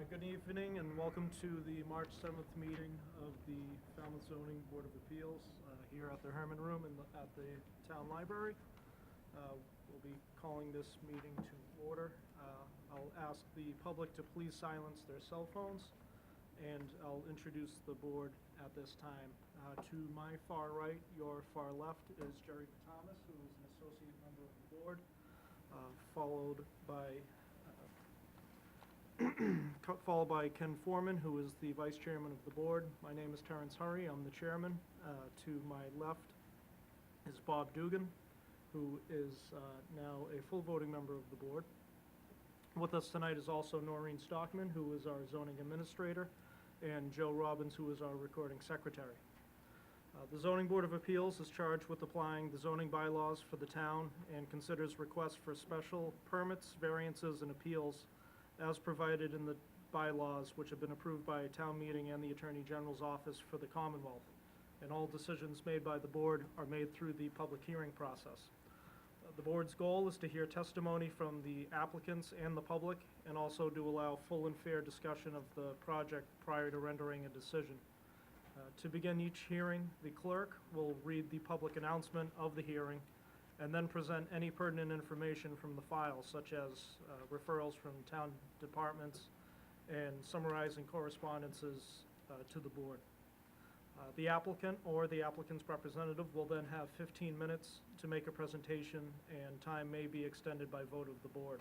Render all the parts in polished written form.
Good evening and welcome to the March 7th meeting of the Falmouth Zoning Board of Appeals here at the Herman Room at the Town Library. We'll be calling this meeting to order. I'll ask the public to please silence their cell phones, and I'll introduce the board at this time. To my far right, your far left, is Jerry Thomas, who is an associate member of the board, followed by Ken Foreman, who is the vice chairman of the board. My name is Terrence Hurry. I'm the chairman. To my left is Bob Dugan, who is now a full voting member of the board. With us tonight is also Noreen Stockman, who is our zoning administrator, and Joe Robbins, who is our recording secretary. The Zoning Board of Appeals is charged with applying the zoning bylaws for the town and considers requests for special permits, variances, and appeals as provided in the bylaws, which have been approved by a town meeting and the Attorney General's office for the Commonwealth. And all decisions made by the board are made through the public hearing process. The board's goal is to hear testimony from the applicants and the public, and also to allow full and fair discussion of the project prior to rendering a decision. To begin each hearing, the clerk will read the public announcement of the hearing and then present any pertinent information from the file, such as referrals from town departments and summarizing correspondences to the board. The applicant or the applicant's representative will then have 15 minutes to make a presentation, and time may be extended by vote of the board.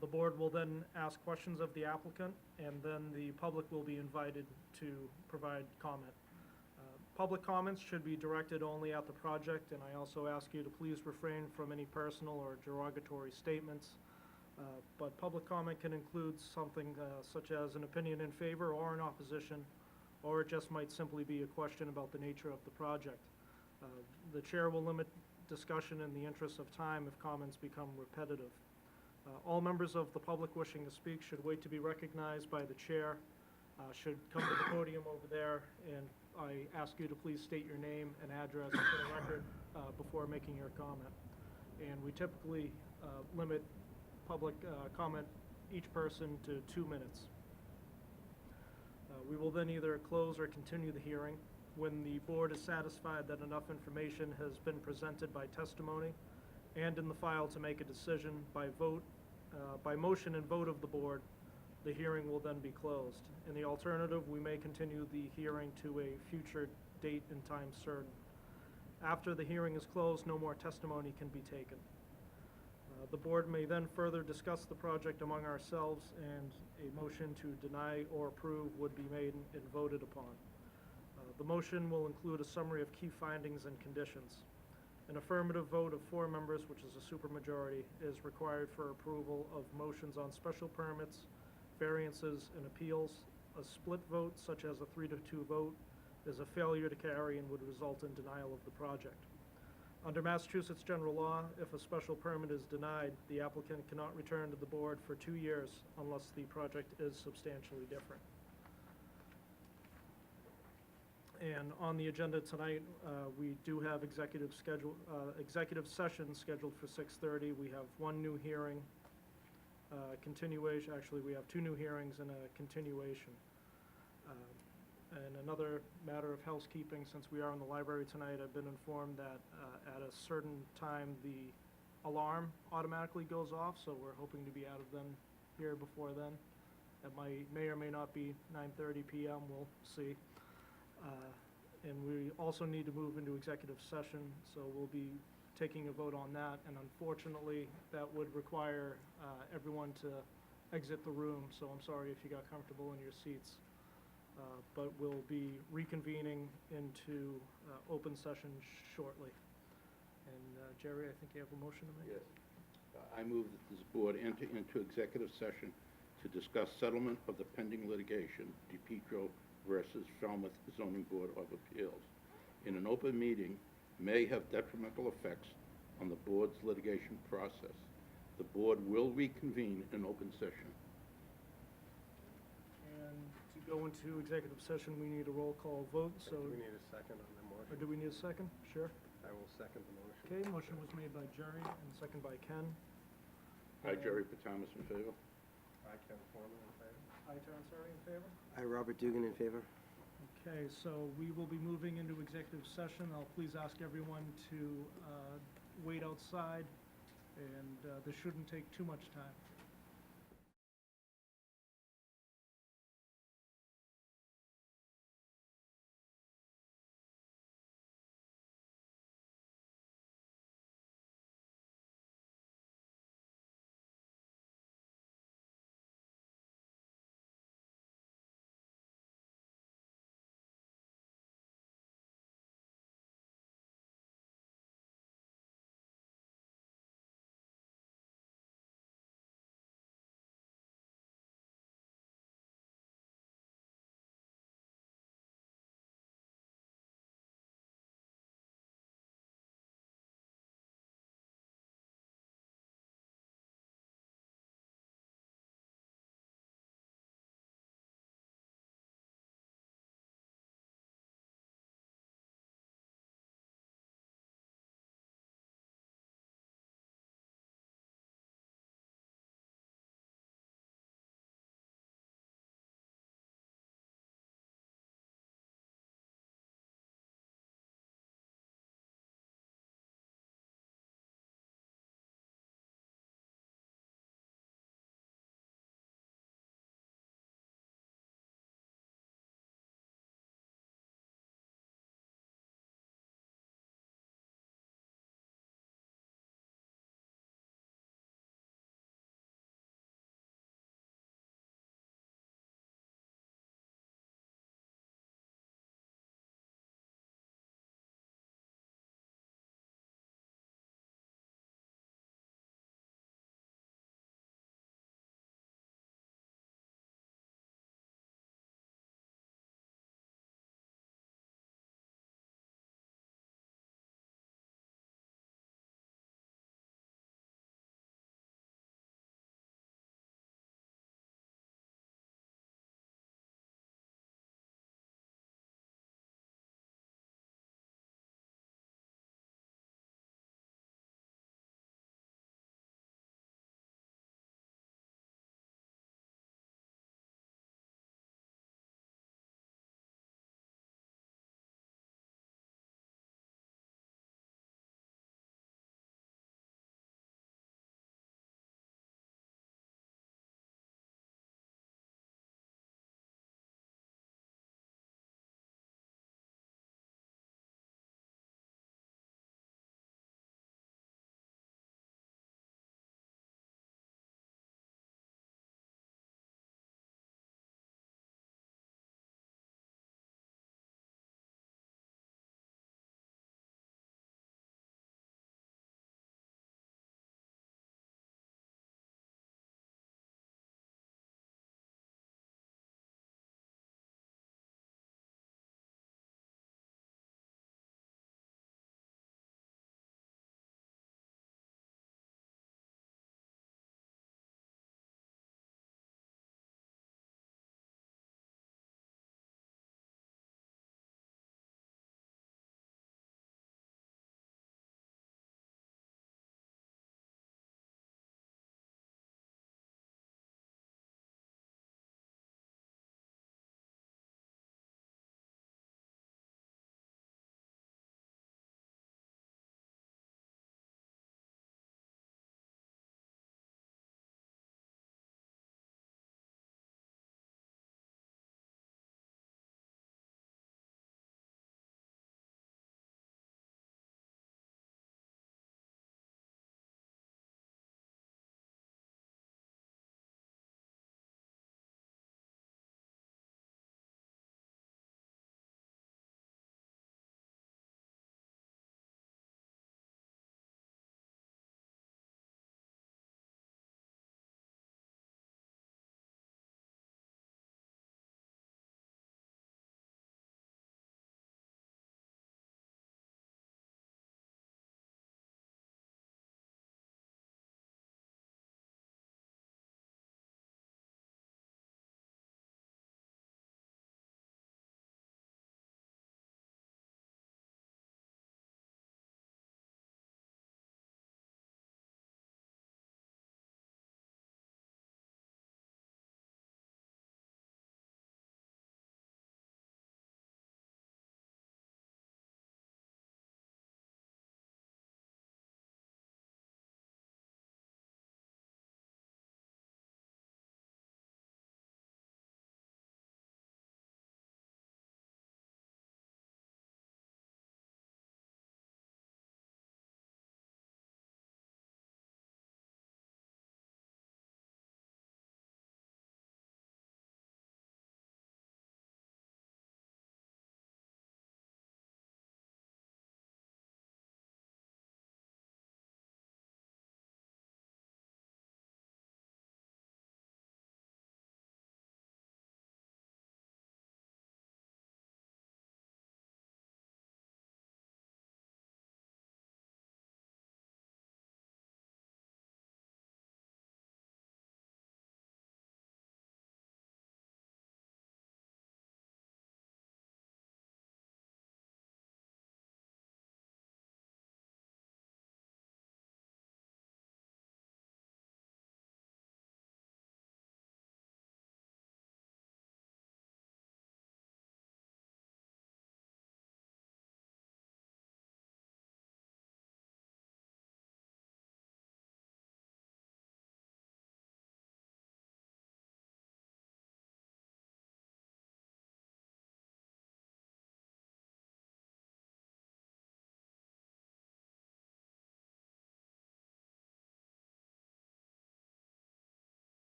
The board will then ask questions of the applicant, and then the public will be invited to provide comment. Public comments should be directed only at the project, and I also ask you to please refrain from any personal or derogatory statements. But public comment can include something such as an opinion in favor or in opposition, or it just might simply be a question about the nature of the project. The chair will limit discussion in the interest of time if comments become repetitive. All members of the public wishing to speak should wait to be recognized by the chair, should come to the podium over there, and I ask you to please state your name and address for the record before making your comment. And we typically limit public comment, each person, to 2 minutes. We will then either close or continue the hearing when the board is satisfied that enough information has been presented by testimony and in the file to make a decision by vote, by motion and vote of the board. The hearing will then be closed. In the alternative, we may continue the hearing to a future date and time certain. After the hearing is closed, no more testimony can be taken. The board may then further discuss the project among ourselves, and a motion to deny or approve would be made and voted upon. The motion will include a summary of key findings and conditions. An affirmative vote of 4 members, which is a supermajority, is required for approval of motions on special permits, variances, and appeals. A split vote, such as a 3-2 vote, is a failure to carry and would result in denial of the project. Under Massachusetts general law, if a special permit is denied, the applicant cannot return to the board for 2 years unless the project is substantially different. And on the agenda tonight, we do have executive session scheduled for 6:30. We have 1 new hearing, continuation. Actually, we have 2 new hearings and a continuation. And another matter of housekeeping, since we are in the library tonight, I've been informed that at a certain time, the alarm automatically goes off, so we're hoping to be out of them here before then. It may or may not be 9:30 p.m., we'll see. And we also need to move into executive session, so we'll be taking a vote on that, and unfortunately, that would require everyone to exit the room, so I'm sorry if you got comfortable in your seats. But we'll be reconvening into open session shortly. And Jerry, I think you have a motion to make? Yes. I move that this board enter into executive session to discuss settlement of the pending litigation, DePietro versus Falmouth Zoning Board of Appeals. In an open meeting may have detrimental effects on the board's litigation process. The board will reconvene in open session. And to go into executive session, we need a roll call vote, so. Do we need a second on the motion? Or do we need a second? Sure. I will second the motion. Okay, motion was made by Jerry and second by Ken. Jerry Thomas in favor. I, Ken Forman, in favor. I, Terrence Hurry, in favor? I, Robert Dugan, in favor. Okay, so we will be moving into executive session. I'll please ask everyone to wait outside, and this shouldn't take too much time.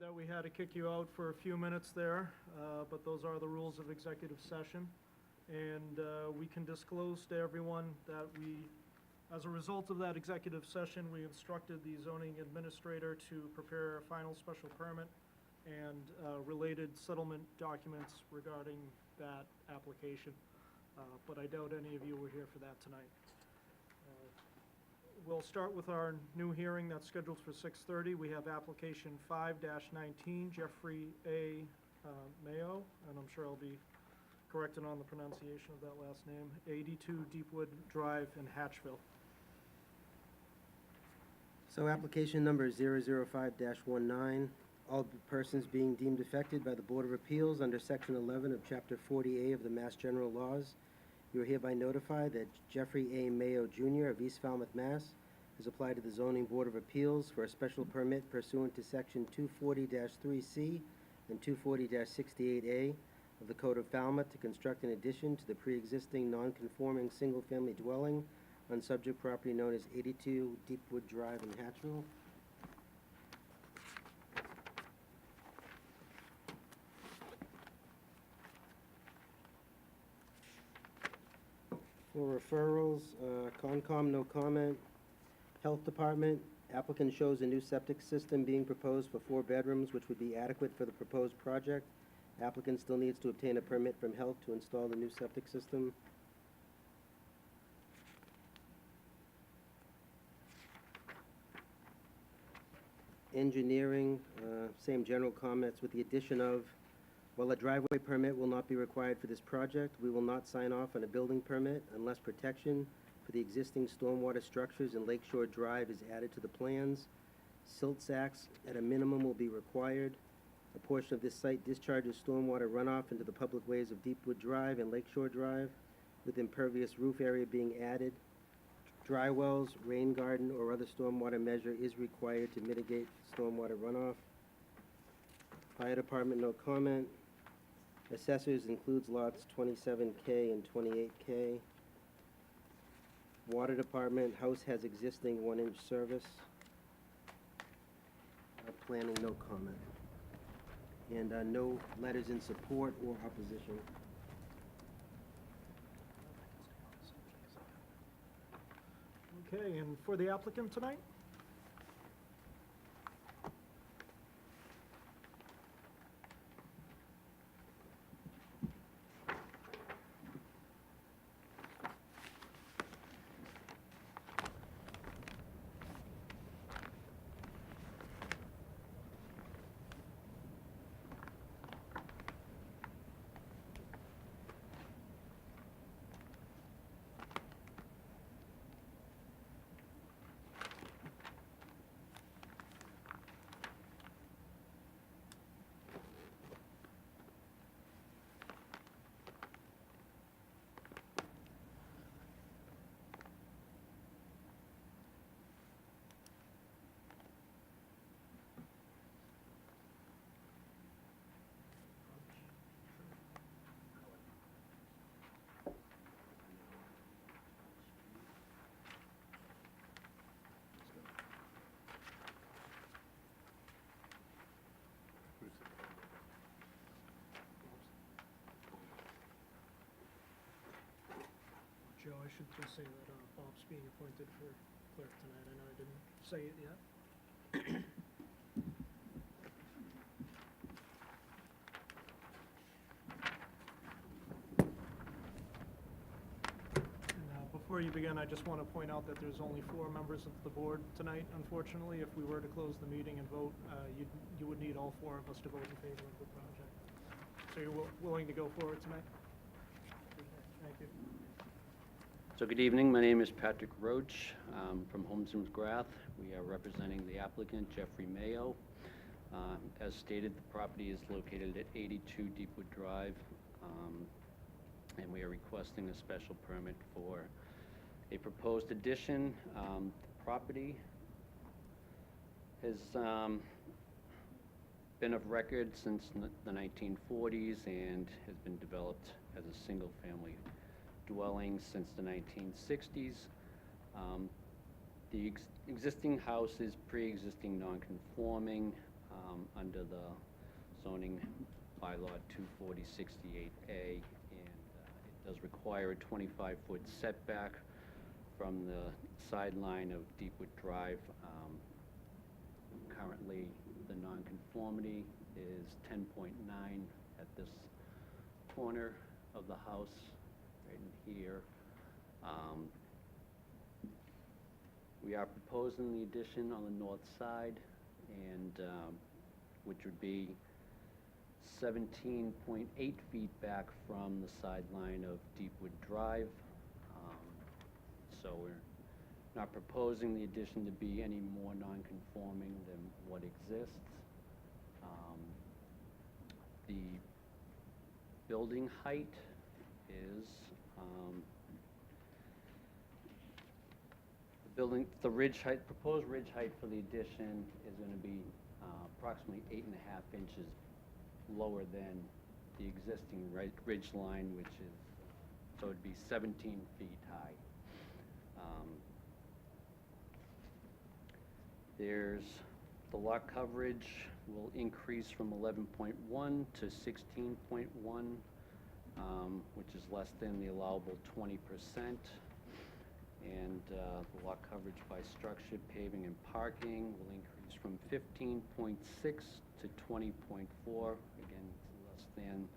that we had to kick you out for a few minutes there, but those are the rules of executive session. And we can disclose to everyone that as a result of that executive session, we instructed the zoning administrator to prepare a final special permit and related settlement documents regarding that application. But I doubt any of you were here for that tonight. We'll start with our new hearing that's scheduled for 6:30. We have application 5-19, Jeffrey A. Mayo, and I'm sure I'll be corrected on the pronunciation of that last name, 82 Deepwood Drive in Hatchville. So application number 005-19, all persons being deemed affected by the Board of Appeals under Section 11 of Chapter 40A of the Mass General Laws, you are hereby notified that Jeffrey A. Mayo Jr. of East Falmouth, Mass. has applied to the Zoning Board of Appeals for a special permit pursuant to Section 240-3C and 240-68A of the Code of Falmouth to construct an addition to the pre-existing non-conforming single-family dwelling on subject property known as 82 Deepwood Drive in Hatchville. For referrals, Concom, no comment. Health Department, applicant shows a new septic system being proposed for 4 bedrooms, which would be adequate for the proposed project. Applicant still needs to obtain a permit from Health to install the new septic system. Engineering, same general comments with the addition of, while a driveway permit will not be required for this project, we will not sign off on a building permit unless protection for the existing stormwater structures in Lakeshore Drive is added to the plans. Silt sacks at a minimum will be required. A portion of this site discharges stormwater runoff into the public ways of Deepwood Drive and Lakeshore Drive, with impervious roof area being added. Dry wells, rain garden, or other stormwater measure is required to mitigate stormwater runoff. Fire Department, no comment. Assessors includes lots 27K and 28K. Water Department, house has existing 1-inch service. Planning, no comment. And no letters in support or opposition. Okay, and for the applicant tonight? Joe, I should just say that Bob's being appointed for clerk tonight. I know I didn't say it yet. And before you begin, I just want to point out that there's only 4 members of the board tonight, unfortunately. If we were to close the meeting and vote, you would need all 4 of us to vote in favor of the project. So you're willing to go forward tonight? Thank you. So good evening, my name is Patrick Roach from Holmes & McGrath. We are representing the applicant, Jeffrey Mayo. As stated, the property is located at 82 Deepwood Drive, and we are requesting a special permit for a proposed addition. The property has been of record since the 1940s and has been developed as a single-family dwelling since the 1960s. The existing house is pre-existing non-conforming. under the zoning bylaw 24068A, and it does require a 25-foot setback from the sideline of Deepwood Drive. Currently, the nonconformity is 10.9 at this corner of the house, right in here. We are proposing the addition on the north side, and which would be 17.8 feet back from the sideline of Deepwood Drive. So we're not proposing the addition to be any more non-conforming than what exists. The building height is, the ridge height, proposed ridge height for the addition is going to be approximately 8.5 inches lower than the existing ridge line, which is, so it'd be 17 feet high. There's, the lot coverage will increase from 11.1 to 16.1, which is less than the allowable 20%. And the lot coverage by structure, paving, and parking will increase from 15.6 to 20.4, again, less than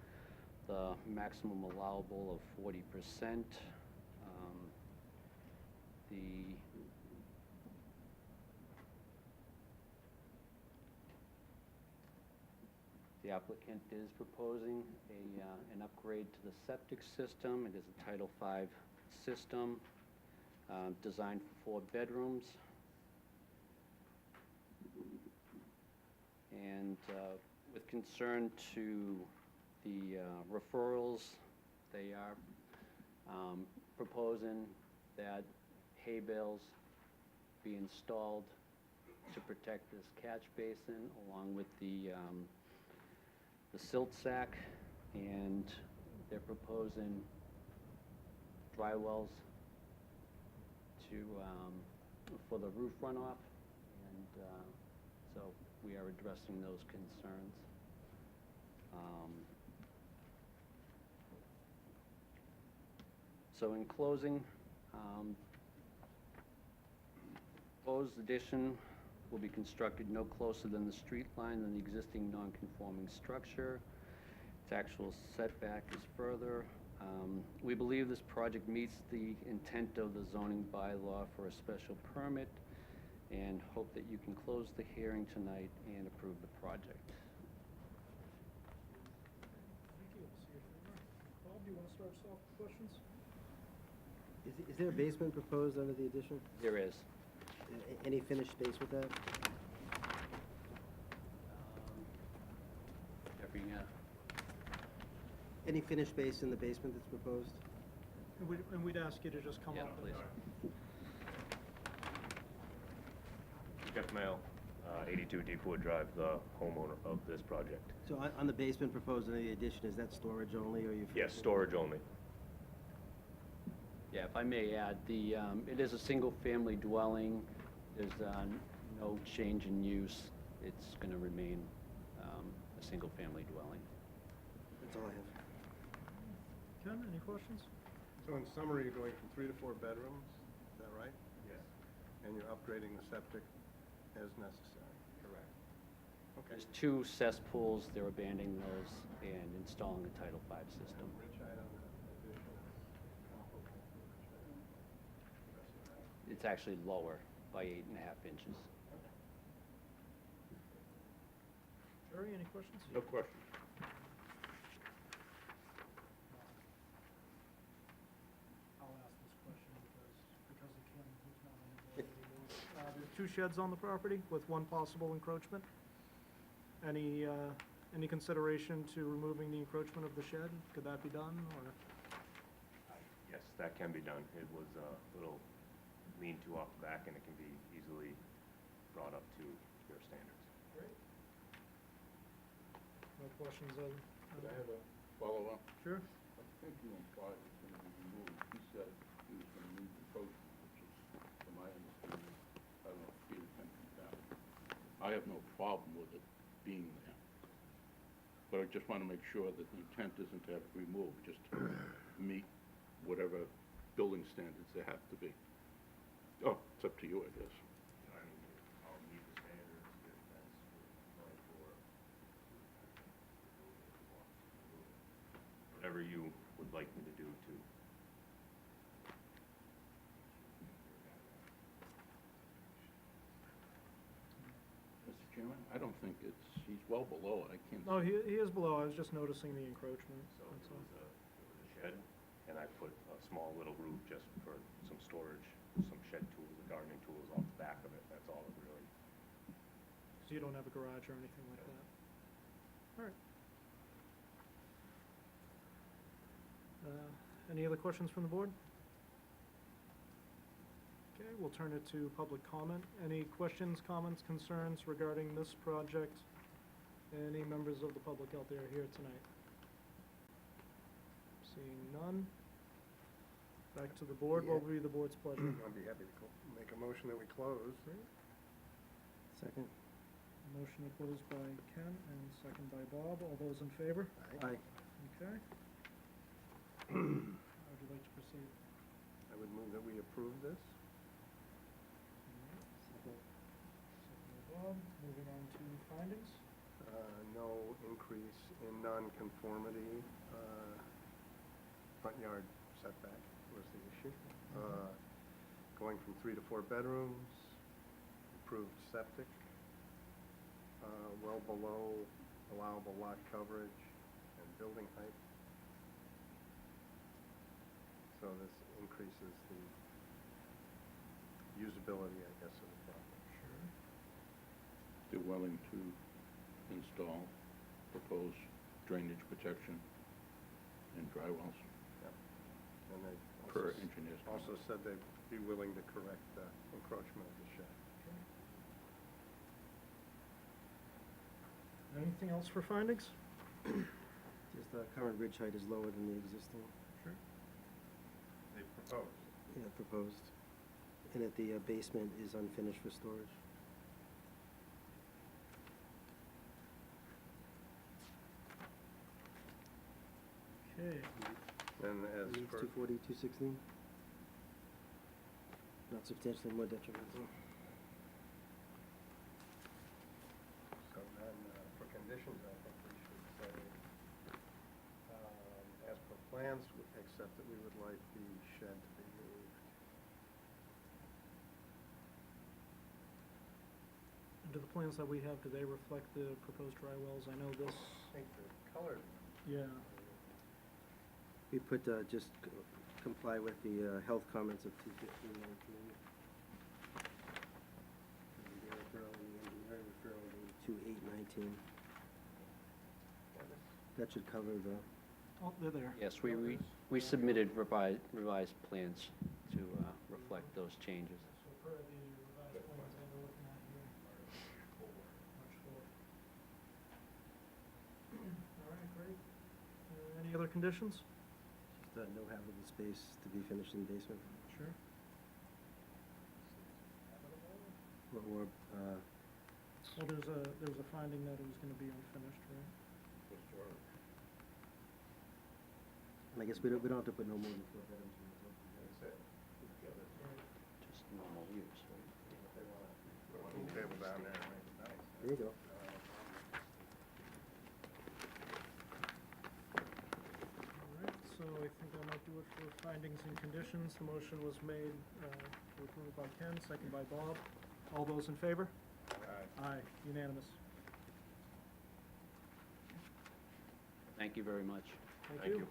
the maximum allowable of 40%. The applicant is proposing an upgrade to the septic system. It is a Title V system, designed for 4 bedrooms. And with concern to the referrals, they are proposing that hay bales be installed to protect this catch basin, along with the silt sack, and they're proposing dry wells to for the roof runoff, and so we are addressing those concerns. So in closing, proposed addition will be constructed no closer than the street line than the existing non-conforming structure. Its actual setback is further. We believe this project meets the intent of the zoning bylaw for a special permit, and hope that you can close the hearing tonight and approve the project. Thank you. See you later. Bob, do you want to start us off with questions? Is there a basement proposed under the addition? There is. Any finished space with that? Jeffrey, Any finished space in the basement that's proposed? And we'd ask you to just come yeah, up please. and... Jeff Mail, 82 Deepwood Drive, the homeowner of this project. So on the basement proposed under the addition, is that storage only, or are you? Yes, storage only. Yeah, if I may add, it is a single-family dwelling. There's no change in use. It's going to remain a single-family dwelling. That's all I have. Ken, any questions? So in summary, you're going from 3 to 4 bedrooms, is that right? Yes. And you're upgrading the septic as necessary? Correct. Okay. There's 2 cesspools. They're abandoning those and installing a Title V system. Ridge height on that addition is comparable to ridge height on the rest of the house? It's actually lower by 8.5 inches. Jerry, any questions? No question. I'll ask this question because of Ken, who's not on the board anymore. There are 2 sheds on the property with 1 possible encroachment. Any consideration to removing the encroachment of the shed? Could that be done, or? Yes, that can be done. It was a little lean-to off the back, and it can be easily brought up to your standards. Great. No questions on? Could I have a follow-up? Sure. I think you implied it's going to be removed. He said he was going to move the coachman, which is, from my understanding, I don't know, 8 or 10 feet down. I have no problem with it, being there. But I just want to make sure that the intent isn't to have it removed, just to meet whatever building standards there have to be. Oh, it's up to you, I guess. I mean, I'll meet the standards if that's going for whatever you would like me to do to. Mr. Chairman, I don't think he's well below it, I can't. No, he is below, I was just noticing the encroachment, So that's it all. was a shed, and I put a small little roof just for some storage, some shed tools, and gardening tools off the back of it, that's all it really. So you don't have a garage or anything like that? All right. Any other questions from the board? Okay, we'll turn it to public comment. Any questions, comments, concerns regarding this project? Any members of the public out there here tonight? Seeing none. Back to the board. What would be the board's pleasure? I'd be happy to make a motion that we close. Second? Motion to close by Ken and second by Bob. All those in favor? Aye. Okay. How would you like to proceed? I would move that we approve this. Second by Bob. Moving on to findings. No increase in non-conformity, front yard setback was the issue. Going from 3 to 4 bedrooms, improved septic, well below allowable lot coverage and building height. So this increases the usability, I guess, of the property. Sure. They're willing to install proposed drainage protection and dry wells And they per engineer's. also said they'd be willing to correct the encroachment of the shed. Anything else for findings? Just the current ridge height is lower than the existing. Sure. They proposed. Yeah, proposed. And that the basement is unfinished for storage. Okay. And as Needs per, 240, 216? Not substantially more detrimental. so then, for conditions, I think we should say, as per plans, except that we would like the shed to be moved. Do the plans that we have, do they reflect the proposed dry wells? I know this, I think the color, yeah. We put, just comply with the health comments of 21519. And the referral, the engineering referral dated 2819. That should cover the, Oh, they're there. Yes, we submitted revised plans to reflect those changes. So per the revised plans that we're looking at here. March 4th. All right, great. Any other conditions? just no habitable space to be finished in the basement. Sure. Or, Well, there was a finding that it was gonna be unfinished, right? and I guess we don't have to put no more than 4 bedrooms in the that's it. Just normal use, right? If they want to put a pool table down there and make it nice. There you go. All right, so I think that might do it for findings and conditions. The motion was made, to approve by Ken, second by Bob. All those in favor? Aye, unanimous. Thank you very much. Thank Thank you. you.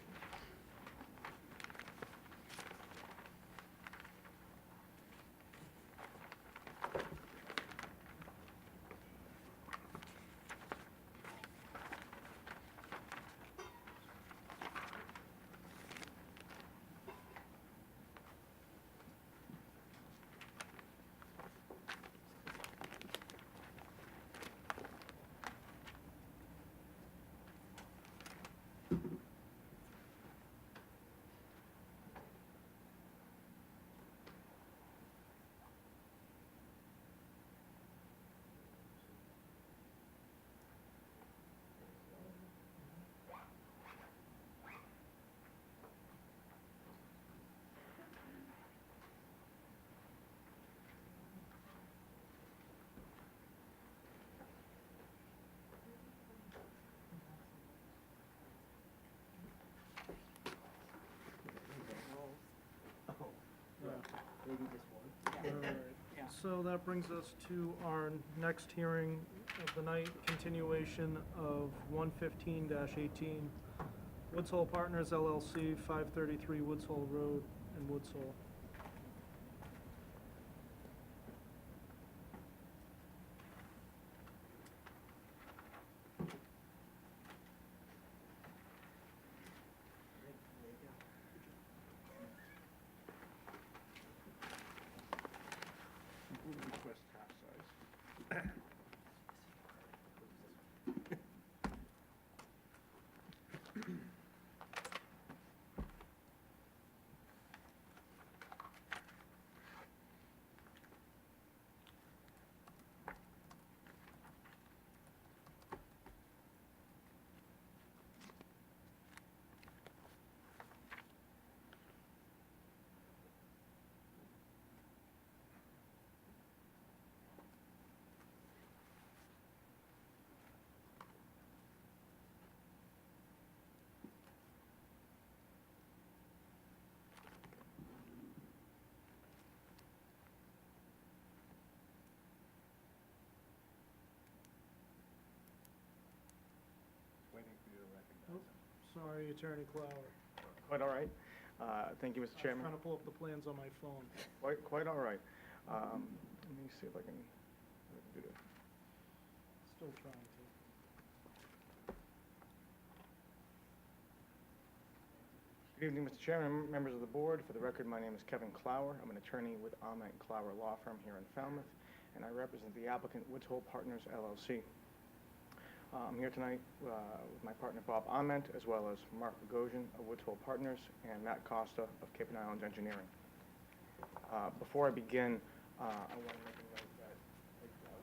So that brings us to our next hearing of the night, continuation of 115-18, Woods Hole Partners LLC, 533 Woods Hole Road in Woods Hole. Request half size. Waiting for you to recognize him. Sorry, Attorney Clower. Quite all right. Thank you, Mr. I was Chairman. trying to pull up the plans on my phone. Quite all right. Let me see if I can do this. Still trying to. Good evening, Mr. Chairman, members of the board. For the record, my name is Kevin Clower. I'm an attorney with Ahmet Clower Law Firm here in Falmouth, and I represent the applicant Woods Hole Partners LLC. I'm here tonight with my partner Bob Ament, as well as Mark Bogosian of Woods Hole Partners and Matt Costa of Cape and Islands Engineering. Before I begin, I want to make a note that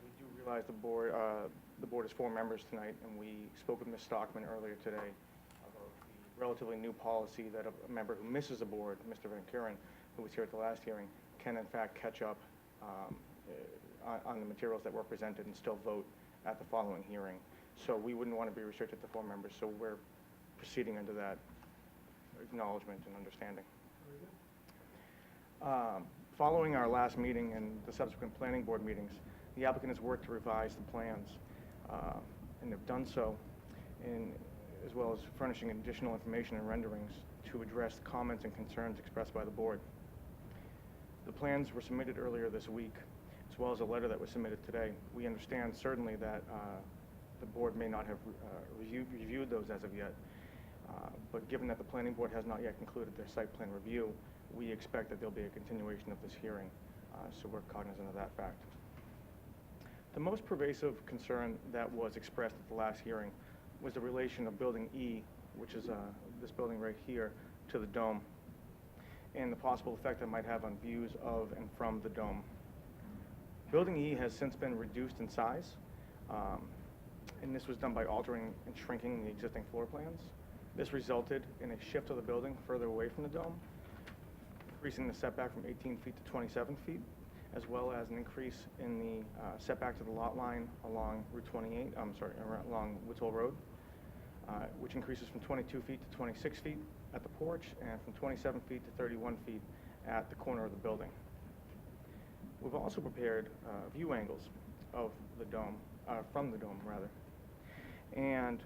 we do realize the board is 4 members tonight, and we spoke with Ms. Stockman earlier today about the relatively new policy that a member who misses a board, Mr. Van Kuren, who was here at the last hearing, can in fact catch up on the materials that were presented and still vote at the following hearing. So we wouldn't want to be restricted to 4 members, so we're proceeding under that acknowledgement and understanding. Following our last meeting and the subsequent planning board meetings, the applicant has worked to revise the plans, and they've done so, as well as furnishing additional information and renderings to address comments and concerns expressed by the board. The plans were submitted earlier this week, as well as a letter that was submitted today. We understand certainly that the board may not have reviewed those as of yet, but given that the planning board has not yet concluded their site plan review, we expect that there'll be a continuation of this hearing, so we're cognizant of that fact. The most pervasive concern that was expressed at the last hearing was the relation of Building E, which is this building right here, to the dome, and the possible effect that might have on views of and from the dome. Building E has since been reduced in size, and this was done by altering and shrinking the existing floor plans. This resulted in a shift of the building further away from the dome, increasing the setback from 18 feet to 27 feet, as well as an increase in the setback to the lot line along Route 28, along Woods Hole Road, which increases from 22 feet to 26 feet at the porch and from 27 feet to 31 feet at the corner of the building. We've also prepared view angles of the dome, from the dome rather, and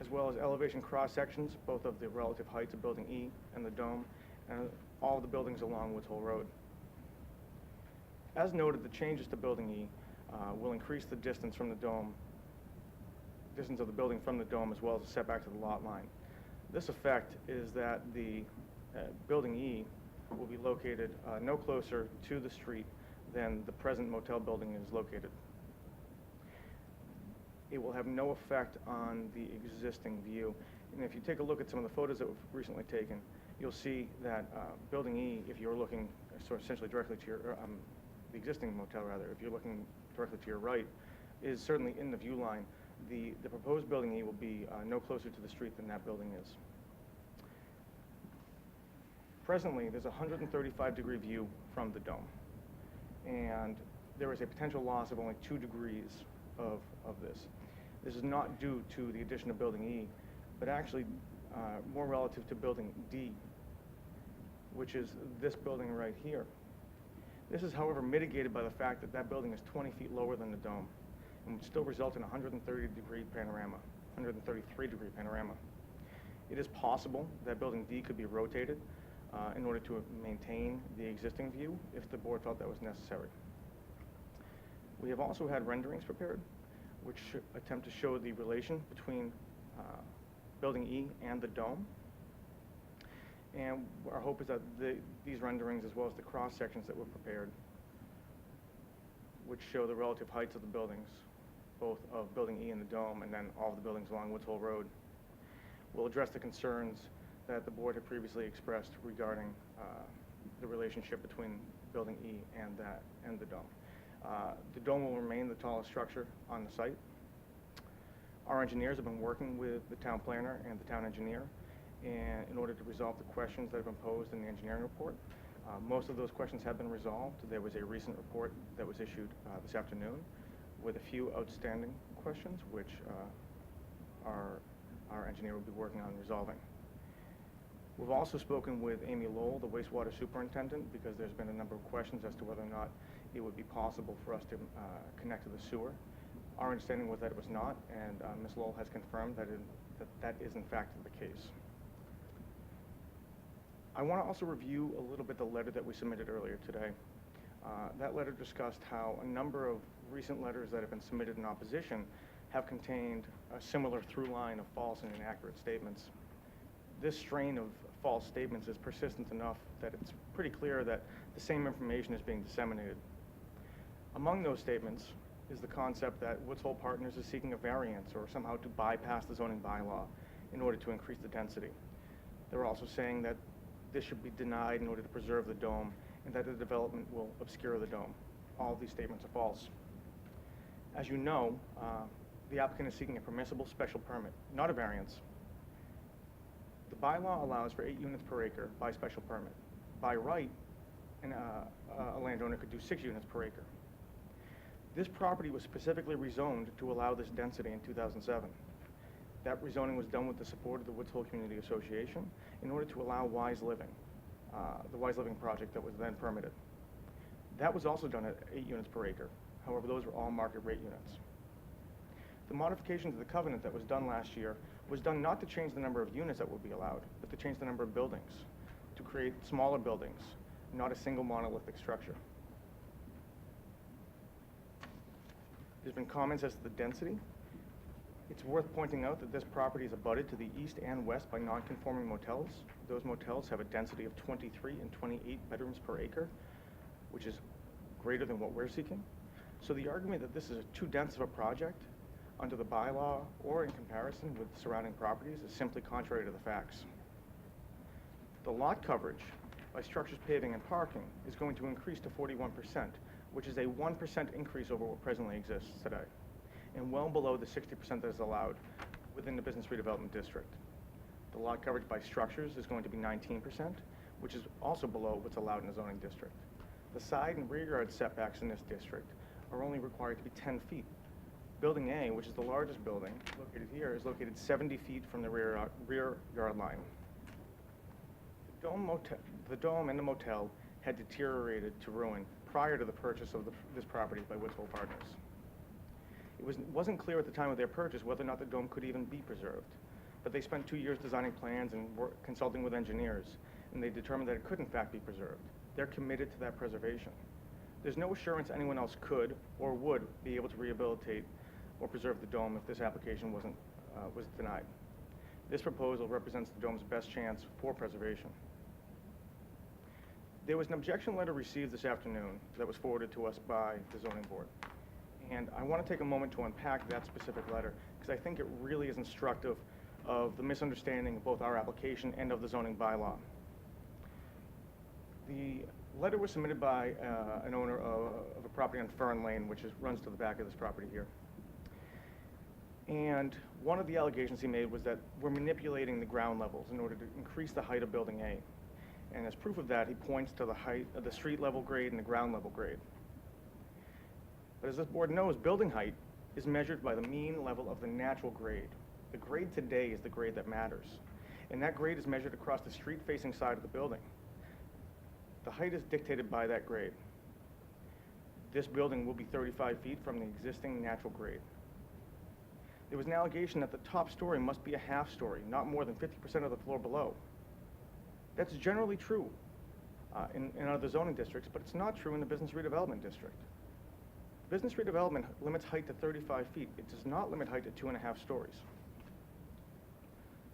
as well as elevation cross sections, both of the relative heights of Building E and the dome, and all of the buildings along Woods Hole Road. As noted, the changes to Building E will increase the distance from the dome, distance of the building from the dome, as well as the setback to the lot line. This effect is that the Building E will be located no closer to the street than the present motel building is located. It will have no effect on the existing view. And if you take a look at some of the photos that we've recently taken, you'll see that Building E, if you're looking sort of essentially directly to your, the existing motel rather, if you're looking directly to your right, is certainly in the view line. The proposed Building E will be no closer to the street than that building is. Presently, there's a 135-degree view from the dome, and there is a potential loss of only 2 degrees of this. This is not due to the addition of Building E, but actually more relative to Building D, which is this building right here. This is, however, mitigated by the fact that that building is 20 feet lower than the dome and would still result in a 133-degree panorama. It is possible that Building D could be rotated in order to maintain the existing view if the board felt that was necessary. We have also had renderings prepared which attempt to show the relation between Building E and the dome. And our hope is that these renderings, as well as the cross sections that were prepared, which show the relative heights of the buildings, both of Building E and the dome, and then all of the buildings along Woods Hole Road, will address the concerns that the board had previously expressed regarding the relationship between Building E and the dome. The dome will remain the tallest structure on the site. Our engineers have been working with the town planner and the town engineer in order to resolve the questions that have been posed in the engineering report. Most of those questions have been resolved. There was a recent report that was issued this afternoon with a few outstanding questions, which our engineer will be working on resolving. We've also spoken with Amy Lowell, the wastewater superintendent, because there's been a number of questions as to whether or not it would be possible for us to connect to the sewer. Our understanding was that it was not, and Ms. Lowell has confirmed that is in fact the case. I want to also review a little bit the letter that we submitted earlier today. That letter discussed how a number of recent letters that have been submitted in opposition have contained a similar through line of false and inaccurate statements. This strain of false statements is persistent enough that it's pretty clear that the same information is being disseminated. Among those statements is the concept that Woods Hole Partners is seeking a variance or somehow to bypass the zoning bylaw in order to increase the density. They're also saying that this should be denied in order to preserve the dome and that the development will obscure the dome. All of these statements are false. As you know, the applicant is seeking a permissible special permit, not a variance. The bylaw allows for 8 units per acre by special permit. By right, a landowner could do 6 units per acre. This property was specifically rezoned to allow this density in 2007. That rezoning was done with the support of the Woods Hole Community Association in order to allow Wise Living, the Wise Living project that was then permitted. That was also done at 8 units per acre. However, those were all market rate units. The modification to the covenant that was done last year was done not to change the number of units that would be allowed, but to change the number of buildings, to create smaller buildings, not a single monolithic structure. There's been comments as to the density. It's worth pointing out that this property is abutted to the east and west by non-conforming motels. Those motels have a density of 23 and 28 bedrooms per acre, which is greater than what we're seeking. So the argument that this is too dense of a project under the bylaw or in comparison with surrounding properties is simply contrary to the facts. The lot coverage by structures, paving, and parking is going to increase to 41%, which is a 1% increase over what presently exists today, and well below the 60% that is allowed within the business redevelopment district. The lot coverage by structures is going to be 19%, which is also below what's allowed in the zoning district. The side and rear yard setbacks in this district are only required to be 10 feet. Building A, which is the largest building located here, is located 70 feet from the rear yard line. The dome and the motel had deteriorated to ruin prior to the purchase of this property by Woods Hole Partners. It wasn't clear at the time of their purchase whether or not the dome could even be preserved, but they spent 2 years designing plans and consulting with engineers, and they determined that it could in fact be preserved. They're committed to that preservation. There's no assurance anyone else could or would be able to rehabilitate or preserve the dome if this application was denied. This proposal represents the dome's best chance for preservation. There was an objection letter received this afternoon that was forwarded to us by the zoning board. And I want to take a moment to unpack that specific letter because I think it really is instructive of the misunderstanding of both our application and of the zoning bylaw. The letter was submitted by an owner of a property on Fern Lane, which runs to the back of this property here. And one of the allegations he made was that we're manipulating the ground levels in order to increase the height of Building A. And as proof of that, he points to the height of the street level grade and the ground level grade. But as this board knows, building height is measured by the mean level of the natural grade. The grade today is the grade that matters. And that grade is measured across the street-facing side of the building. The height is dictated by that grade. this building will be 35 feet from the existing natural grade. There was an allegation that the top story must be a half story, not more than 50% of the floor below. That's generally true in other zoning districts, but it's not true in the business redevelopment district. Business redevelopment limits height to 35 feet. It does not limit height to 2.5 stories.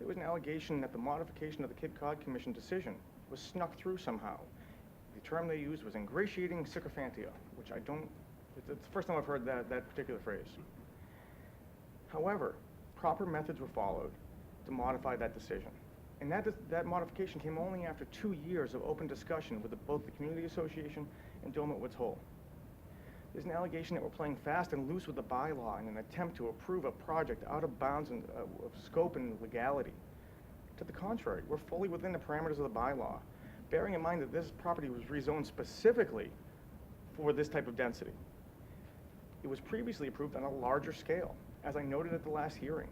There was an allegation that the modification of the Cape Cod Commission decision was snuck through somehow. The term they used was ingratiating sycophantia, which I don't, it's the first time I've heard that particular phrase. However, proper methods were followed to modify that decision. And that modification came only after 2 years of open discussion with both the Community Association and Dormant Woods Hole. There's an allegation that we're playing fast and loose with the bylaw in an attempt to approve a project out of bounds of scope and legality. To the contrary, we're fully within the parameters of the bylaw, bearing in mind that this property was rezoned specifically for this type of density. It was previously approved on a larger scale. As I noted at the last hearing,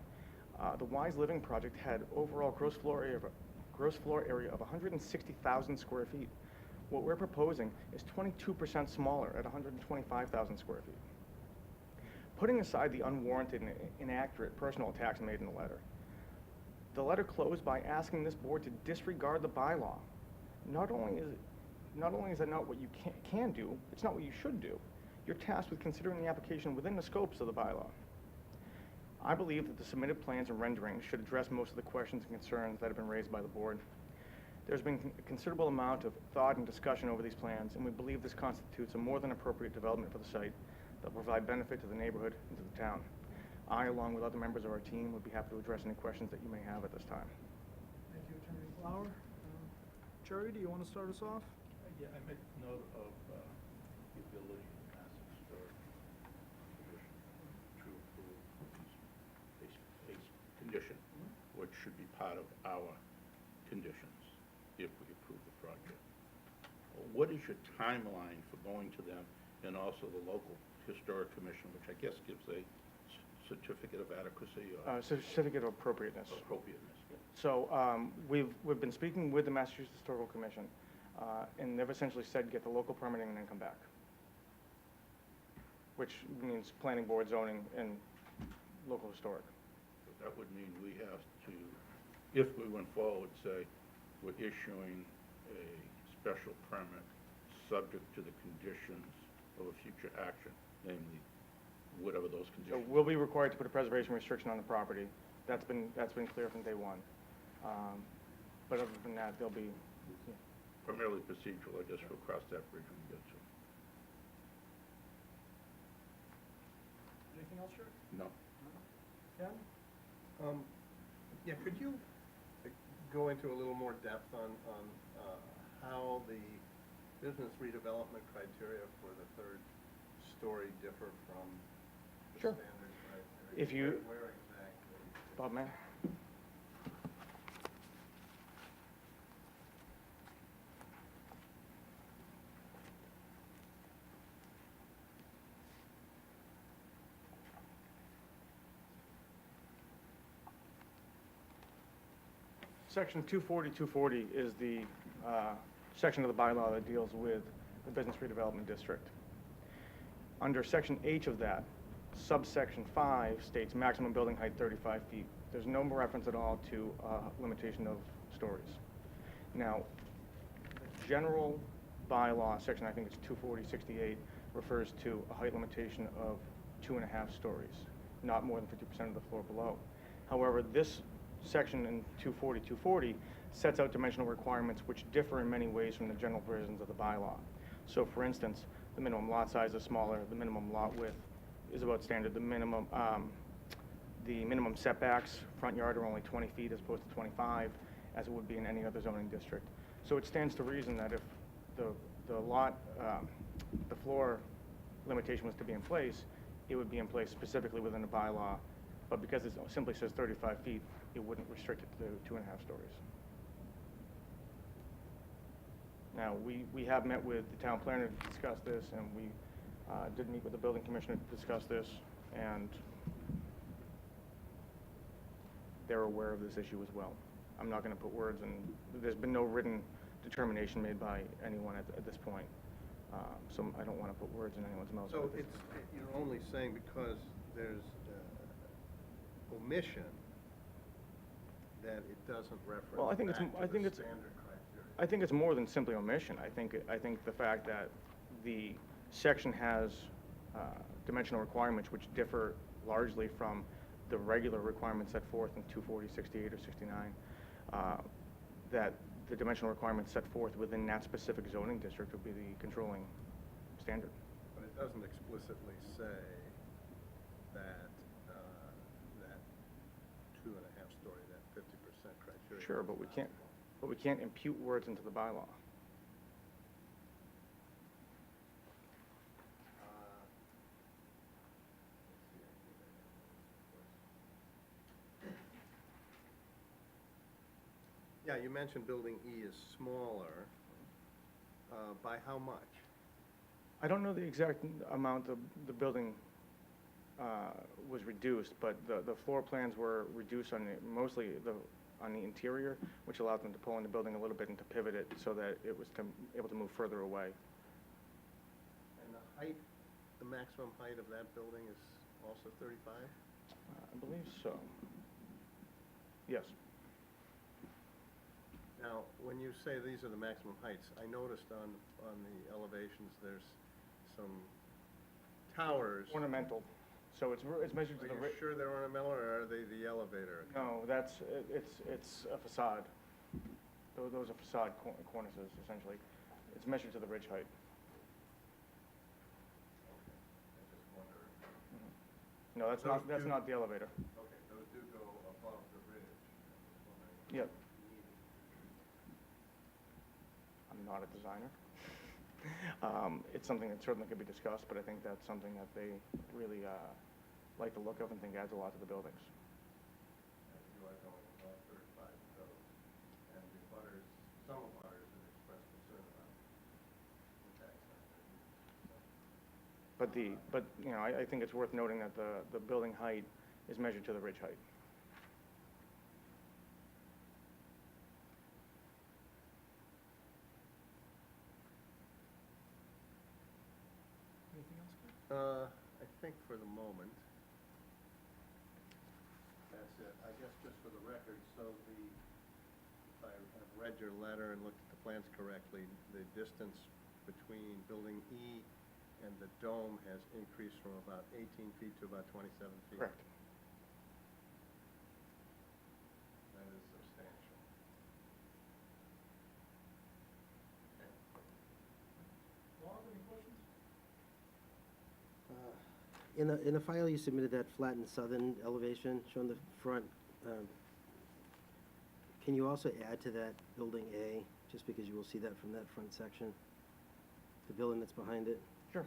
the Wise Living project had overall gross floor area of 160,000 square feet. What we're proposing is 22% smaller at 125,000 square feet. Putting aside the unwarranted and inaccurate personal attacks made in the letter closed by asking this board to disregard the bylaw. Not only is that not what you can do, it's not what you should do. You're tasked with considering the application within the scopes of the bylaw. I believe that the submitted plans and renderings should address most of the questions and concerns that have been raised by the board. There's been a considerable amount of thought and discussion over these plans, and we believe this constitutes a more than appropriate development for the site that will provide benefit to the neighborhood and to the town. I, along with other members of our team, would be happy to address any questions that you may have at this time. Thank you, Attorney Flower. Jerry, do you want to start us off? Yeah, I make note of the ability of the Mass Historic Commission to approve a condition, which should be part of our conditions if we approve the project. What is your timeline for going to them and also the local historic commission, which I guess gives a certificate of adequacy or Certificate of appropriateness. appropriateness? So we've been speaking with the Massachusetts Historical Commission, and they've essentially said get the local permitting and then come back, which means planning board, zoning, and local historic. But that would mean we have to, if we went forward, say, we're issuing a special permit subject to the conditions of a future action, namely whatever those So conditions. we'll be required to put a preservation restriction on the property. That's been clear from day one. But other than that, there'll be, Primarily procedural, I guess we'll cross that bridge when we get to it. Anything else, Jerry? No. Ken? Yeah, could you go into a little more depth on how the business redevelopment criteria for the third story differ from the Sure. standard criteria? If you- Where exactly? Bob, man? Section 240 is the section of the bylaw that deals with the business redevelopment district. Under section H of that, subsection 5 states maximum building height 35 feet. There's no reference at all to limitation of stories. Now, the general bylaw, section I think it's 240-68, refers to a height limitation of 2.5 stories, not more than 50% of the floor below. However, this section in 240 sets out dimensional requirements which differ in many ways from the general provisions of the bylaw. So for instance, the minimum lot size is smaller, the minimum lot width is about standard, the minimum setbacks, front yard are only 20 feet as opposed to 25, as it would be in any other zoning district. So it stands to reason that if the floor limitation was to be in place, it would be in place specifically within the bylaw, but because it simply says 35 feet, it wouldn't restrict it to 2.5 stories. Now, we have met with the town planner to discuss this, and we did meet with the building commissioner to discuss this, and they're aware of this issue as well. I'm not going to put words in, there's been no written determination made by anyone at this point. So I don't want to put words in anyone's mouth. So but it's, you're only saying because there's omission, that it doesn't reference Well, I think it's- back to I the think it's- standard criteria? I think it's more than simply omission. I think the fact that the section has dimensional requirements which differ largely from the regular requirements set forth in 240, 68, or 69, that the dimensional requirements set forth within that specific zoning district would be the controlling standard. But it doesn't explicitly say that, that 2.5-story, that 50% criteria. Sure, but we can't impute words into the bylaw. Yeah, you mentioned building E is smaller. By how much? I don't know the exact amount the building was reduced, but the floor plans were reduced on mostly on the interior, which allowed them to pull in the building a little bit and to pivot it so that it was able to move further away. And the height, the maximum height of that building is also 35? I believe so. Yes. Now, when you say these are the maximum heights, I noticed on the elevations, there's some towers. Ornamental. So it's measured to the... Are you sure they're ornamental, or are they the elevator? No, it's a facade. Those are facade cornices, essentially. It's measured to the ridge height. I just wonder. No, that's not the elevator. Okay, those do go above the ridge. I was wondering. Yep. I'm not a designer. It's something that certainly could be discussed, but I think that's something that they really like the look of and think adds a lot to the buildings. You are going above 35 of those, and the butters, some butters have expressed concern about impact factor. But you know, I think it's worth noting that the building height is measured to the ridge height. Anything else, Ken? I think for the moment, that's it. I guess just for the record, so if I have read your letter and looked at the plans correctly, the distance between building E and the dome has increased from about 18 feet to about 27 feet? Correct. That is substantial. Okay. Bob, any questions? In the file, you submitted that flattened southern elevation showing the front. Can you also add to that building A, just because you will see that from that front section? The building that's behind it? Sure.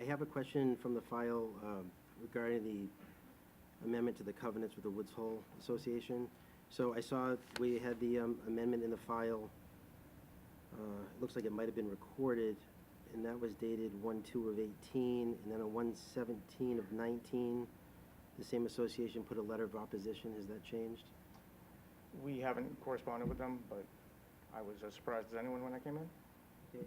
I have a question from the file regarding the amendment to the covenants with the Woods Hole Association. So I saw we had the amendment in the file. It looks like it might have been recorded, and that was dated 1/2 of 18, and then on 1/17 of 19, the same association put a letter of opposition. Has that changed? We haven't corresponded with them, but I was as surprised as anyone when I came in.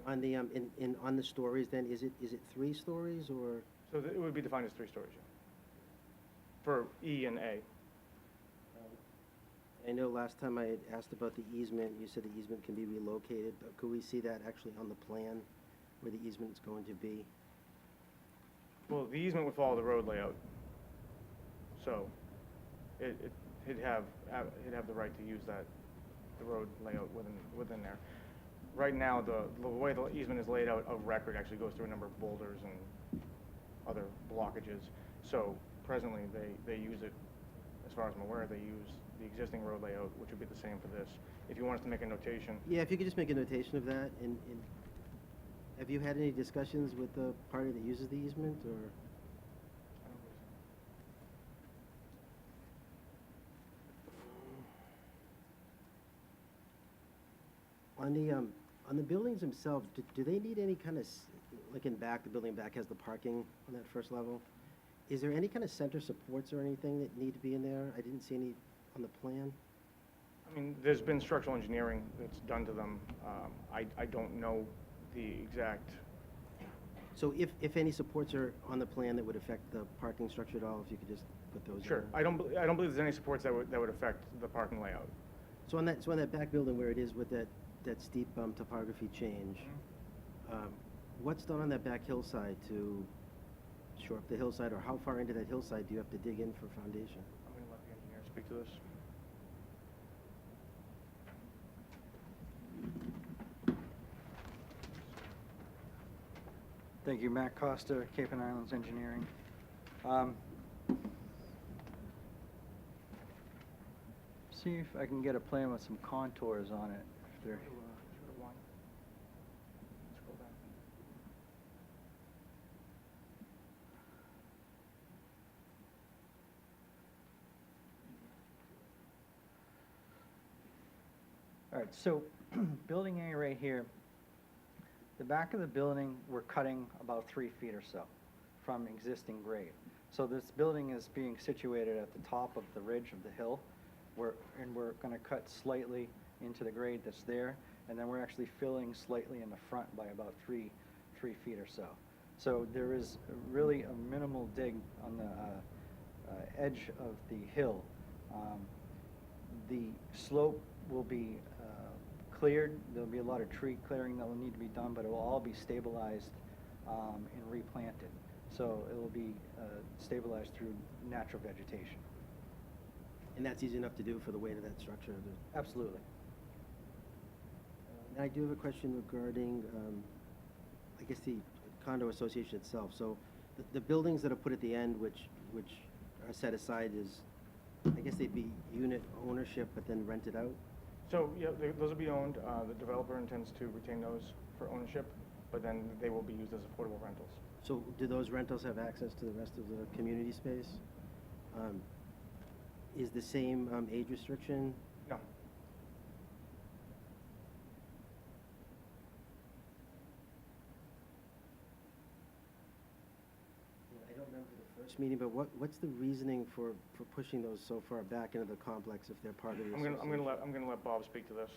On the on the stories, then is it 3 stories or? So it would be defined as 3 stories, yeah. For E and A. I know last time I had asked about the easement, you said the easement can be relocated, but could we see that actually on the plan where the easement is going to be? Well, the easement would follow the road layout. So it'd have the right to use the road layout within there. Right now, the way the easement is laid out of record actually goes through a number of boulders and other blockages. So presently, they use it, as far as I'm aware, they use the existing road layout, which would be the same for this. If you want us to make a notation, Yeah, if you could just make a notation of that, and have you had any discussions with the party that uses the easement, or? On the buildings themselves, do they need any kind of, like in back, the building back has the parking on that first level? Is there any kind of center supports or anything that need to be in there? I didn't see any on the plan. I mean, there's been structural engineering that's done to them. I don't know the exact, So if any supports are on the plan that would affect the parking structure at all, if you could just put those in sure. there. I don't believe there's any supports that would affect the parking layout. So on that back building where it is with that steep topography change, what's done on that back hillside to shore up the hillside, or how far into that hillside do you have to dig in for foundation? I'm going to let the engineer speak to this. Thank you, Matt Costa, Cape and Islands Engineering. See if I can get a plan with some contours on it. If they're, Scroll down. all right, so building A right here, the back of the building, we're cutting about 3 feet or so from existing grade. So this building is being situated at the top of the ridge of the hill, and we're going to cut slightly into the grade that's there, and then we're actually filling slightly in the front by about 3 feet or so. So there is really a minimal dig on the edge of the hill. The slope will be cleared. There'll be a lot of tree clearing that will need to be done, but it will all be stabilized and replanted. So it will be stabilized through natural vegetation. And that's easy enough to do for the weight of that structure. Absolutely. And I do have a question regarding, I guess, the condo association itself. So the buildings that are put at the end, which are set aside, is, I guess they'd be unit ownership, but then rented out? So, yeah, those will be owned. The developer intends to retain those for ownership, but then they will be used as affordable rentals. So do those rentals have access to the rest of the community space? Is the same age restriction? No. I don't remember the first meeting, but what's the reasoning for pushing those so far back into the complex if they're part of the I'm gonna let Bob speak to this.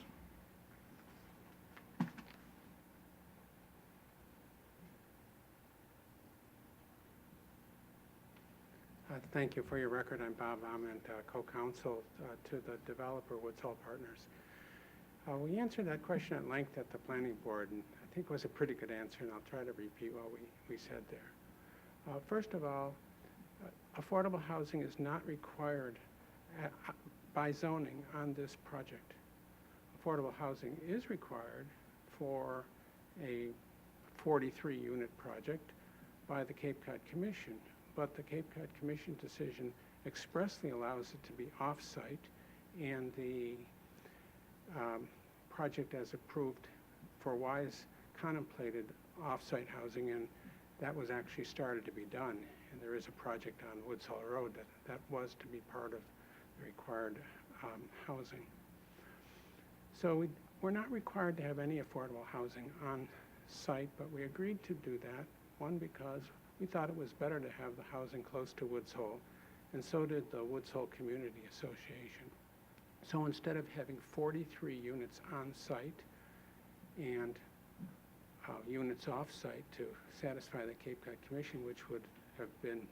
Thank you. For your record, I'm Bob Ament, co-counsel to the developer, Woods Hole Partners. We answered that question at length at the planning board, and I think it was a pretty good answer, and I'll try to repeat what we said there. First of all, affordable housing is not required by zoning on this project. Affordable housing is required for a 43-unit project by the Cape Cod Commission, but the Cape Cod Commission decision expressly allows it to be off-site, and the project as approved for WISE contemplated off-site housing, and that was actually started to be done. And there is a project on Woods Hole Road that was to be part of the required housing. So we're not required to have any affordable housing on site, but we agreed to do that. One, because we thought it was better to have the housing close to Woods Hole, and so did the Woods Hole Community Association. So instead of having 43 units on site and units off-site to satisfy the Cape Cod Commission, which would have been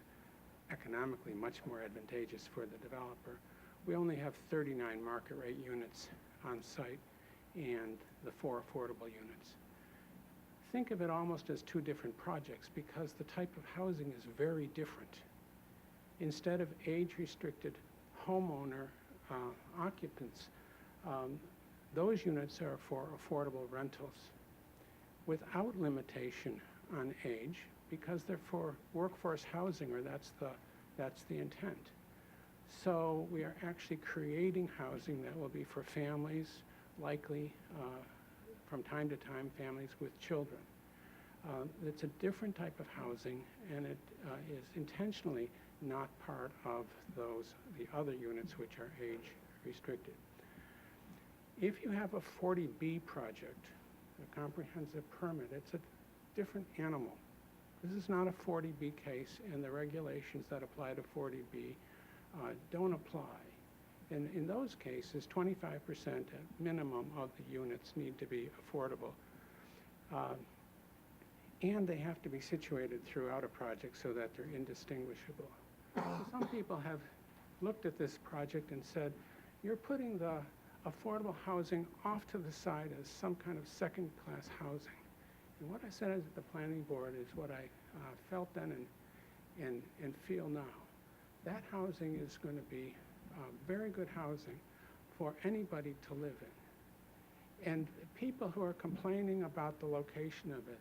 economically much more advantageous for the developer, we only have 39 market rate units on site and the 4 affordable units. Think of it almost as 2 different projects because the type of housing is very different. Instead of age-restricted homeowner occupants, those units are for affordable rentals without limitation on age because they're for workforce housing, or that's the intent. So we are actually creating housing that will be for families, likely from time to time families with children. It's a different type of housing, and it is intentionally not part of the other units which are age restricted. If you have a 40B project, a comprehensive permit, it's a different animal. This is not a 40B case, and the regulations that apply to 40B don't apply. And in those cases, 25% at minimum of the units need to be affordable. And they have to be situated throughout a project so that they're indistinguishable. So some people have looked at this project and said, you're putting the affordable housing off to the side as some kind of second-class housing. And what I said at the planning board is what I felt then and feel now. That housing is going to be very good housing for anybody to live in. And people who are complaining about the location of it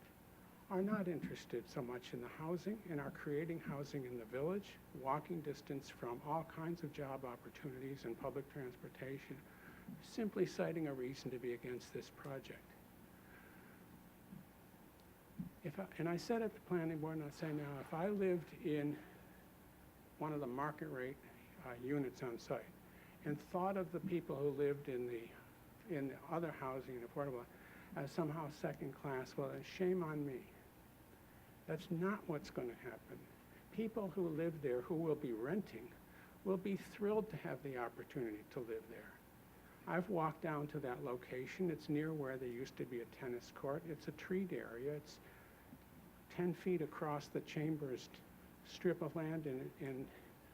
are not interested so much in the housing and are creating housing in the village, walking distance from all kinds of job opportunities and public transportation, simply citing a reason to be against this project. And I said at the planning board, and I say now, if I lived in one of the market rate units on site and thought of the people who lived in the other housing and affordable as somehow second class, well, then shame on me. That's not what's going to happen. People who live there, who will be renting, will be thrilled to have the opportunity to live there. I've walked down to that location. It's near where there used to be a tennis court. It's a treed area. It's 10 feet across the Chambers strip of land, and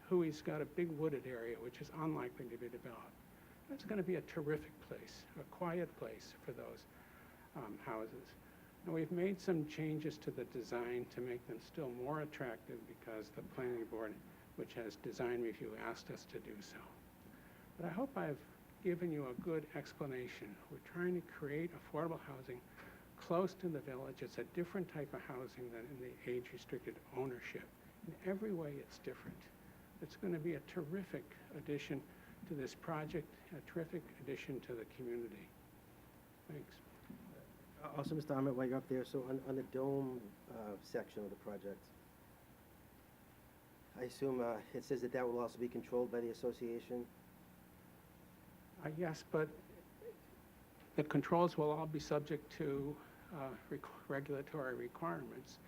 Huey's got a big wooded area, which is unlikely to be developed. That's going to be a terrific place, a quiet place for those houses. And we've made some changes to the design to make them still more attractive because the planning board, which has design review, asked us to do so. But I hope I've given you a good explanation. We're trying to create affordable housing close to the village. It's a different type of housing than in the age-restricted ownership. In every way, it's different. It's going to be a terrific addition to this project, a terrific addition to the community. Thanks. Also, Mr. Ahmed, while you're up there, so on the dome section of the project, I assume it says that that will also be controlled by the association? Yes, but the controls will all be subject to regulatory requirements.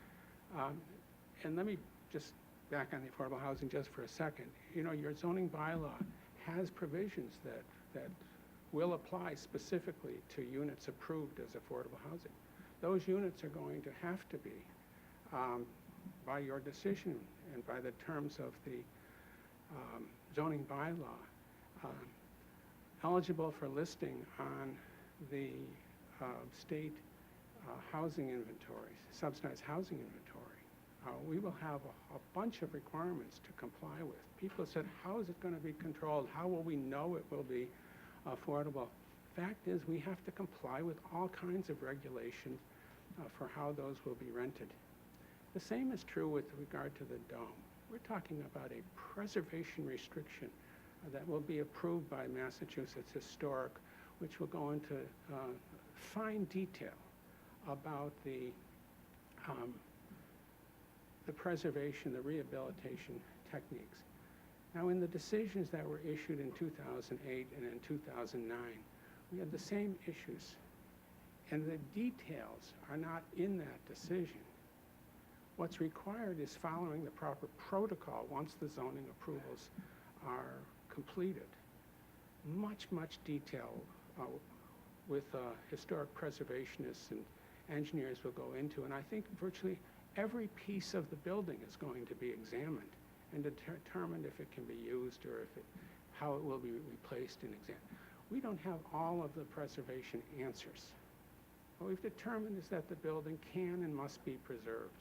And let me just back on the affordable housing just for a second. You know, your zoning bylaw has provisions that will apply specifically to units approved as affordable housing. Those units are going to have to be, by your decision and by the terms of the zoning bylaw, eligible for listing on the state housing inventories, subsidized housing inventory. We will have a bunch of requirements to comply with. People said, how is it going to be controlled? How will we know it will be affordable? Fact is, we have to comply with all kinds of regulations for how those will be rented. The same is true with regard to the dome. We're talking about a preservation restriction that will be approved by Massachusetts Historic, which will go into fine detail about the preservation, the rehabilitation techniques. Now, in the decisions that were issued in 2008 and in 2009, we had the same issues, and the details are not in that decision. What's required is following the proper protocol once the zoning approvals are completed. Much detail with historic preservationists and engineers will go into, and I think virtually every piece of the building is going to be examined and determined if it can be used or how it will be replaced and examined. We don't have all of the preservation answers. What we've determined is that the building can and must be preserved,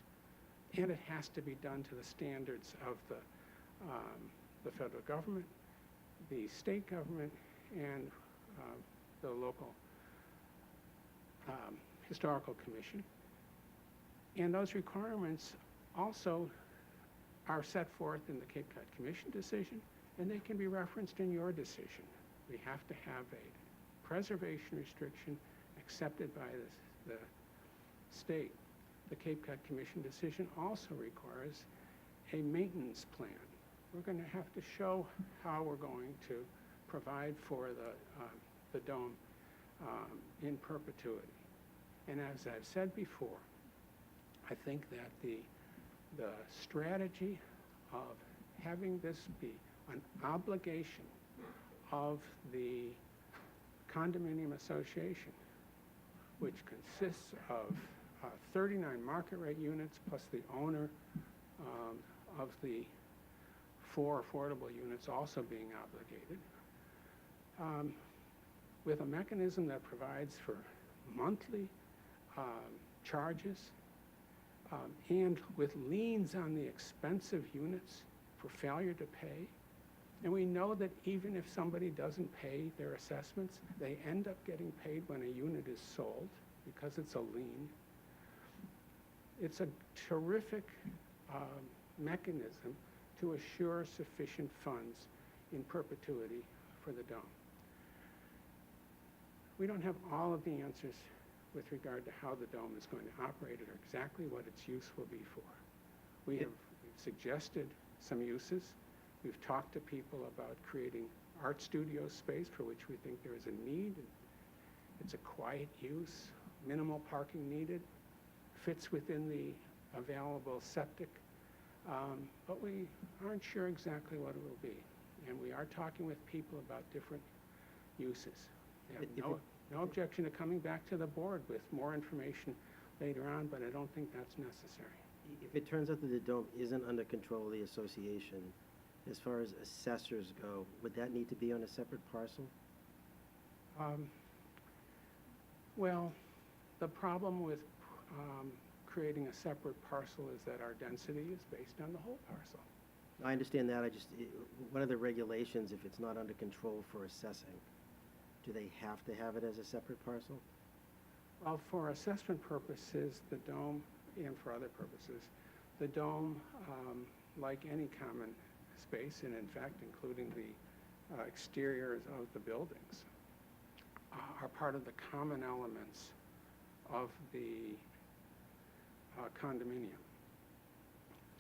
and it has to be done to the standards of the federal government, the state government, and the local historical commission. And those requirements also are set forth in the Cape Cod Commission decision, and they can be referenced in your decision. We have to have a preservation restriction accepted by the state. The Cape Cod Commission decision also requires a maintenance plan. We're going to have to show how we're going to provide for the dome in perpetuity. And as I've said before, I think that the strategy of having this be an obligation of the condominium association, which consists of 39 market rate units plus the owner of the 4 affordable units also being obligated, with a mechanism that provides for monthly charges, and with liens on the expensive units for failure to pay. And we know that even if somebody doesn't pay their assessments, they end up getting paid when a unit is sold because it's a lien. It's a terrific mechanism to assure sufficient funds in perpetuity for the dome. We don't have all of the answers with regard to how the dome is going to operate or exactly what its use will be for. We've suggested some uses. We've talked to people about creating art studio space for which we think there is a need. It's a quiet use, minimal parking needed, fits within the available septic, but we aren't sure exactly what it will be. And we are talking with people about different uses. They have no objection to coming back to the board with more information later on, but I don't think that's necessary. If it turns out that the dome isn't under control of the association, as far as assessors go, would that need to be on a separate parcel? Well, the problem with creating a separate parcel is that our density is based on the whole parcel. I understand that. What are the regulations if it's not under control for assessing? Do they have to have it as a separate parcel? Well, for assessment purposes, the dome, and for other purposes, the dome, like any common space, and in fact, including the exteriors of the buildings, are part of the common elements of the condominium.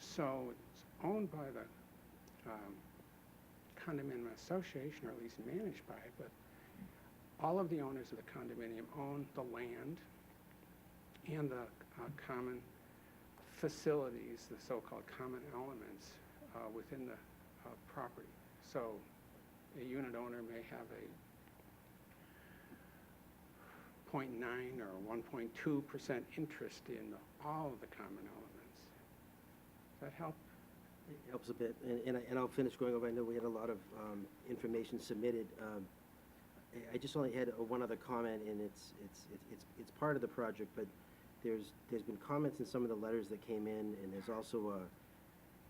So it's owned by the condominium association, or at least managed by it, but all of the owners of the condominium own the land and the common facilities, the so-called common elements within the property. So a unit owner may have a 0.9 or 1.2% interest in all of the common elements. Does that help? It helps a bit, and I'll finish going over. I know we had a lot of information submitted. I just only had one other comment, and it's part of the project, but there's been comments in some of the letters that came in, and there's also a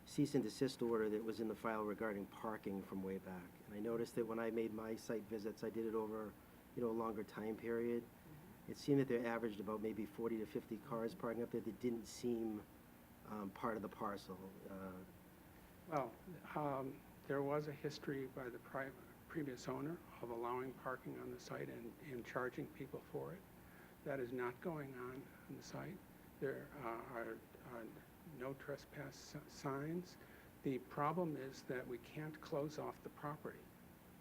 cease and desist order that was in the file regarding parking from way back. And I noticed that when I made my site visits, I did it over, a longer time period. It seemed that there averaged about maybe 40 to 50 cars parking up there that didn't seem part of the parcel. Well, there was a history by the previous owner of allowing parking on the site and charging people for it. That is not going on the site. There are no trespass signs. The problem is that we can't close off the property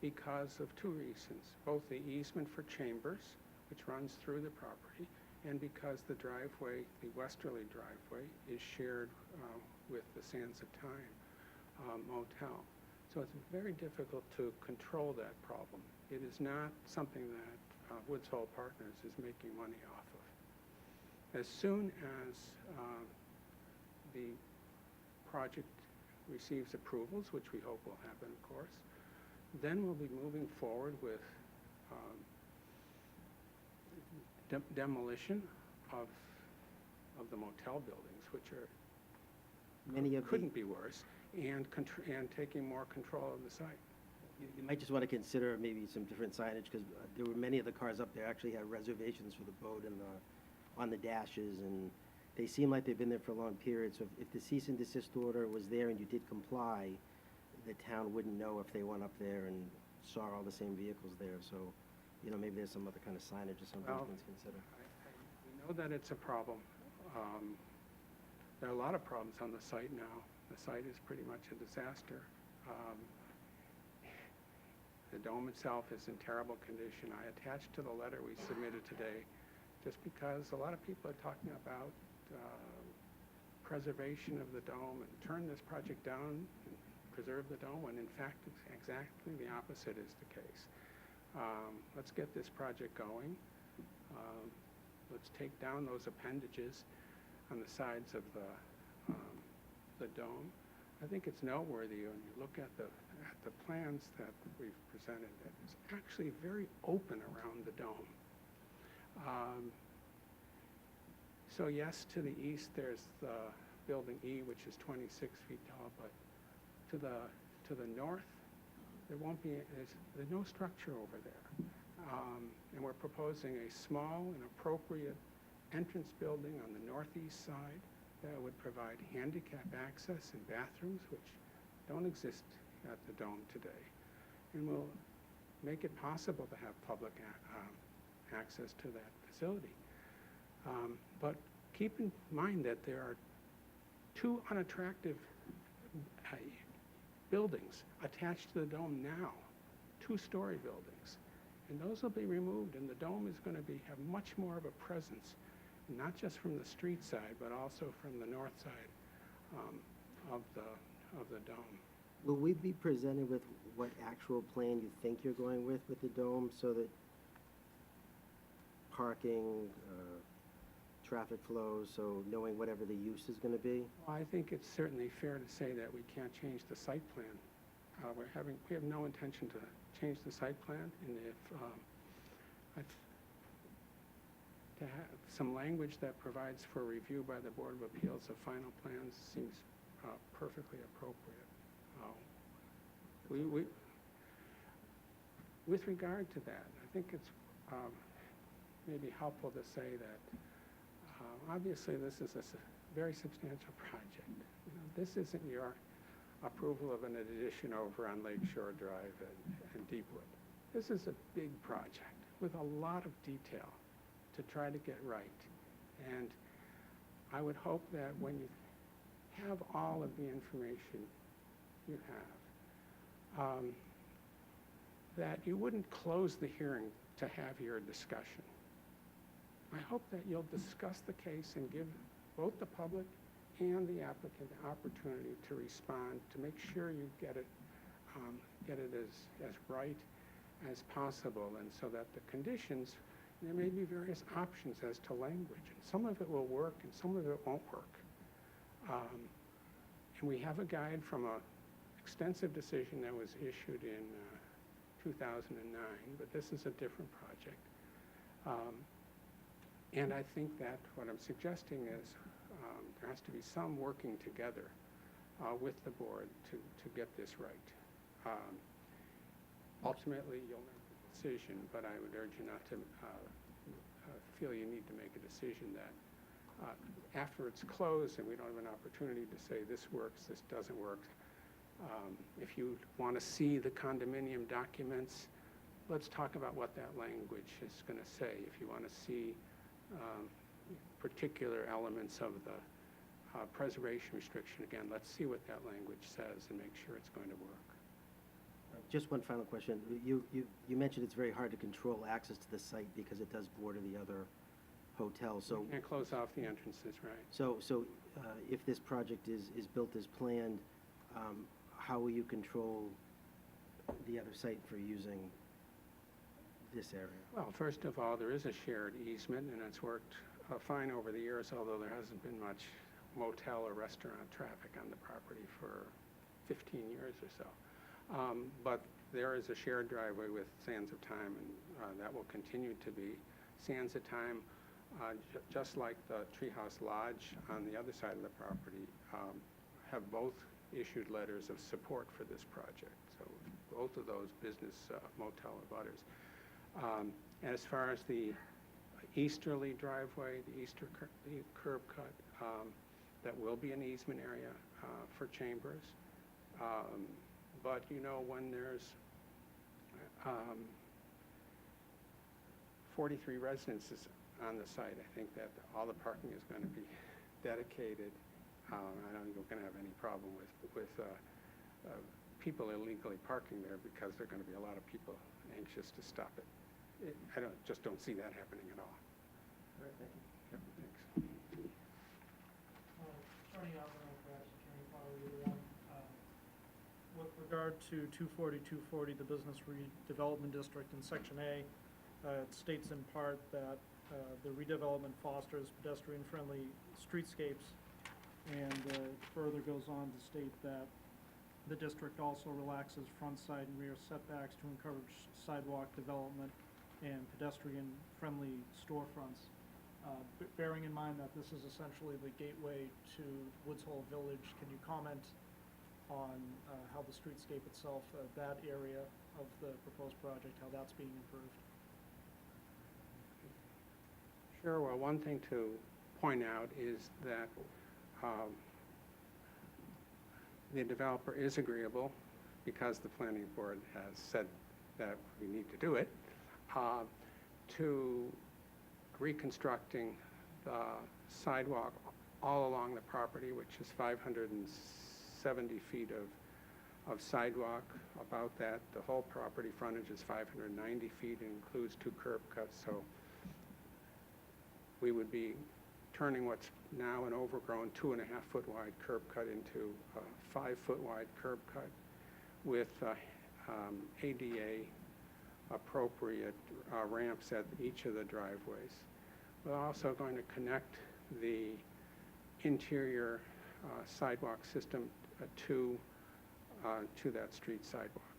because of two reasons, both the easement for Chambers, which runs through the property, and because the driveway, the westerly driveway, is shared with the Sands of Time motel. So it's very difficult to control that problem. It is not something that Woods Hole Partners is making money off of. As soon as the project receives approvals, which we hope will happen, of course, then we'll be moving forward with demolition of the motel buildings, which couldn't be worse, and taking more control of the site. You might just want to consider maybe some different signage, because there were many of the cars up there actually had reservations for the boat and on the dashes, and they seem like they've been there for a long period. So if the cease and desist order was there and you did comply, the town wouldn't know if they went up there and saw all the same vehicles there. So, maybe there's some other kind of signage or something you can consider. We know that it's a problem. There are a lot of problems on the site now. The site is pretty much a disaster. The dome itself is in terrible condition. I attached to the letter we submitted today just because a lot of people are talking about preservation of the dome and turn this project down and preserve the dome, when in fact exactly the opposite is the case. Let's get this project going. let's take down those appendages on the sides of the dome. I think it's noteworthy when you look at the plans that we've presented, that it's actually very open around the dome. So yes, to the east, there's the building E, which is 26 feet tall, but to the north, there won't be, there's no structure over there. And we're proposing a small and appropriate entrance building on the northeast side that would provide handicap access and bathrooms, which don't exist at the dome today, and will make it possible to have public access to that facility. But keep in mind that there are two unattractive buildings attached to the dome now, two-story buildings. And those will be removed, and the dome is going to have much more of a presence, not just from the street side, but also from the north side of the dome. Will we be presented with what actual plan you think you're going with the dome, so that parking, traffic flows, so knowing whatever the use is going to be? Well, I think it's certainly fair to say that we can't change the site plan. We have no intention to change the site plan, and if to have some language that provides for review by the Board of Appeals of final plans seems perfectly appropriate. With regard to that, I think it's maybe helpful to say that obviously this is a very substantial project. You know, this isn't your approval of an addition over on Lake Shore Drive and Deepwood. This is a big project with a lot of detail to try to get right. And I would hope that when you have all of the information you have, that you wouldn't close the hearing to have your discussion. I hope that you'll discuss the case and give both the public and the applicant the opportunity to respond, to make sure you get it as right as possible, and so that the conditions, there may be various options as to language, and some of it will work and some of it won't work. And we have a guide from an extensive decision that was issued in 2009, but this is a different project. And I think that what I'm suggesting is there has to be some working together with the board to get this right. Ultimately, you'll make the decision, but I would urge you not to feel you need to make a decision that after it's closed and we don't have an opportunity to say this works, this doesn't work. If you want to see the condominium documents, let's talk about what that language is going to say. If you want to see particular elements of the preservation restriction, again, let's see what that language says and make sure it's going to work. Just one final question. You mentioned it's very hard to control access to the site because it does border the other hotels. So You can't close off the entrances, right? So if this project is built as planned, how will you control the other site for using this area? Well, first of all, there is a shared easement, and it's worked fine over the years, although there hasn't been much motel or restaurant traffic on the property for 15 years or so. But there is a shared driveway with Sands of Time, and that will continue to be. Sands of Time, just like the Treehouse Lodge on the other side of the property, have both issued letters of support for this project. So both of those business motel abutters. And as far as the easterly driveway, the curb cut, that will be an easement area for Chambers. But you know, when there's 43 residences on the site, I think that all the parking is going to be dedicated. I don't think we're going to have any problem with people illegally parking there, because there are going to be a lot of people anxious to stop it. I just don't see that happening at all. All right, thank you. Yep, thanks. Attorney Alvarez, Attorney Potter, with regard to 240, the Business Redevelopment District in Section A, it states in part that The redevelopment fosters pedestrian-friendly streetscapes, and further goes on to state that the district also relaxes front, side, and rear setbacks to encourage sidewalk development and pedestrian-friendly storefronts. Bearing in mind that this is essentially the gateway to Woods Hole Village, can you comment on how the streetscape itself, that area of the proposed project, how that's being improved? Sure, well, one thing to point out is that the developer is agreeable, because the planning board has said that we need to do it, to reconstructing the sidewalk all along the property, which is 570 feet of sidewalk. About that, the whole property frontage is 590 feet, and includes 2 curb cuts, so we would be turning what's now an overgrown 2.5-foot wide curb cut into a 5-foot wide curb cut with ADA appropriate ramps at each of the driveways. We're also going to connect the interior sidewalk system to that street sidewalk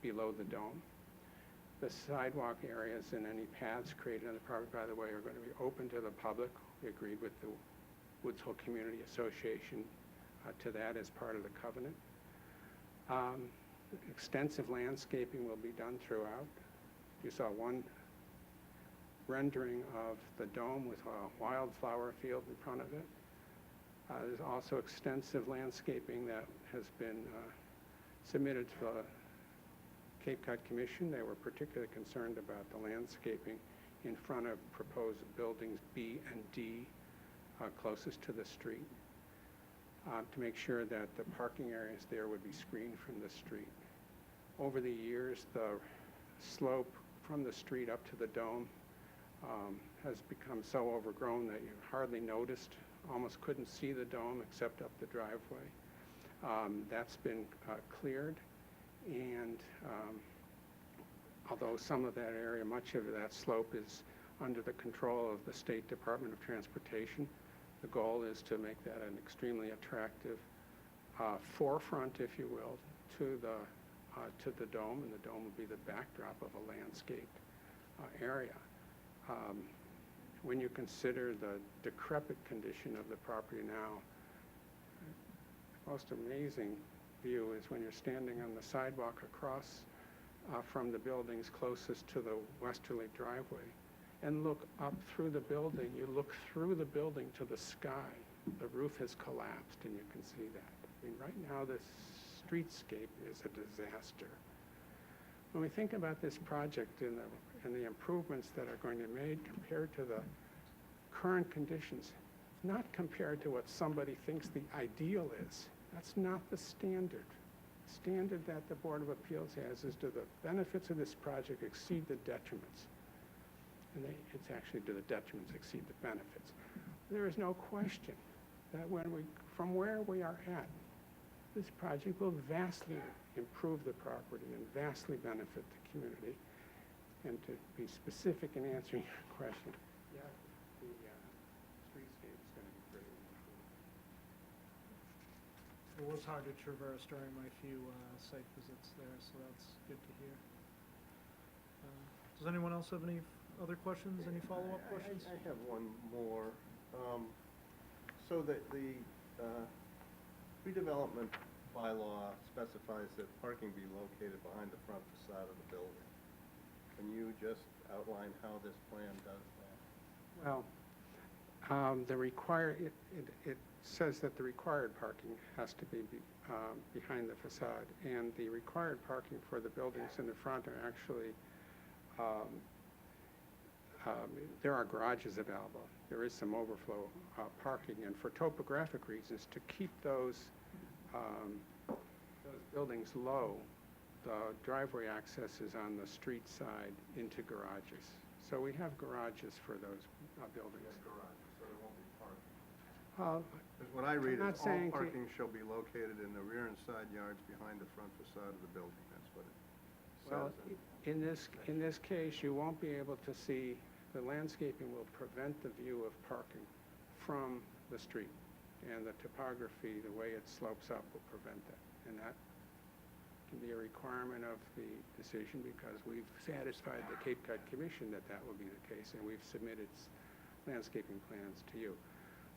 below the dome. The sidewalk areas and any paths created on the property, by the way, are going to be open to the public. We agreed with the Woods Hole Community Association to that as part of the covenant. Extensive landscaping will be done throughout. You saw one rendering of the dome with a wildflower field in front of it. There's also extensive landscaping that has been submitted to the Cape Cod Commission. They were particularly concerned about the landscaping in front of proposed buildings B and D closest to the street, to make sure that the parking areas there would be screened from the street. Over the years, the slope from the street up to the dome has become so overgrown that you hardly noticed, almost couldn't see the dome except up the driveway. That's been cleared, and although some of that area, much of that slope is under the control of the State Department of Transportation, the goal is to make that an extremely attractive forefront, if you will, to the dome, and the dome will be the backdrop of a landscaped area. When you consider the decrepit condition of the property now, the most amazing view is when you're standing on the sidewalk across from the buildings closest to the westerly driveway and look up through the building. You look through the building to the sky. The roof has collapsed, and you can see that. I mean, right now, this streetscape is a disaster. When we think about this project and the improvements that are going to be made compared to the current conditions, not compared to what somebody thinks the ideal is. That's not the standard. The standard that the Board of Appeals has is, do the benefits of this project exceed the detriments? And it's actually, do the detriments exceed the benefits? There is no question that from where we are at, this project will vastly improve the property and vastly benefit the community. And to be specific in answering your question, yeah, the streetscape is going to be greatly improved. It was hard to traverse during my few site visits there, so that's good to hear. Does anyone else have any other questions, any follow-up questions? I have one more. So the redevelopment bylaw specifies that parking be located behind the front facade of the building. Can you just outline how this plan does that? Well, it says that the required parking has to be behind the facade, and the required parking for the buildings in the front are actually, there are garages available. There is some overflow parking, and for topographic reasons, to keep those buildings low, the driveway access is on the street side into garages. So we have garages for those buildings. Garages, so there won't be parking. Uh, Because what I read I'm is not saying all to- parking shall be located in the rear and side yards behind the front facade of the building. That's what it Well, says. in this case, you won't be able to see the landscaping will prevent the view of parking from the street. And the topography, the way it slopes up, will prevent that. And that can be a requirement of the decision because we've satisfied the Cape Cod Commission that that will be the case, and we've submitted landscaping plans to you.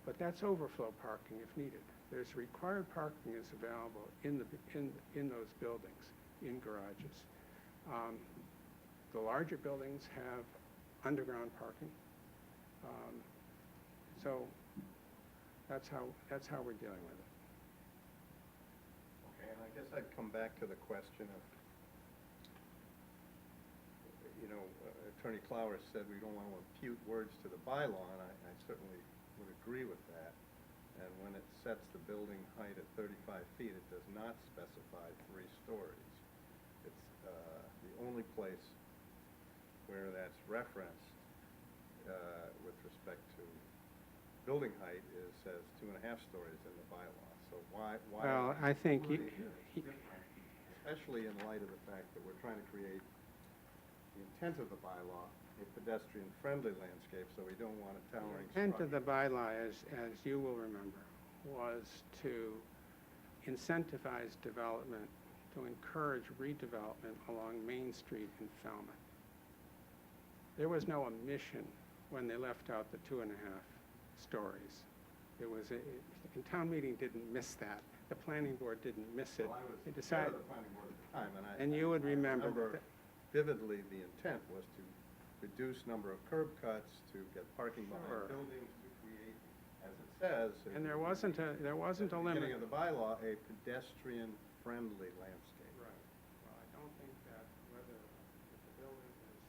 But that's overflow parking if needed. There's required parking is available in those buildings, in garages. The larger buildings have underground parking. So that's how we're dealing with it. Okay, and I guess I'd come back to the question of, Attorney Clowers said we don't want to impute words to the bylaw, and I certainly would agree with that. And when it sets the building height at 35 feet, it does not specify 3 stories. It's the only place where that's referenced with respect to building height says 2.5 stories in the bylaw. So why? Well, I think Especially in light of the fact that we're trying to create the intent of the bylaw, a pedestrian-friendly landscape, so we don't want a towering structure. The intent of the bylaw, as you will remember, was to incentivize development, to encourage redevelopment along Main Street in Falmouth. There was no omission when they left out the 2.5 stories. It was, the town meeting didn't miss that. The planning board didn't miss it. Well, I was They chair decided, of the planning board at the time, and you would remember that. Vividly, the intent was to reduce number of curb cuts, to get parking behind Sure. buildings, to create, as it says, And there wasn't a at the limit. beginning of the bylaw, a pedestrian-friendly landscape. Right. Well, I don't think that whether if the building is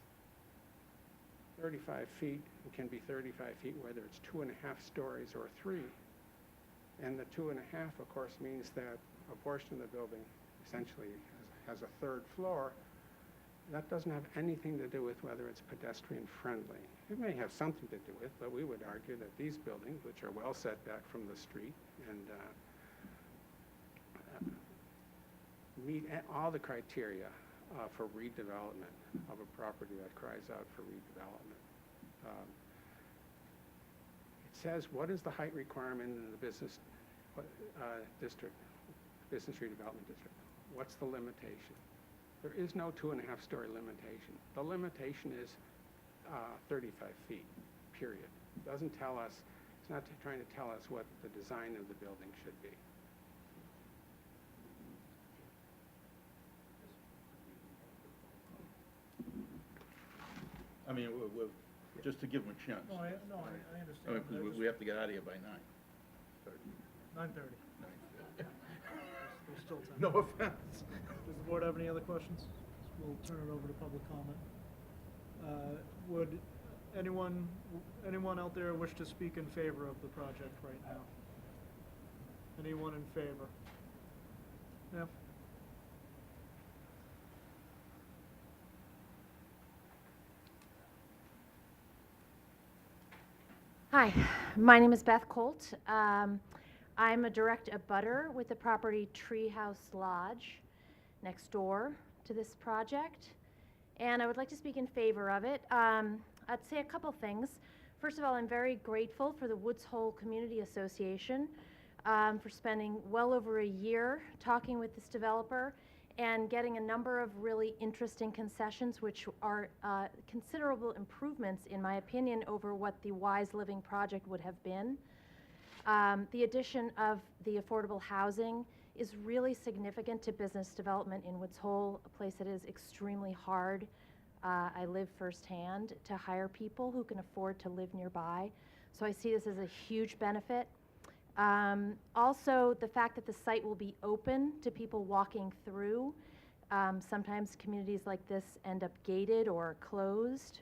35 feet, it can be 35 feet, whether it's 2.5 stories or 3. And the 2.5, of course, means that a portion of the building essentially has a 3rd floor. That doesn't have anything to do with whether it's pedestrian-friendly. It may have something to do with, but we would argue that these buildings, which are well set back from the street and meet all the criteria for redevelopment of a property that cries out for redevelopment. It says, what is the height requirement in the business district, business redevelopment district? What's the limitation? There is no 2.5-story limitation. The limitation is 35 feet, period. It doesn't tell us, it's not trying to tell us what the design of the building should be. I mean, we're just to give them a chance. No, I I understand. mean, 'cause we have to get out of here by 9. 9:30. There's still time. No offense. Does the board have any other questions? We'll turn it over to public comment. Would anyone out there wish to speak in favor of the project right now? Anyone in favor? Yeah? Hi, my name is Beth Colt. I'm a direct abutter with the property Treehouse Lodge next door to this project, and I would like to speak in favor of it. I'd say a couple things. First of all, I'm very grateful for the Woods Hole Community Association for spending well over a year talking with this developer and getting a number of really interesting concessions, which are considerable improvements, in my opinion, over what the Wise Living project would have been. The addition of the affordable housing is really significant to business development in Woods Hole, a place that is extremely hard. I live firsthand to hire people who can afford to live nearby. So I see this as a huge benefit. Also, the fact that the site will be open to people walking through. Sometimes communities like this end up gated or closed.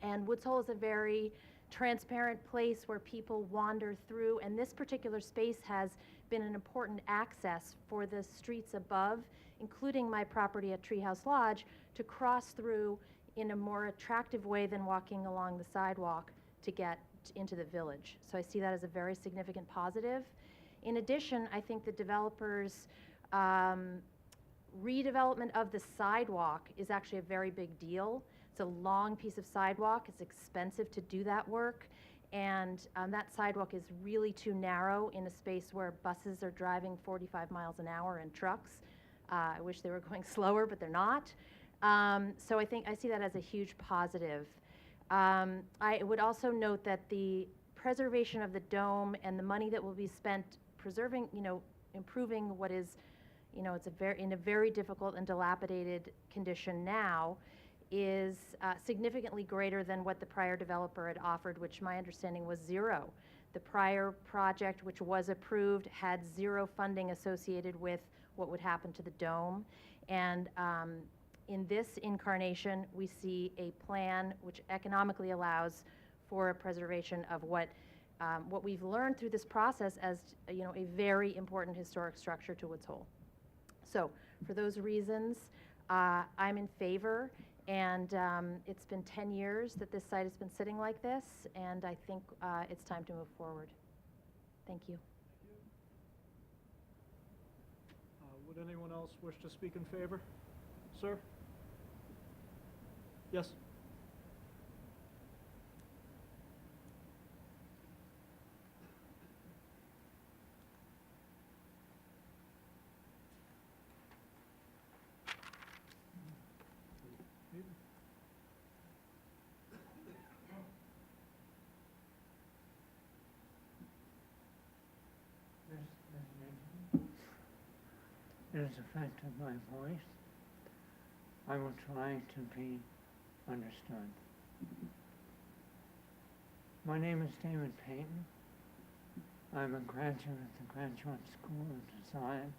And Woods Hole is a very transparent place where people wander through, and this particular space has been an important access for the streets above, including my property at Treehouse Lodge, to cross through in a more attractive way than walking along the sidewalk to get into the village. So I see that as a very significant positive. In addition, I think the developers' redevelopment of the sidewalk is actually a very big deal. It's a long piece of sidewalk. It's expensive to do that work. And that sidewalk is really too narrow in a space where buses are driving 45 miles an hour and trucks. I wish they were going slower, but they're not. So I see that as a huge positive. I would also note that the preservation of the dome and the money that will be spent preserving, improving what is, it's in a very difficult and dilapidated condition now, is significantly greater than what the prior developer had offered, which my understanding was zero. The prior project, which was approved, had zero funding associated with what would happen to the dome. And in this incarnation, we see a plan which economically allows for a preservation of what we've learned through this process as, a very important historic structure to Woods Hole. So for those reasons, I'm in favor. And it's been 10 years that this site has been sitting like this, and I think it's time to move forward. Thank you. Would anyone else wish to speak in favor? Sir? Yes? It has affected my voice. I will try to be understood. My name is David Payton. I'm a graduate of the Graduate School of Design,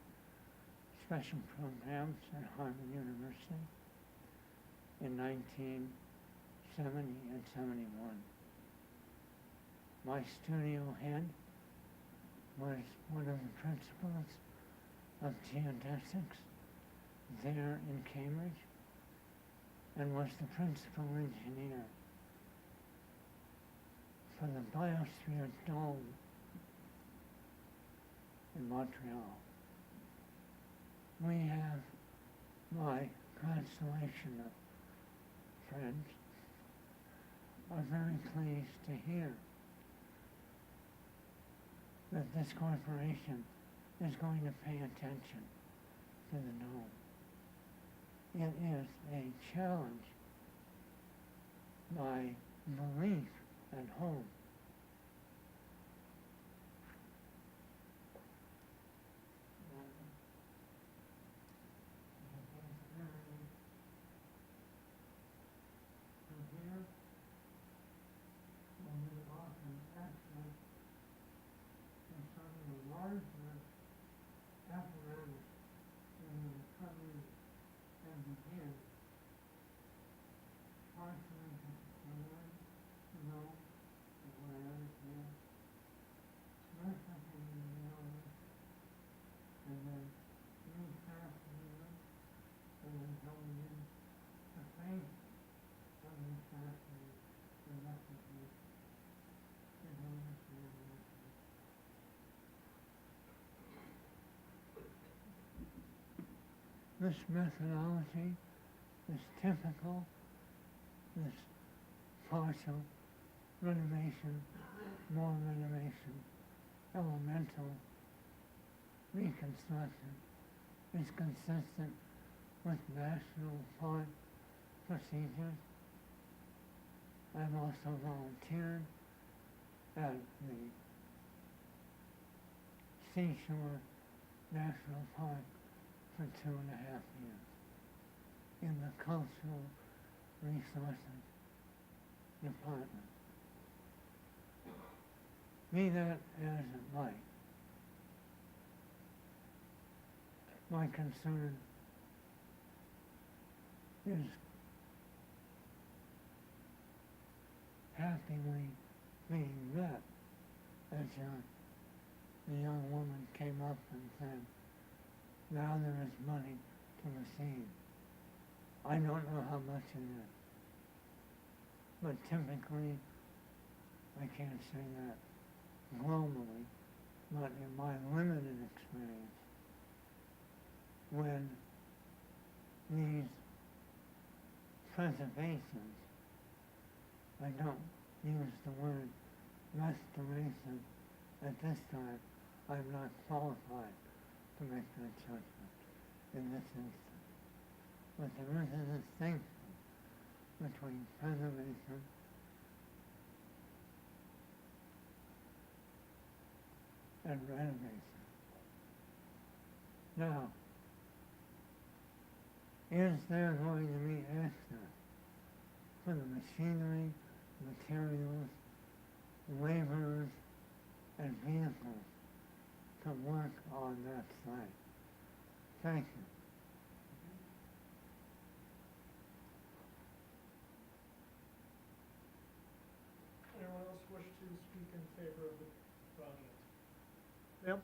Special Programs at Harvard University in 1970 and 71. My studio head was one of the principals of geodesics there in Cambridge and was the principal engineer for the Biosphere Dome in Montreal. We have my constellation of friends are very pleased to hear that this corporation is going to pay attention to the dome. It is a challenge by belief at home. This methodology is typical, this partial renovation, more renovation, elemental reconstruction is consistent with national park procedures. I've also volunteered at the Seashore National Park for 2.5 years in the Cultural Resources Department. Be that as it might, my concern is happily being met as the young woman came up and said, now there is money to receive. I don't know how much it is, but typically, I can't say that globally, but in my limited experience, when these preservation. I don't use the word restoration at this time. I'm not qualified to make that judgment in this instance. But there is a distinction between preservation and renovation. Now, is there going to be extra for the machinery, materials, laborers, and vehicles to work on that site? Thank you. Anyone else wish to speak in favor of the project? Ma'am?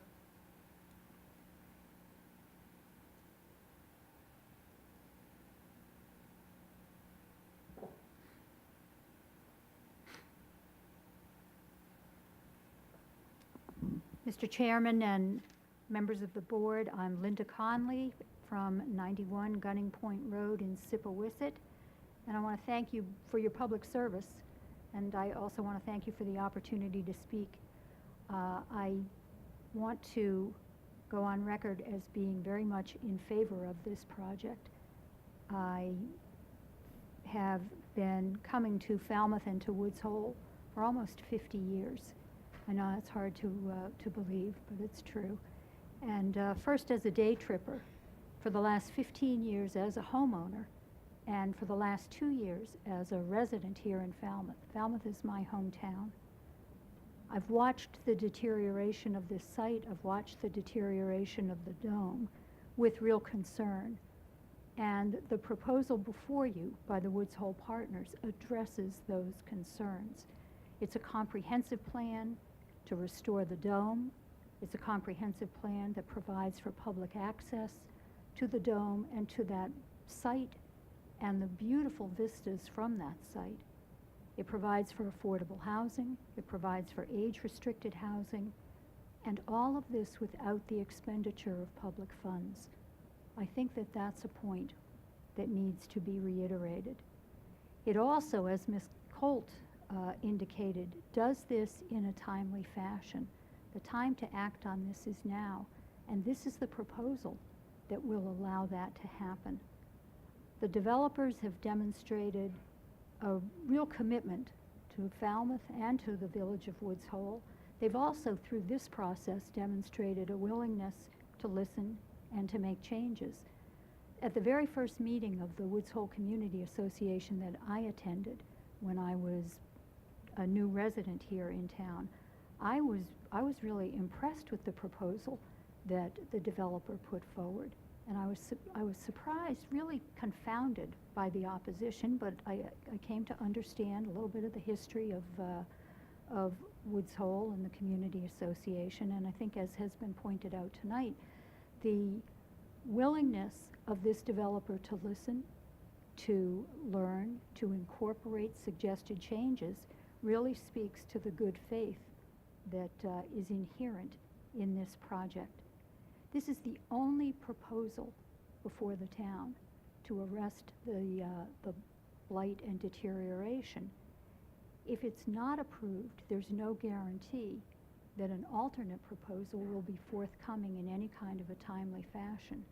Mr. Chairman and members of the board, I'm Linda Conley from 91 Gunning Point Road in Sippowisset, and I want to thank you for your public service, and I also want to thank you for the opportunity to speak. I want to go on record as being very much in favor of this project. I have been coming to Falmouth and to Woods Hole for almost 50 years. I know it's hard to believe, but it's true. And first as a day tripper, for the last 15 years as a homeowner, and for the last 2 years as a resident here in Falmouth. Falmouth is my hometown. I've watched the deterioration of this site. I've watched the deterioration of the dome with real concern. And the proposal before you by the Woods Hole Partners addresses those concerns. It's a comprehensive plan to restore the dome. It's a comprehensive plan that provides for public access to the dome and to that site and the beautiful vistas from that site. It provides for affordable housing. It provides for age-restricted housing. And all of this without the expenditure of public funds. I think that that's a point that needs to be reiterated. It also, as Ms. Colt indicated, does this in a timely fashion. The time to act on this is now, and this is the proposal that will allow that to happen. The developers have demonstrated a real commitment to Falmouth and to the village of Woods Hole. They've also, through this process, demonstrated a willingness to listen and to make changes. At the very first meeting of the Woods Hole Community Association that I attended when I was a new resident here in town, I was really impressed with the proposal that the developer put forward. And I was surprised, really confounded by the opposition, but I came to understand a little bit of the history of Woods Hole and the Community Association, and I think, as has been pointed out tonight, the willingness of this developer to listen, to learn, to incorporate suggested changes really speaks to the good faith that is inherent in this project. This is the only proposal before the town to arrest the blight and deterioration. If it's not approved, there's no guarantee that an alternate proposal will be forthcoming in any kind of a timely fashion.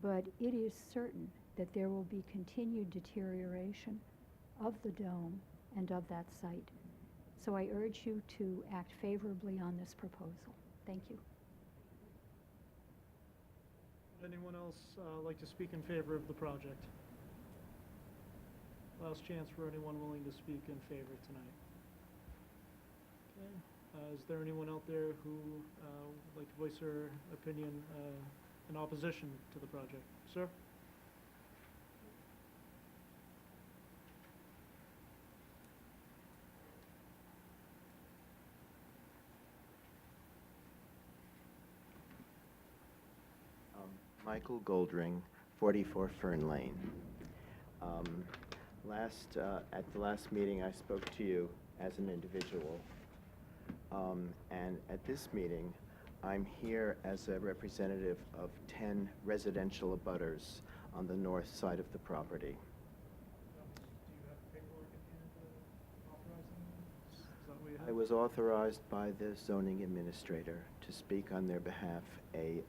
But it is certain that there will be continued deterioration of the dome and of that site. So I urge you to act favorably on this proposal. Thank you. Would anyone else like to speak in favor of the project? Last chance for anyone willing to speak in favor tonight. Okay. Is there anyone out there who would like to voice their opinion in opposition to the project? Sir? Michael Goldring, 44 Fern Lane. At the last meeting, I spoke to you as an individual. And at this meeting, I'm here as a representative of 10 residential abutters on the north side of the property. I was authorized by the zoning administrator to speak on their behalf. A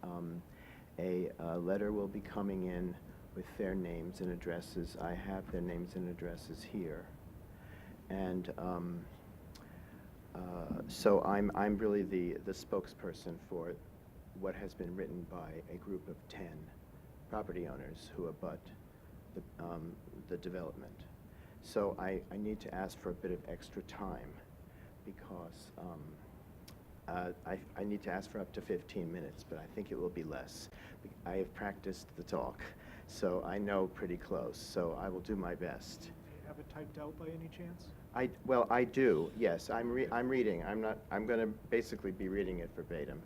letter will be coming in with their names and addresses. I have their names and addresses here. And so I'm really the spokesperson for what has been written by a group of 10 property owners who abut the development. So I need to ask for a bit of extra time because I need to ask for up to 15 minutes, but I think it will be less. I have practiced the talk, so I know pretty close, so I will do my best. Do you have it typed out by any chance? Well, I do, yes. I'm reading. I'm going to basically be reading it verbatim.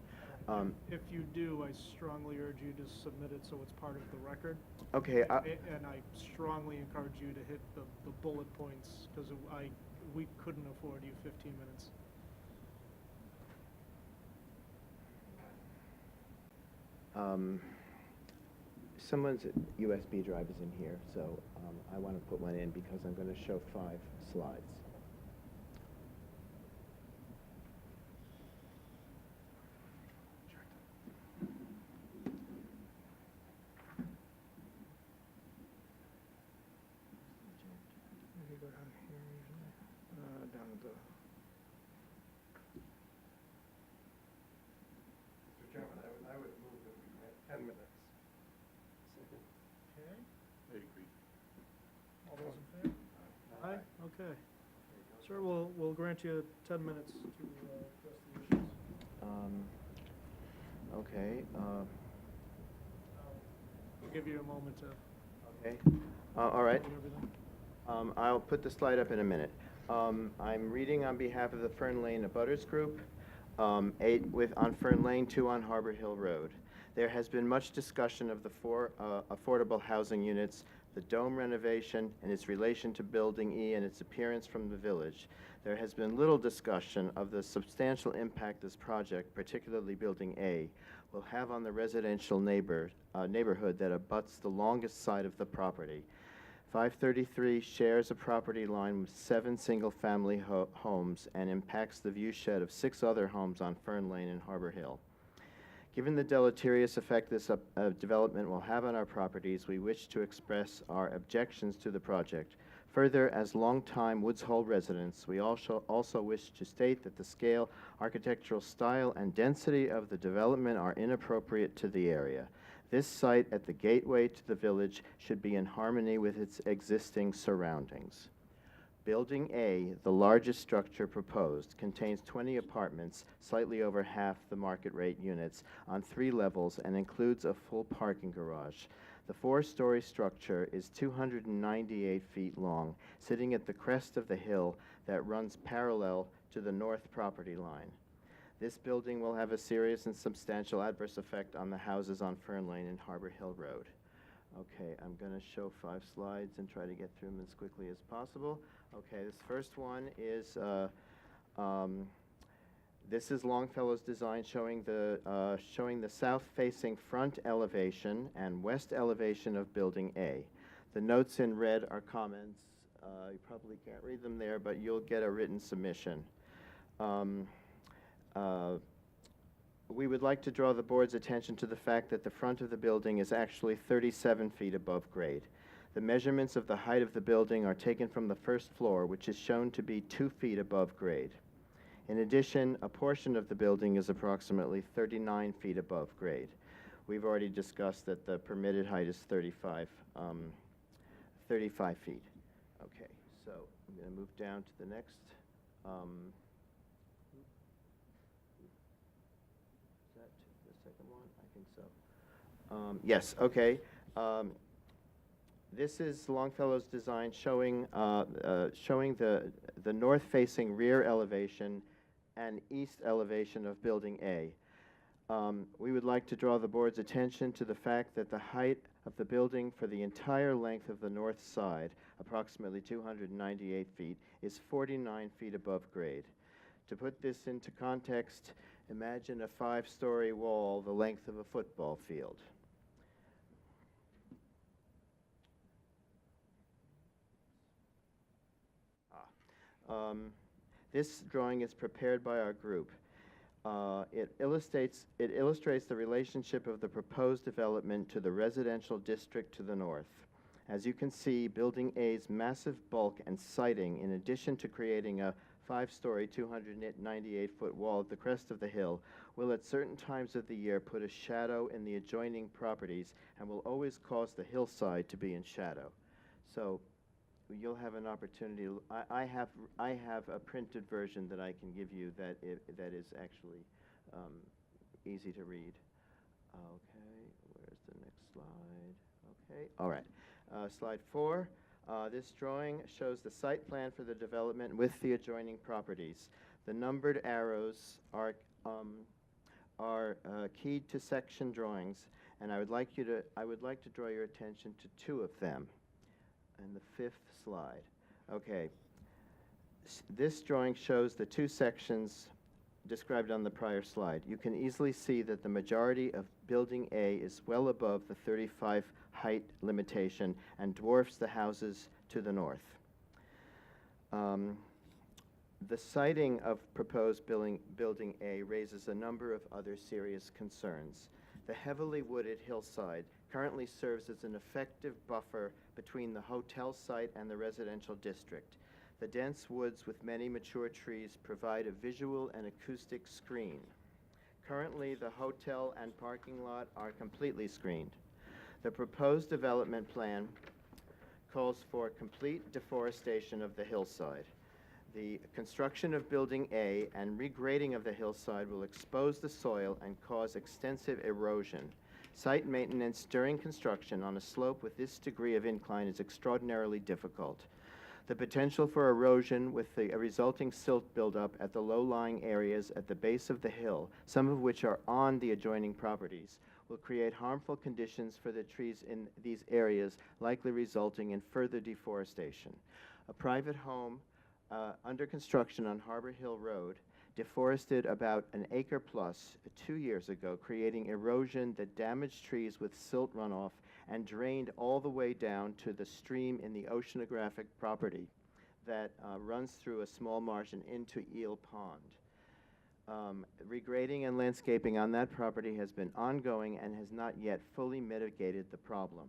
If you do, I strongly urge you to submit it so it's part of the record. Okay. And I strongly encourage you to hit the bullet points, because we couldn't afford you 15 minutes. Someone's USB drive is in here, so I want to put one in because I'm going to show 5 slides. If you go down here usually, down at the... Mr. Chairman, I would move that we grant 10 minutes. Okay. I agree. All those in favor? Aye. Okay. Sir, we'll grant you 10 minutes to address the issues. Okay. We'll give you a moment to Okay. All right. do everything. I'll put the slide up in a minute. I'm reading on behalf of the Fern Lane Abutters Group, 8 on Fern Lane, 2 on Harbor Hill Road. There has been much discussion of the 4 affordable housing units, the dome renovation and its relation to Building E and its appearance from the village. There has been little discussion of the substantial impact this project, particularly Building A, will have on the residential neighborhood that abuts the longest side of the property. 533 shares a property line with 7 single-family homes and impacts the viewshed of 6 other homes on Fern Lane and Harbor Hill. Given the deleterious effect this development will have on our properties, we wish to express our objections to the project. Further, as longtime Woods Hole residents, we also wish to state that the scale, architectural style, and density of the development are inappropriate to the area. This site at the gateway to the village should be in harmony with its existing surroundings. Building A, the largest structure proposed, contains 20 apartments, slightly over half the market rate units, on 3 levels and includes a full parking garage. The 4-story structure is 298 feet long, sitting at the crest of the hill that runs parallel to the north property line. This building will have a serious and substantial adverse effect on the houses on Fern Lane and Harbor Hill Road. Okay, I'm going to show 5 slides and try to get through them as quickly as possible. Okay, this first one is this is Longfellow's design showing the south-facing front elevation and west elevation of Building A. The notes in red are comments. You probably can't read them there, but you'll get a written submission. We would like to draw the board's attention to the fact that the front of the building is actually 37 feet above grade. The measurements of the height of the building are taken from the first floor, which is shown to be 2 feet above grade. In addition, a portion of the building is approximately 39 feet above grade. We've already discussed that the permitted height is 35 feet. Okay, so I'm going to move down to the next. Is that the second one? I think so. Yes, okay. This is Longfellow's design showing the north-facing rear elevation and east elevation of Building A. We would like to draw the board's attention to the fact that the height of the building for the entire length of the north side, approximately 298 feet, is 49 feet above grade. To put this into context, imagine a 5-story wall the length of a football field. This drawing is prepared by our group. It illustrates the relationship of the proposed development to the residential district to the north. As you can see, Building A's massive bulk and siding, in addition to creating a 5-story, 298-foot wall at the crest of the hill, will at certain times of the year put a shadow in the adjoining properties and will always cause the hillside to be in shadow. So you'll have an opportunity. I have a printed version that I can give you that is actually easy to read. Okay, where's the next slide? Okay, all right. Slide 4. This drawing shows the site plan for the development with the adjoining properties. The numbered arrows are keyed to section drawings, and I would like to draw your attention to 2 of them. And the 5th slide. Okay. This drawing shows the 2 sections described on the prior slide. You can easily see that the majority of Building A is well above the 35 height limitation and dwarfs the houses to the north. The siting of proposed Building A raises a number of other serious concerns. The heavily wooded hillside currently serves as an effective buffer between the hotel site and the residential district. The dense woods with many mature trees provide a visual and acoustic screen. Currently, the hotel and parking lot are completely screened. The proposed development plan calls for complete deforestation of the hillside. The construction of Building A and regrading of the hillside will expose the soil and cause extensive erosion. Site maintenance during construction on a slope with this degree of incline is extraordinarily difficult. The potential for erosion with the resulting silt buildup at the low-lying areas at the base of the hill, some of which are on the adjoining properties, will create harmful conditions for the trees in these areas, likely resulting in further deforestation. A private home under construction on Harbor Hill Road deforested about an acre plus 2 years ago, creating erosion that damaged trees with silt runoff and drained all the way down to the stream in the oceanographic property that runs through a small margin into Eel Pond. Regrading and landscaping on that property has been ongoing and has not yet fully mitigated the problem.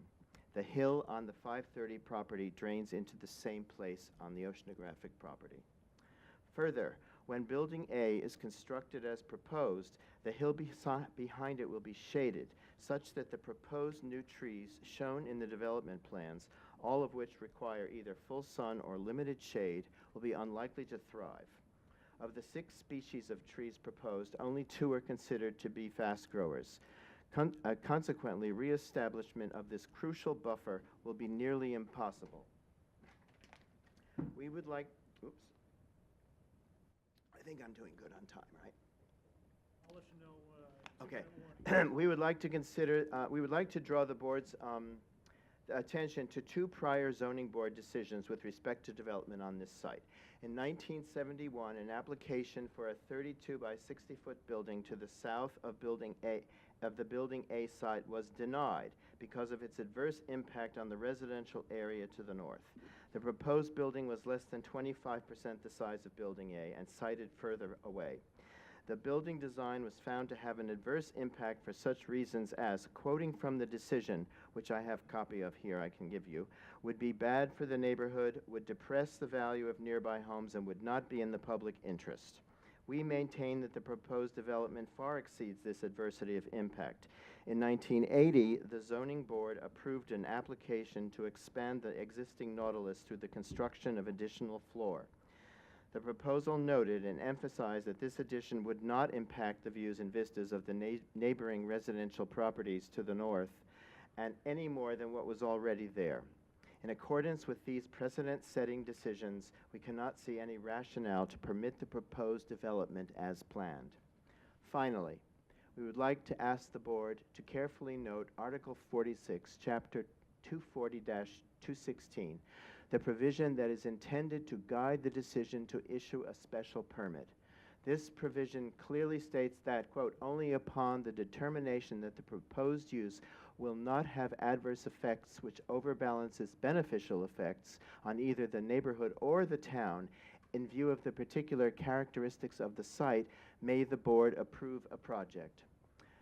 The hill on the 530 property drains into the same place on the oceanographic property. Further, when Building A is constructed as proposed, the hill behind it will be shaded, such that the proposed new trees shown in the development plans, all of which require either full sun or limited shade, will be unlikely to thrive. Of the 6 species of trees proposed, only 2 are considered to be fast growers. Consequently, reestablishment of this crucial buffer will be nearly impossible. We would like, oops, I think I'm doing good on time, right? I'll let you know. Okay. We would like to draw the board's attention to 2 prior zoning board decisions with respect to development on this site. In 1971, an application for a 32 by 60-foot building to the south of the Building A site was denied because of its adverse impact on the residential area to the north. The proposed building was less than 25% the size of Building A and sited further away. The building design was found to have an adverse impact for such reasons as, quoting from the decision, which I have a copy of here I can give you, would be bad for the neighborhood, would depress the value of nearby homes, and would not be in the public interest. We maintain that the proposed development far exceeds this adversity of impact. In 1980, the zoning board approved an application to expand the existing Nautilus through the construction of additional floor. The proposal noted and emphasized that this addition would not impact the views and vistas of the neighboring residential properties to the north, and any more than what was already there. In accordance with these precedent-setting decisions, we cannot see any rationale to permit the proposed development as planned. Finally, we would like to ask the board to carefully note Article 46, Chapter 240-216, the provision that is intended to guide the decision to issue a special permit. This provision clearly states that, quote, only upon the determination that the proposed use will not have adverse effects which overbalance its beneficial effects on either the neighborhood or the town, in view of the particular characteristics of the site, may the board approve a project.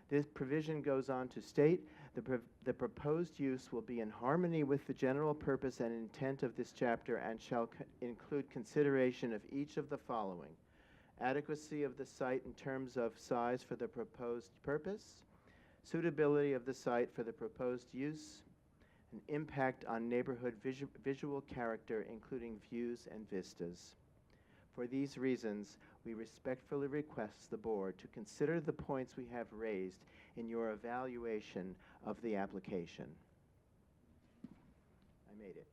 This provision goes on to state, the proposed use will be in harmony with the general purpose and intent of this chapter and shall include consideration of each of the following: adequacy of the site in terms of size for the proposed purpose, suitability of the site for the proposed use, an impact on neighborhood visual character, including views and vistas. For these reasons, we respectfully request the board to consider the points we have raised in your evaluation of the application. I made it.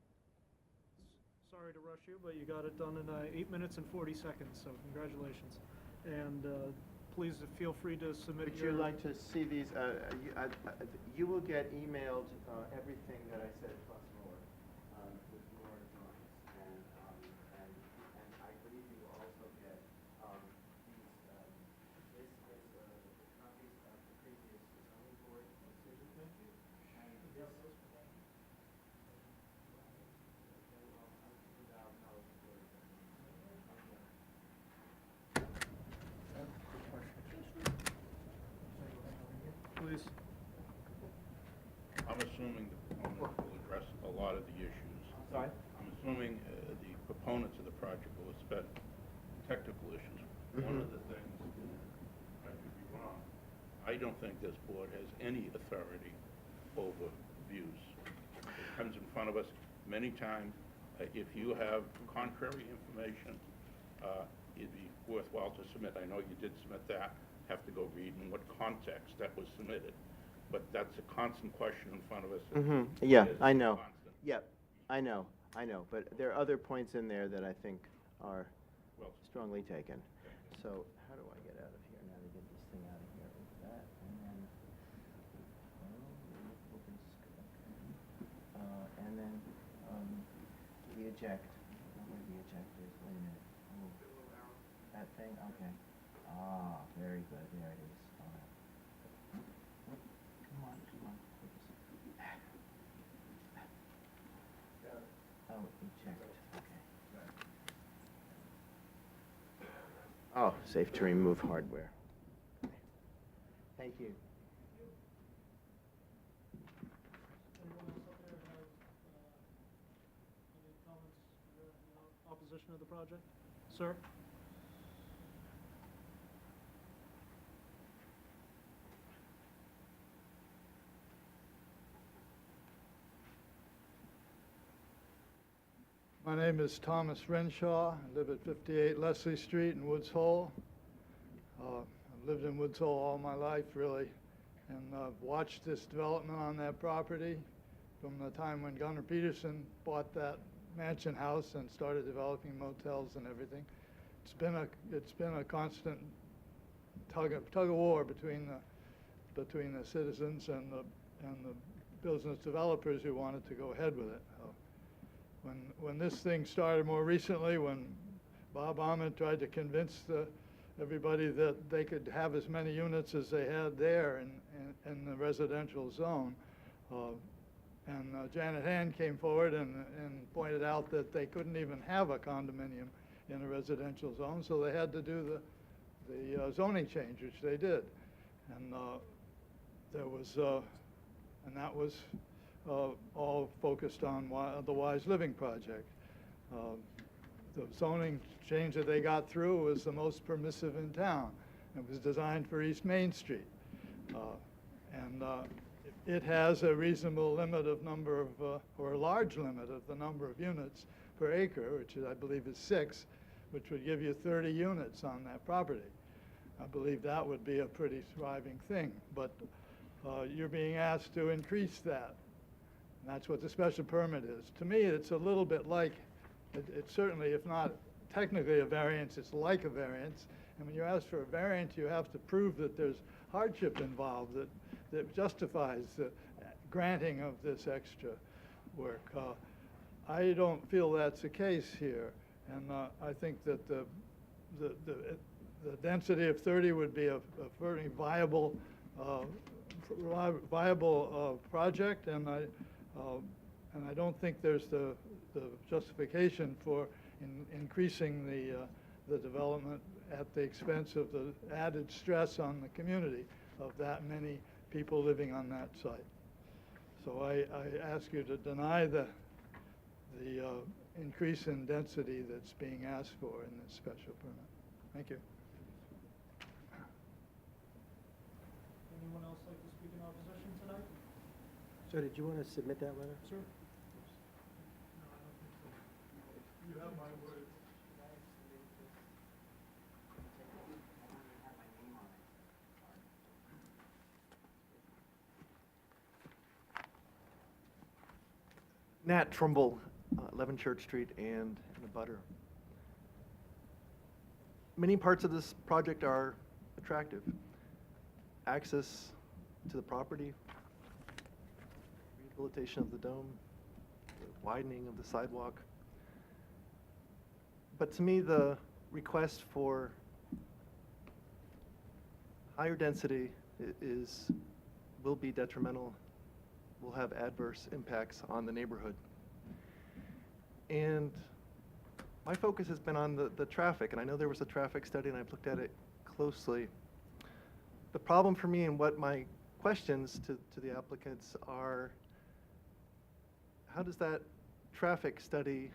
Sorry to rush you, but you got it done in 8 minutes and 40 seconds, so congratulations. And please feel free to submit Would your... you like to see these? You will get emailed everything that I said plus more, with more drawings. And I believe you will also get these, copies of the previous zoning board decision. And this is Please. I'm assuming the proponent will address a lot of the issues. Sorry? I'm assuming the proponents of the project will spend technical issues. One of the things, I could be wrong, I don't think this board has any authority over views. It comes in front of us many times. If you have contrary information, it'd be worthwhile to submit. I know you did submit that. Have to go read in what context that was submitted. But that's a constant question in front of us. Yeah, It's I know. constant. Yep, I know. But there are other points in there that I think are Well, strongly taken. So how do I get out of here now to get this thing out of here? With that, and then, and then the eject. Where the eject is? Wait a minute. Oh, that thing. Okay. Ah, very good. There it is. All right. Come on. Oh, eject. Okay. Oh, safe to remove hardware. Thank you. Anyone else up there have any comments in opposition of the project? Sir? My name is Thomas Renshaw. I live at 58 Leslie Street in Woods Hole. I've lived in Woods Hole all my life, really, and I've watched this development on that property from the time when Gunnar Peterson bought that mansion house and started developing motels and everything. It's been a constant tug of war between the citizens and the business developers who wanted to go ahead with it. When this thing started more recently, when Bob Ahmed tried to convince everybody that they could have as many units as they had there in the residential zone, and Janet Hand came forward and pointed out that they couldn't even have a condominium in a residential zone, so they had to do the zoning change, which they did. And that was all focused on the Wise Living Project. The zoning change that they got through was the most permissive in town. It was designed for East Main Street. It has a reasonable limit of number of, or a large limit of the number of units per acre, which I believe is 6, which would give you 30 units on that property. I believe that would be a pretty thriving thing, but you're being asked to increase that. And that's what the special permit is. To me, it's a little bit like, it's certainly, if not technically a variance, it's like a variance. And when you ask for a variance, you have to prove that there's hardship involved that justifies the granting of this extra work. I don't feel that's the case here. And I think that the density of 30 would be a very viable project, and I don't think there's the justification for increasing the development at the expense of the added stress on the community of that many people living on that site. So I ask you to deny the increase in density that's being asked for in this special permit. Thank you. Anyone else like to speak in opposition tonight? Sir, did you want to submit that letter? Sir? You have my word. Nat Trumbull, 11 Church Street and in the butter. Many parts of this project are attractive. Access to the property, rehabilitation of the dome, the widening of the sidewalk. But to me, the request for higher density will be detrimental, will have adverse impacts on the neighborhood. And my focus has been on the traffic, and I know there was a traffic study and I've looked at it closely. The problem for me and what my questions to the applicants are, how does that traffic study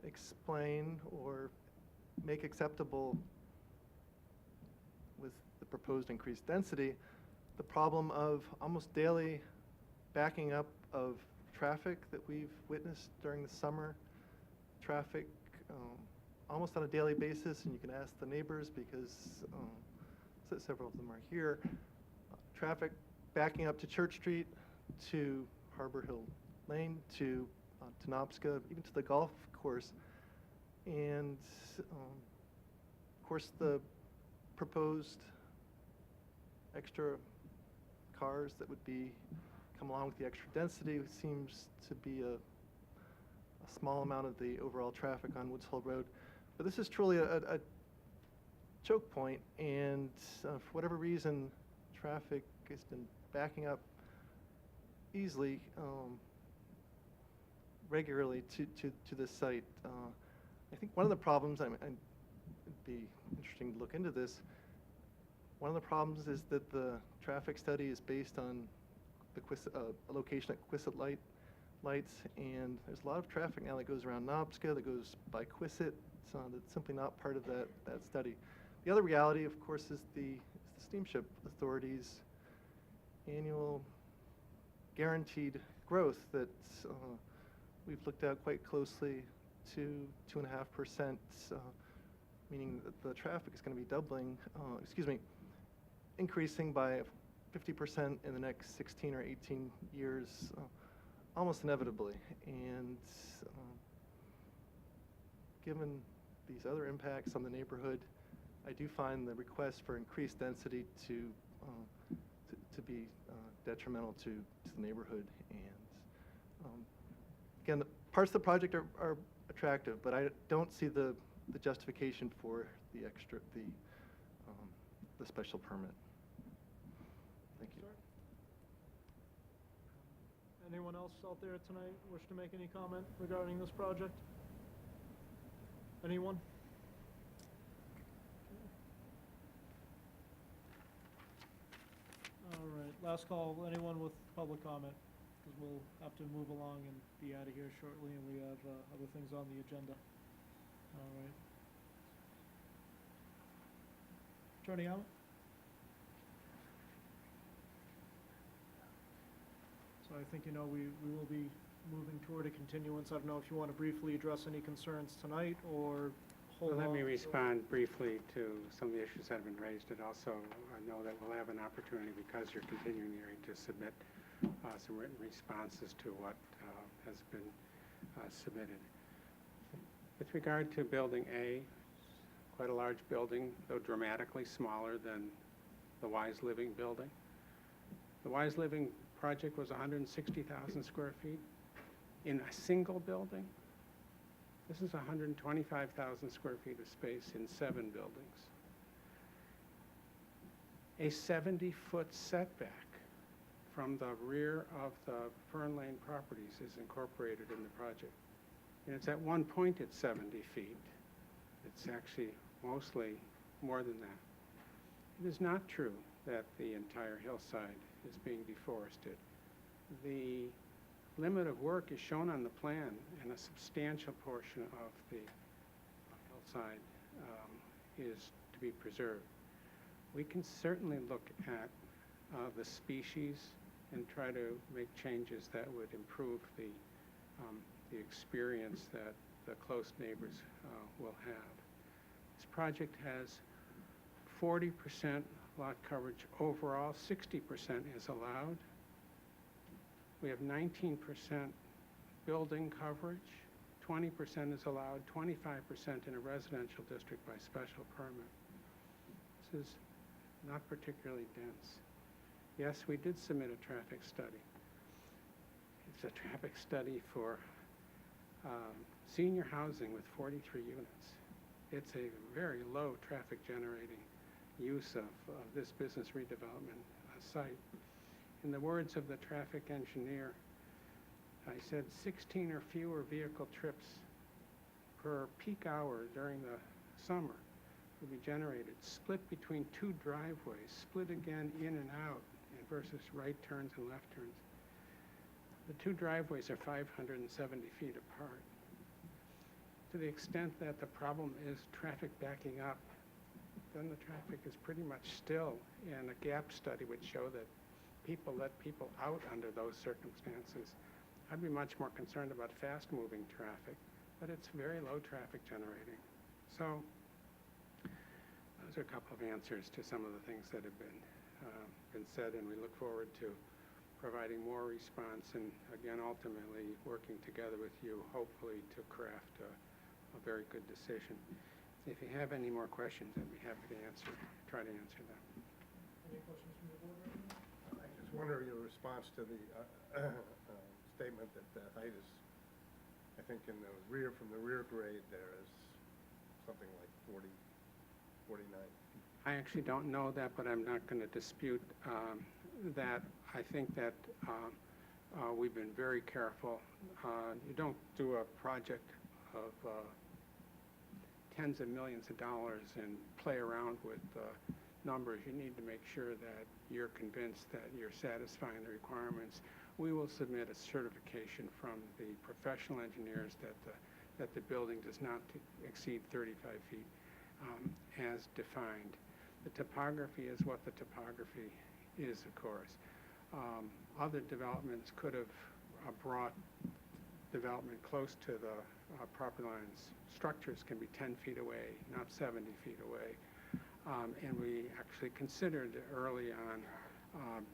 explain or make acceptable with the proposed increased density the problem of almost daily backing up of traffic that we've witnessed during the summer? Traffic almost on a daily basis, and you can ask the neighbors because several of them are here. Traffic backing up to Church Street, to Harbor Hill Lane, to Tenopska, even to the golf course. And of course, the proposed extra cars that would come along with the extra density seems to be a small amount of the overall traffic on Woods Hole Road. But this is truly a choke point, and for whatever reason, traffic has been backing up easily, regularly to this site. I think one of the problems, it'd be interesting to look into this, one of the problems is that the traffic study is based on the a location at Quissit lights, and there's a lot of traffic now that goes around Nobska, that goes by Quissit, so that's simply not part of that study. The other reality, of course, is the Steamship Authority's annual guaranteed growth that we've looked at quite closely to 2.5%, meaning that the traffic is going to be doubling, increasing by 50% in the next 16 or 18 years, almost inevitably. And given these other impacts on the neighborhood, I do find the request for increased density to be detrimental to the neighborhood. And again, the parts of the project are attractive, but I don't see the justification for the special permit. Thank you. Anyone else out there tonight wish to make any comment regarding this project? Anyone? All right, last call, anyone with public comment, because we'll have to move along and be out of here shortly, and we have other things on the agenda. All right. Attorney Allen? So I think, we will be moving toward a continuance. I don't know if you want to briefly address any concerns tonight, or hold on. Let me respond briefly to some of the issues that have been raised, and also know that we'll have an opportunity, because you're continuing the hearing, to submit some written responses to what has been submitted. With regard to Building A, quite a large building, though dramatically smaller than the Wise Living building. The Wise Living project was 160,000 square feet in a single building. This is 125,000 square feet of space in 7 buildings. A 70-foot setback from the rear of the Fern Lane properties is incorporated in the project. And it's at one point it's 70 feet. It's actually mostly more than that. It is not true that the entire hillside is being deforested. The limit of work is shown on the plan, and a substantial portion of the hillside is to be preserved. We can certainly look at the species and try to make changes that would improve the experience that the close neighbors will have. This project has 40% lot coverage overall, 60% is allowed. We have 19% building coverage, 20% is allowed, 25% in a residential district by special permit. This is not particularly dense. Yes, we did submit a traffic study. It's a traffic study for senior housing with 43 units. It's a very low traffic generating use of this business redevelopment site. In the words of the traffic engineer, I said 16 or fewer vehicle trips per peak hour during the summer will be generated, split between two driveways, split again in and out versus right turns and left turns. The two driveways are 570 feet apart. To the extent that the problem is traffic backing up, then the traffic is pretty much still, and a gap study would show that people let people out under those circumstances. I'd be much more concerned about fast-moving traffic, but it's very low traffic generating. So those are a couple of answers to some of the things that have been said, and we look forward to providing more response and, again, ultimately working together with you, hopefully, to craft a very good decision. If you have any more questions, I'd be happy to try to answer them. Any questions from the board right now? I just wonder your response to the statement that the height is, I think from the rear grade there is something like 49 feet. I actually don't know that, but I'm not going to dispute that. I think that we've been very careful. You don't do a project of tens of millions of dollars and play around with numbers. You need to make sure that you're convinced that you're satisfying the requirements. We will submit a certification from the professional engineers that the building does not exceed 35 feet as defined. The topography is what the topography is, of course. Other developments could have brought development close to the property lines. Structures can be 10 feet away, not 70 feet away. And we actually considered early on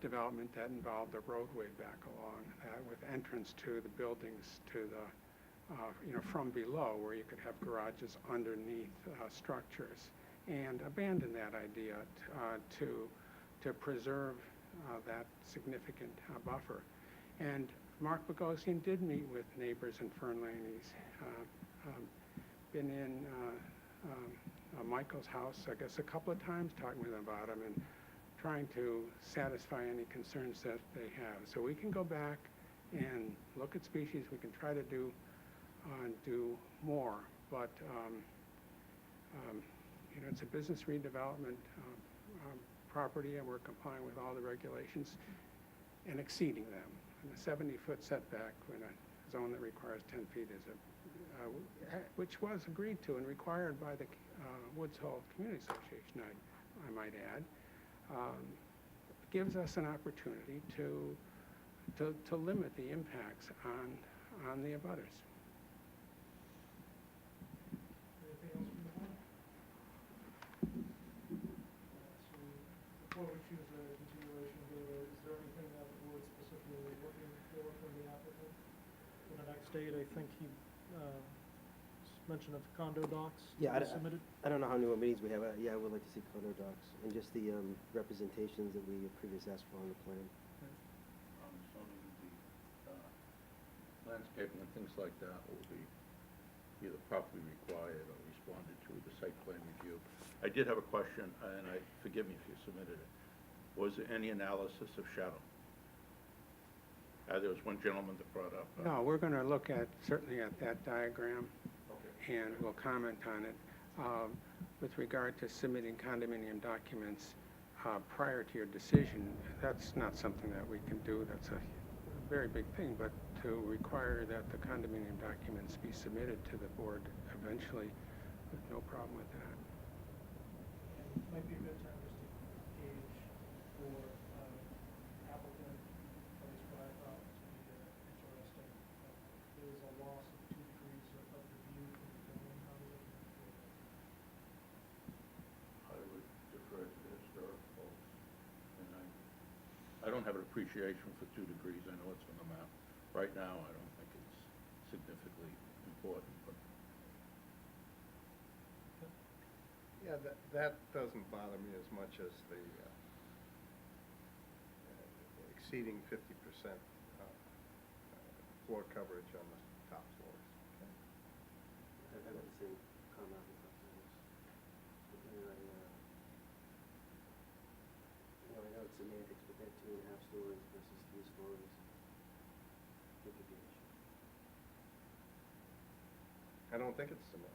development that involved a roadway back along with entrance to the buildings to the, from below, where you could have garages underneath structures, and abandon that idea to preserve that significant buffer. And Mark Bogosian did meet with neighbors in Fern Lane. He's been in Michael's house, I guess, a couple of times, talking with them about him and trying to satisfy any concerns that they have. So we can go back and look at species. We can try to do more, but it's a business redevelopment property, and we're complying with all the regulations and exceeding them. And a 70-foot setback in a zone that requires 10 feet is which was agreed to and required by the Woods Hole Community Association, I might add, gives us an opportunity to limit the impacts on the abutters. Anything else from the board? So before we choose a continuation here, is there anything that the board specifically is looking for from the applicant? For the next date, I think he mentioned of condo docs submitted. I don't know how many more meetings we have. Yeah, I would like to see condo docs and just the representations that we previously asked for on the plan. Zoning, the landscaping and things like that will be either properly required or responded to the site plan review. I did have a question, and forgive me if you submitted it. Was there any analysis of shadow? There was one gentleman that brought up. No, we're going to look at, certainly at that diagram, and we'll comment on it. With regard to submitting condominium documents prior to your decision, that's not something that we can do. That's a very big thing, but to require that the condominium documents be submitted to the board eventually, no problem with that. Might be a good time just to gauge for applicant, at least what I thought would be interesting. There is a loss of 2 degrees of the view from the building. How does it feel? I would defer to the historic folks. And I don't have an appreciation for 2 degrees. I know it's on the map. Right now, I don't think it's significantly important, but Yeah, that doesn't bother me as much as the exceeding 50% floor coverage on the top floors. I've had the same comment with I know it's semantics, but that 2.5 stories versus 3 stories. It could be an issue. I don't think it's cement.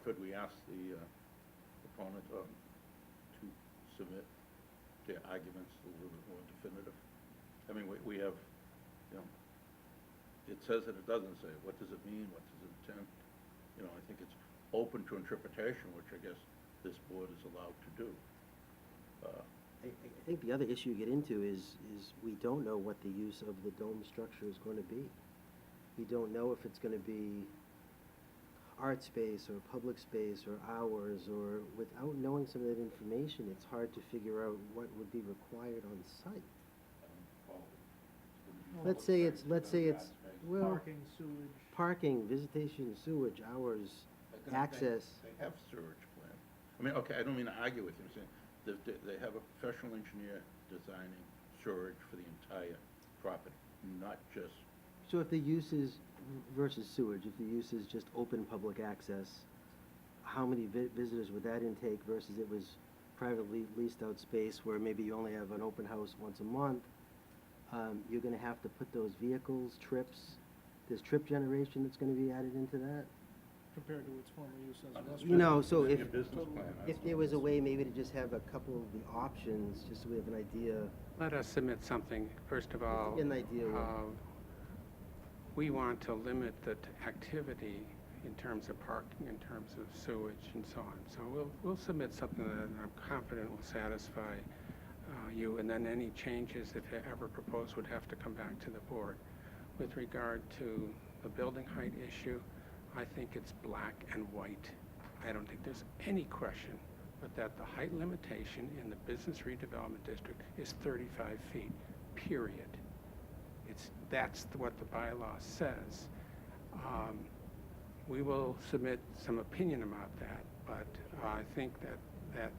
could we ask the opponent to submit their arguments a little bit more definitive? I mean, we have, you know, it says it, it doesn't say it. What does it mean? What does it intend? You know, I think it's open to interpretation, which I guess this board is allowed to do. I think the other issue you get into is we don't know what the use of the dome structure is going to be. We don't know if it's going to be art space or public space or hours, or without knowing some of that information, it's hard to figure out what would be required on site. Let's say it's, well, Parking, sewage. parking, visitation, sewage, hours, access. They have storage plan. I mean, okay, I don't mean to argue with you, I'm saying, they have a professional engineer designing storage for the entire property, not just. So if the use is versus sewage, if the use is just open public access, how many visitors would that intake versus it was privately leased out space where maybe you only have an open house once a month? You're gonna have to put those vehicles, trips, there's trip generation that's gonna be added into that? Compared to its former use as a restaurant. You know, so Your if, business plan, if there was a way maybe to just have a couple of the options, just so we have an idea. Let us submit something, first of all. Get an idea what- We want to limit the activity in terms of parking, in terms of sewage and so on. So we'll submit something that I'm confident will satisfy you, and then any changes, if ever proposed, would have to come back to the board. With regard to the building height issue, I think it's black and white. I don't think there's any question but that the height limitation in the business redevelopment district is 35 feet, period. That's what the bylaw says. We will submit some opinion about that, but I think that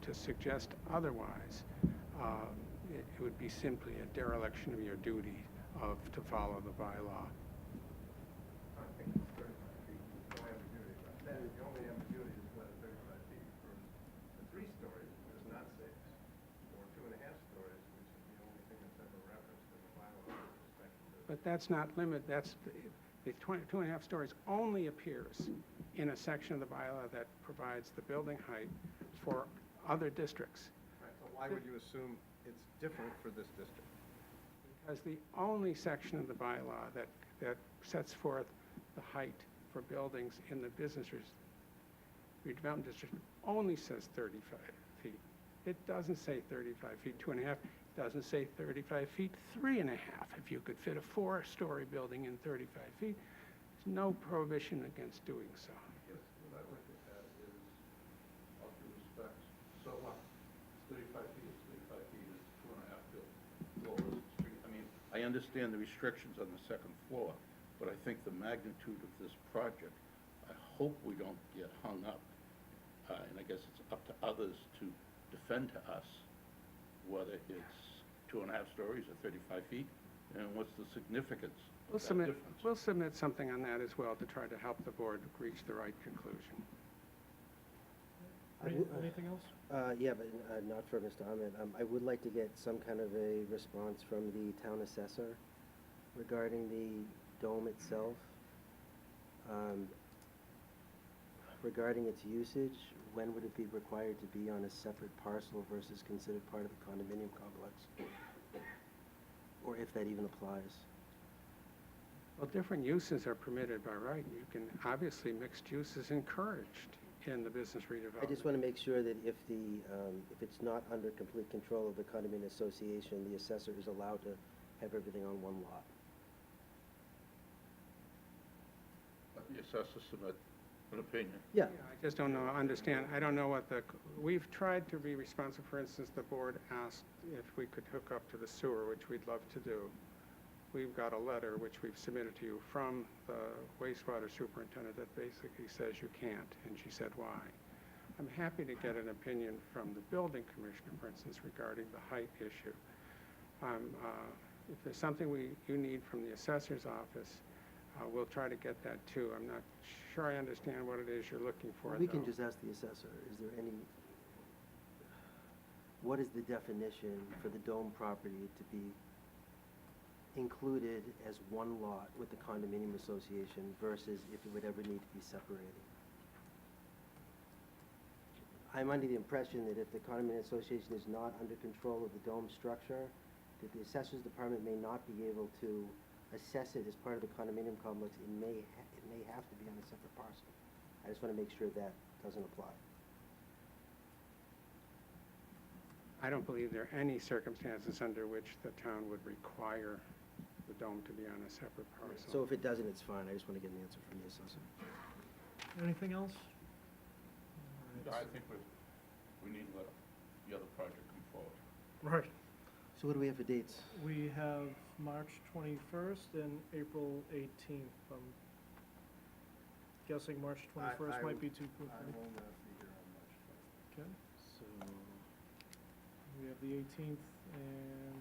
to suggest otherwise, it would be simply a dereliction of your duty to follow the bylaw. I think it's 35 feet, no ambiguity about that. The only ambiguity is whether 35 feet for the 3 stories is not safe, or 2.5 stories, which is the only thing that's ever referenced in the bylaw with respect to. But that's not the 2.5 stories only appears in a section of the bylaw that provides the building height for other districts. Right, so why would you assume it's different for this district? Because the only section of the bylaw that sets forth the height for buildings in the business redevelopment district only says 35 feet. It doesn't say 35 feet, 2.5. It doesn't say 35 feet, 3.5. If you could fit a 4-story building in 35 feet, there's no prohibition against doing so. Yes, what I look at that is, all due respect, so what? 35 feet is 35 feet, is 2.5 floors. I mean, I understand the restrictions on the second floor, but I think the magnitude of this project, I hope we don't get hung up, and I guess it's up to others to defend to us whether it's 2.5 stories or 35 feet, and what's the significance of that difference. We'll submit something on that as well to try to help the board reach the right conclusion. Anything else? Yeah, but not for Mr. Ahmed. I would like to get some kind of a response from the town assessor regarding the dome itself. Regarding its usage, when would it be required to be on a separate parcel versus considered part of the condominium complex? Or if that even applies. Well, different uses are permitted by right. You can, obviously, mixed use is encouraged in the business redevelopment. I just want to make sure that if it's not under complete control of the condominium association, the assessor is allowed to have everything on one lot. Let the assessor submit an opinion. Yeah. I just don't know, understand, I don't know what we've tried to be responsive. For instance, the board asked if we could hook up to the sewer, which we'd love to do. We've got a letter, which we've submitted to you, from the wastewater superintendent that basically says you can't, and she said why. I'm happy to get an opinion from the building commissioner, for instance, regarding the height issue. If there's something you need from the assessor's office, we'll try to get that too. I'm not sure I understand what it is you're looking for, We can though. just ask the assessor, what is the definition for the dome property to be included as one lot with the condominium association versus if it would ever need to be separated? I'm under the impression that if the condominium association is not under control of the dome structure, that the assessor's department may not be able to assess it as part of the condominium complex. It may have to be on a separate parcel. I just want to make sure that doesn't apply. I don't believe there are any circumstances under which the town would require the dome to be on a separate parcel. So if it doesn't, it's fine. I just want to get an answer from the assessor. Anything else? I think we need to let the other project come forward. Right. So what do we have for dates? We have March 21st and April 18th. I'm guessing March 21st might be too quick. I will not be here on March 20th. Okay, so we have the 18th and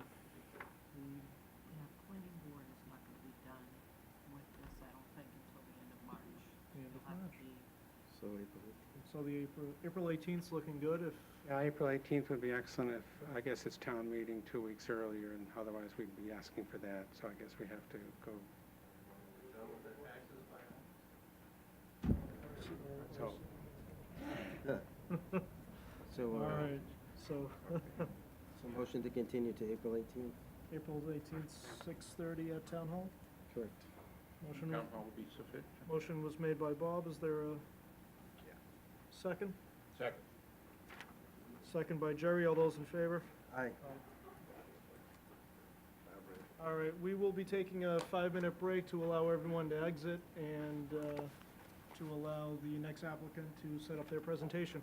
Yeah, planning board is not gonna be done with this, I don't think, until the end of March. the end of It'll have to March. be- So April. So the April 18th 's looking good if, Yeah, April 18th would be excellent if, I guess it's town meeting 2 weeks earlier, and otherwise we'd be asking for that, so I guess we have to go. Done with their taxes by So, So, all right, so so motion to continue to April 18th? April 18th, 6:30 at Town Hall? Correct. Motion, Town hall will be sufficient. motion was made by Bob. Is there a second? Second. Second by Jerry. All those in favor? Aye. All right, we will be taking a 5-minute break to allow everyone to exit and to allow the next applicant to set up their presentation.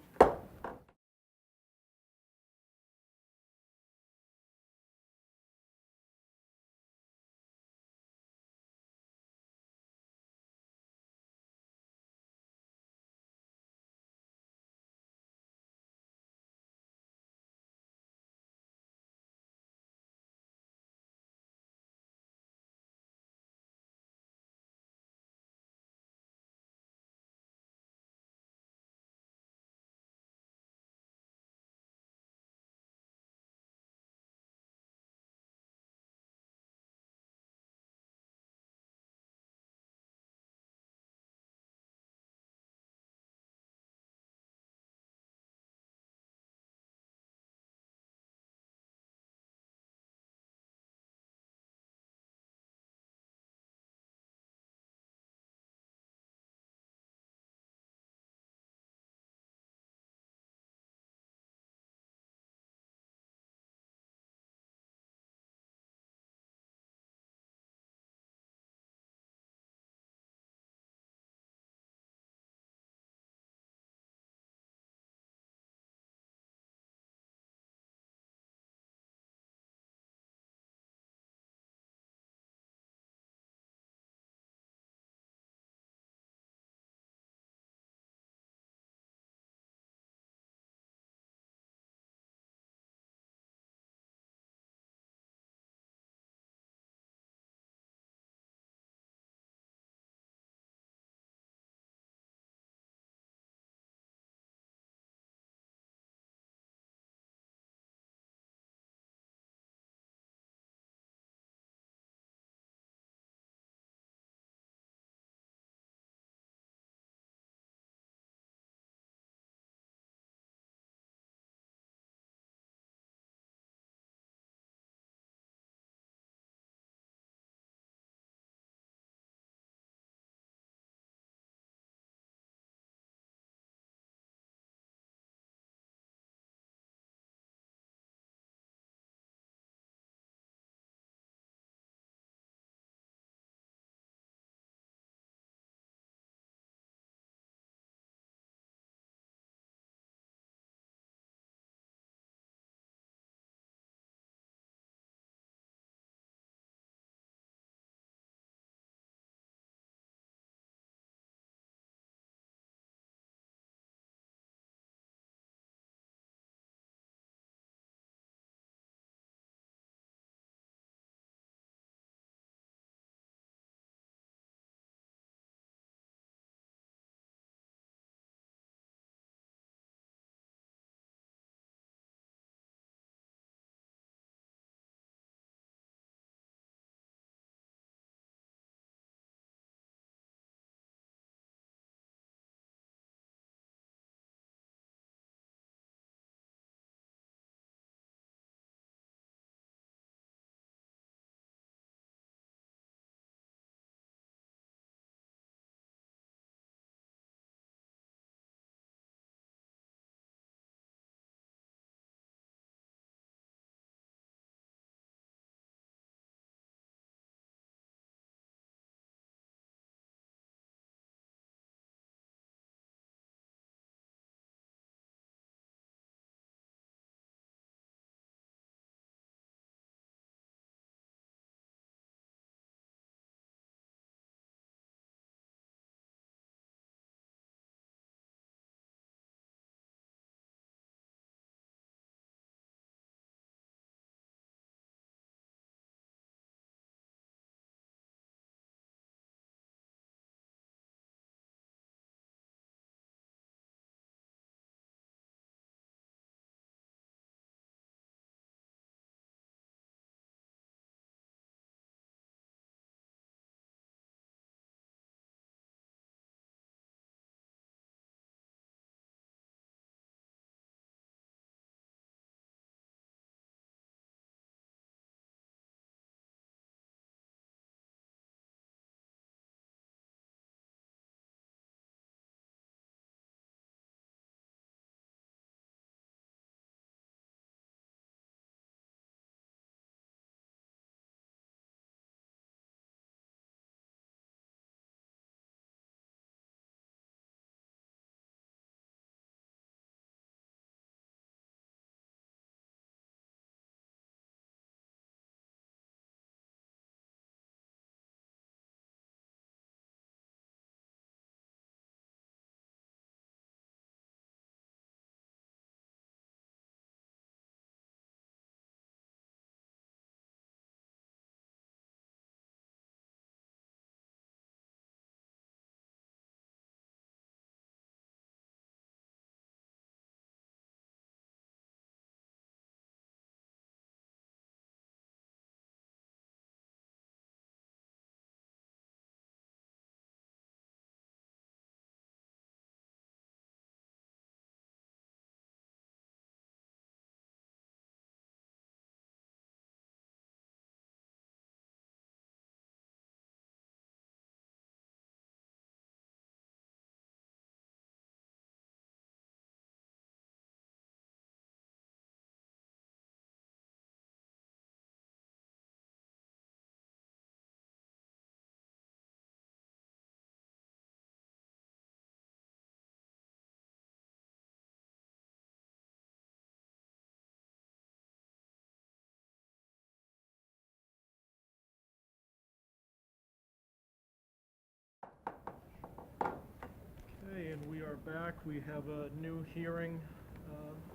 Okay, and we are back. We have a new hearing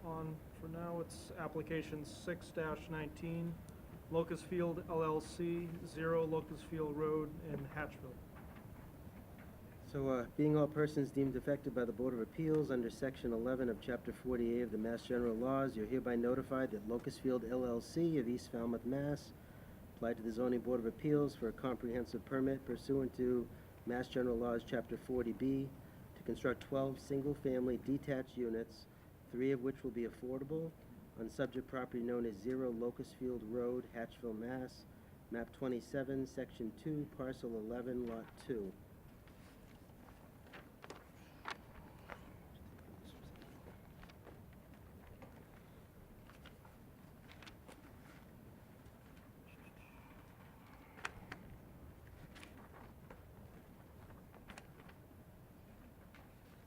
on, for now, it's application 6-19, Locust Field LLC, 0 Locust Field Road in Hatchville. So, being all persons deemed affected by the Board of Appeals under Section 11 of Chapter 48 of the Mass General Laws, you're hereby notified that Locust Field LLC of East Falmouth, Mass. applied to the Zoning Board of Appeals for a comprehensive permit pursuant to Mass General Laws, Chapter 40B, to construct 12 single-family detached units, 3 of which will be affordable, on subject property known as 0 Locust Field Road, Hatchville, Mass., map 27, section 2, parcel 11, lot 2.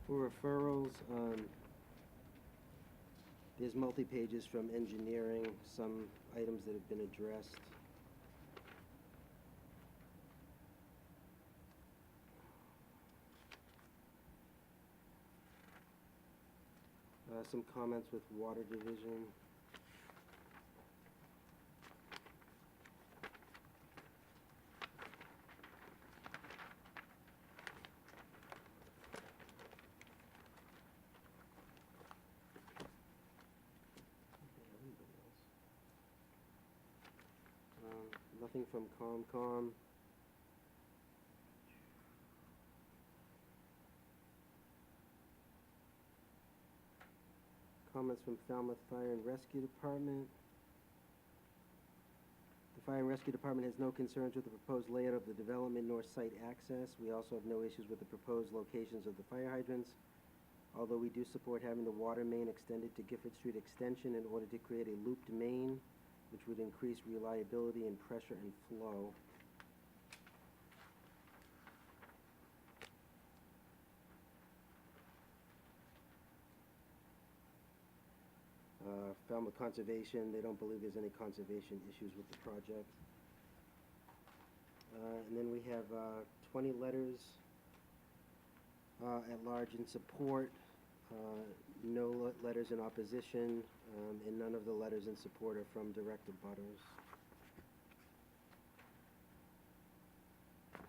For referrals, there's multi-pages from engineering, some items that have been addressed. Some comments with Water Division. Nothing from COMCOM. Comments from Falmouth Fire and Rescue Department. The Fire and Rescue Department has no concerns with the proposed layout of the development nor site access. We also have no issues with the proposed locations of the fire hydrants, although we do support having the water main extended to Gifford Street Extension in order to create a looped main, which would increase reliability and pressure and flow. Falmouth Conservation, they don't believe there's any conservation issues with the project. And then we have 20 letters at large in support, no letters in opposition, and none of the letters in support are from direct abutters. I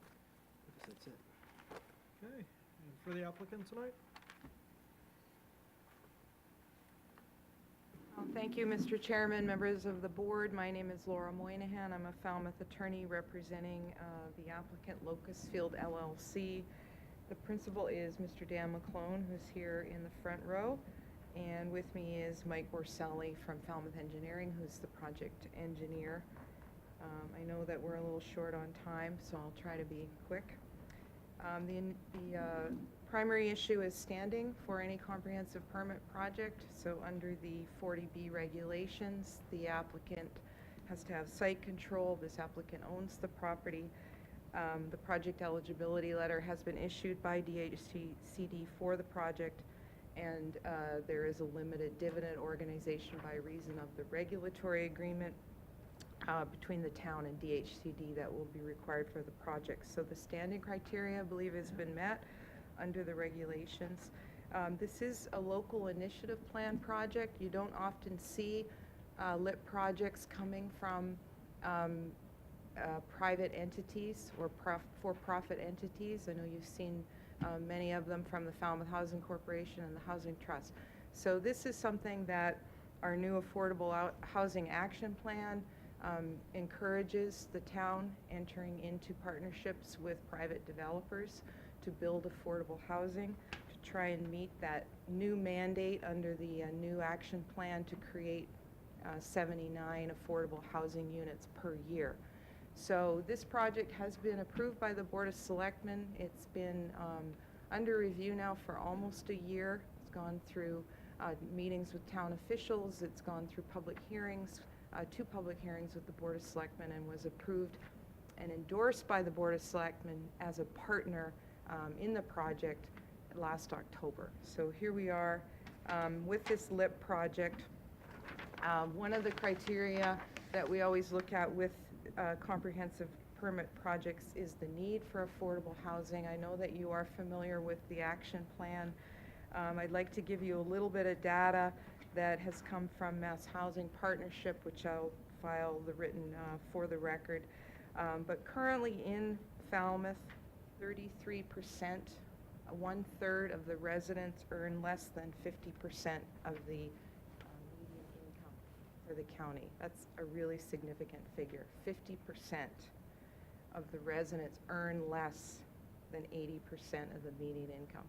guess that's it. Okay, and for the applicant tonight? Thank you, Mr. Chairman, members of the board. My name is Laura Moynihan. I'm a Falmouth attorney representing the applicant Locust Field LLC. The principal is Mr. Dan McClone, who's here in the front row. And with me is Mike Borselli from Falmouth Engineering, who's the project engineer. I know that we're a little short on time, so I'll try to be quick. The primary issue is standing for any comprehensive permit project. So under the 40B regulations, the applicant has to have site control. This applicant owns the property. The project eligibility letter has been issued by DHCD for the project, and there is a limited dividend organization by reason of the regulatory agreement between the town and DHCD that will be required for the project. So the standing criteria, I believe, has been met under the regulations. This is a local initiative plan project. You don't often see lit projects coming from private entities or for-profit entities. I know you've seen many of them from the Falmouth Housing Corporation and the Housing Trust. So this is something that our new Affordable Housing Action Plan encourages the town entering into partnerships with private developers to build affordable housing, to try and meet that new mandate under the new action plan to create 79 affordable housing units per year. So this project has been approved by the Board of Selectmen. It's been under review now for almost a year. It's gone through meetings with town officials. It's gone through public hearings, 2 public hearings with the Board of Selectmen, and was approved and endorsed by the Board of Selectmen as a partner in the project last October. So here we are with this LIP project. One of the criteria that we always look at with comprehensive permit projects is the need for affordable housing. I know that you are familiar with the action plan. I'd like to give you a little bit of data that has come from Mass Housing Partnership, which I'll file the written for the record. But currently in Falmouth, 33%, 1/3 of the residents earn less than 50% of the median income for the county. That's a really significant figure. 50% of the residents earn less than 80% of the median income.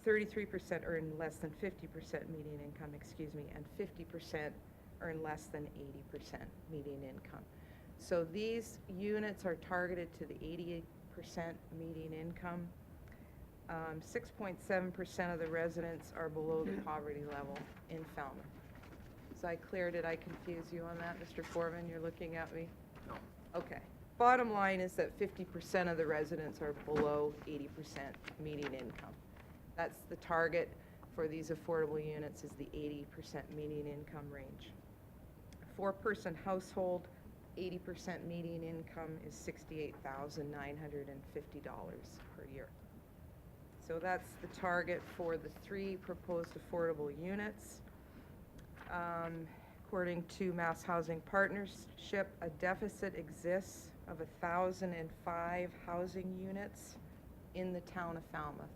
33% earn less than 50% median income, excuse me, and 50% earn less than 80% median income. So these units are targeted to the 88% median income. 6.7% of the residents are below the poverty level in Falmouth. Is I clear? Did I confuse you on that, Mr. Foreman? You're looking at me? No. Okay. Bottom line is that 50% of the residents are below 80% median income. That's the target for these affordable units, is the 80% median income range. Four-person household, 80% median income is $68,950 per year. So that's the target for the 3 proposed affordable units. According to Mass Housing Partnership, a deficit exists of 1,005 housing units in the town of Falmouth.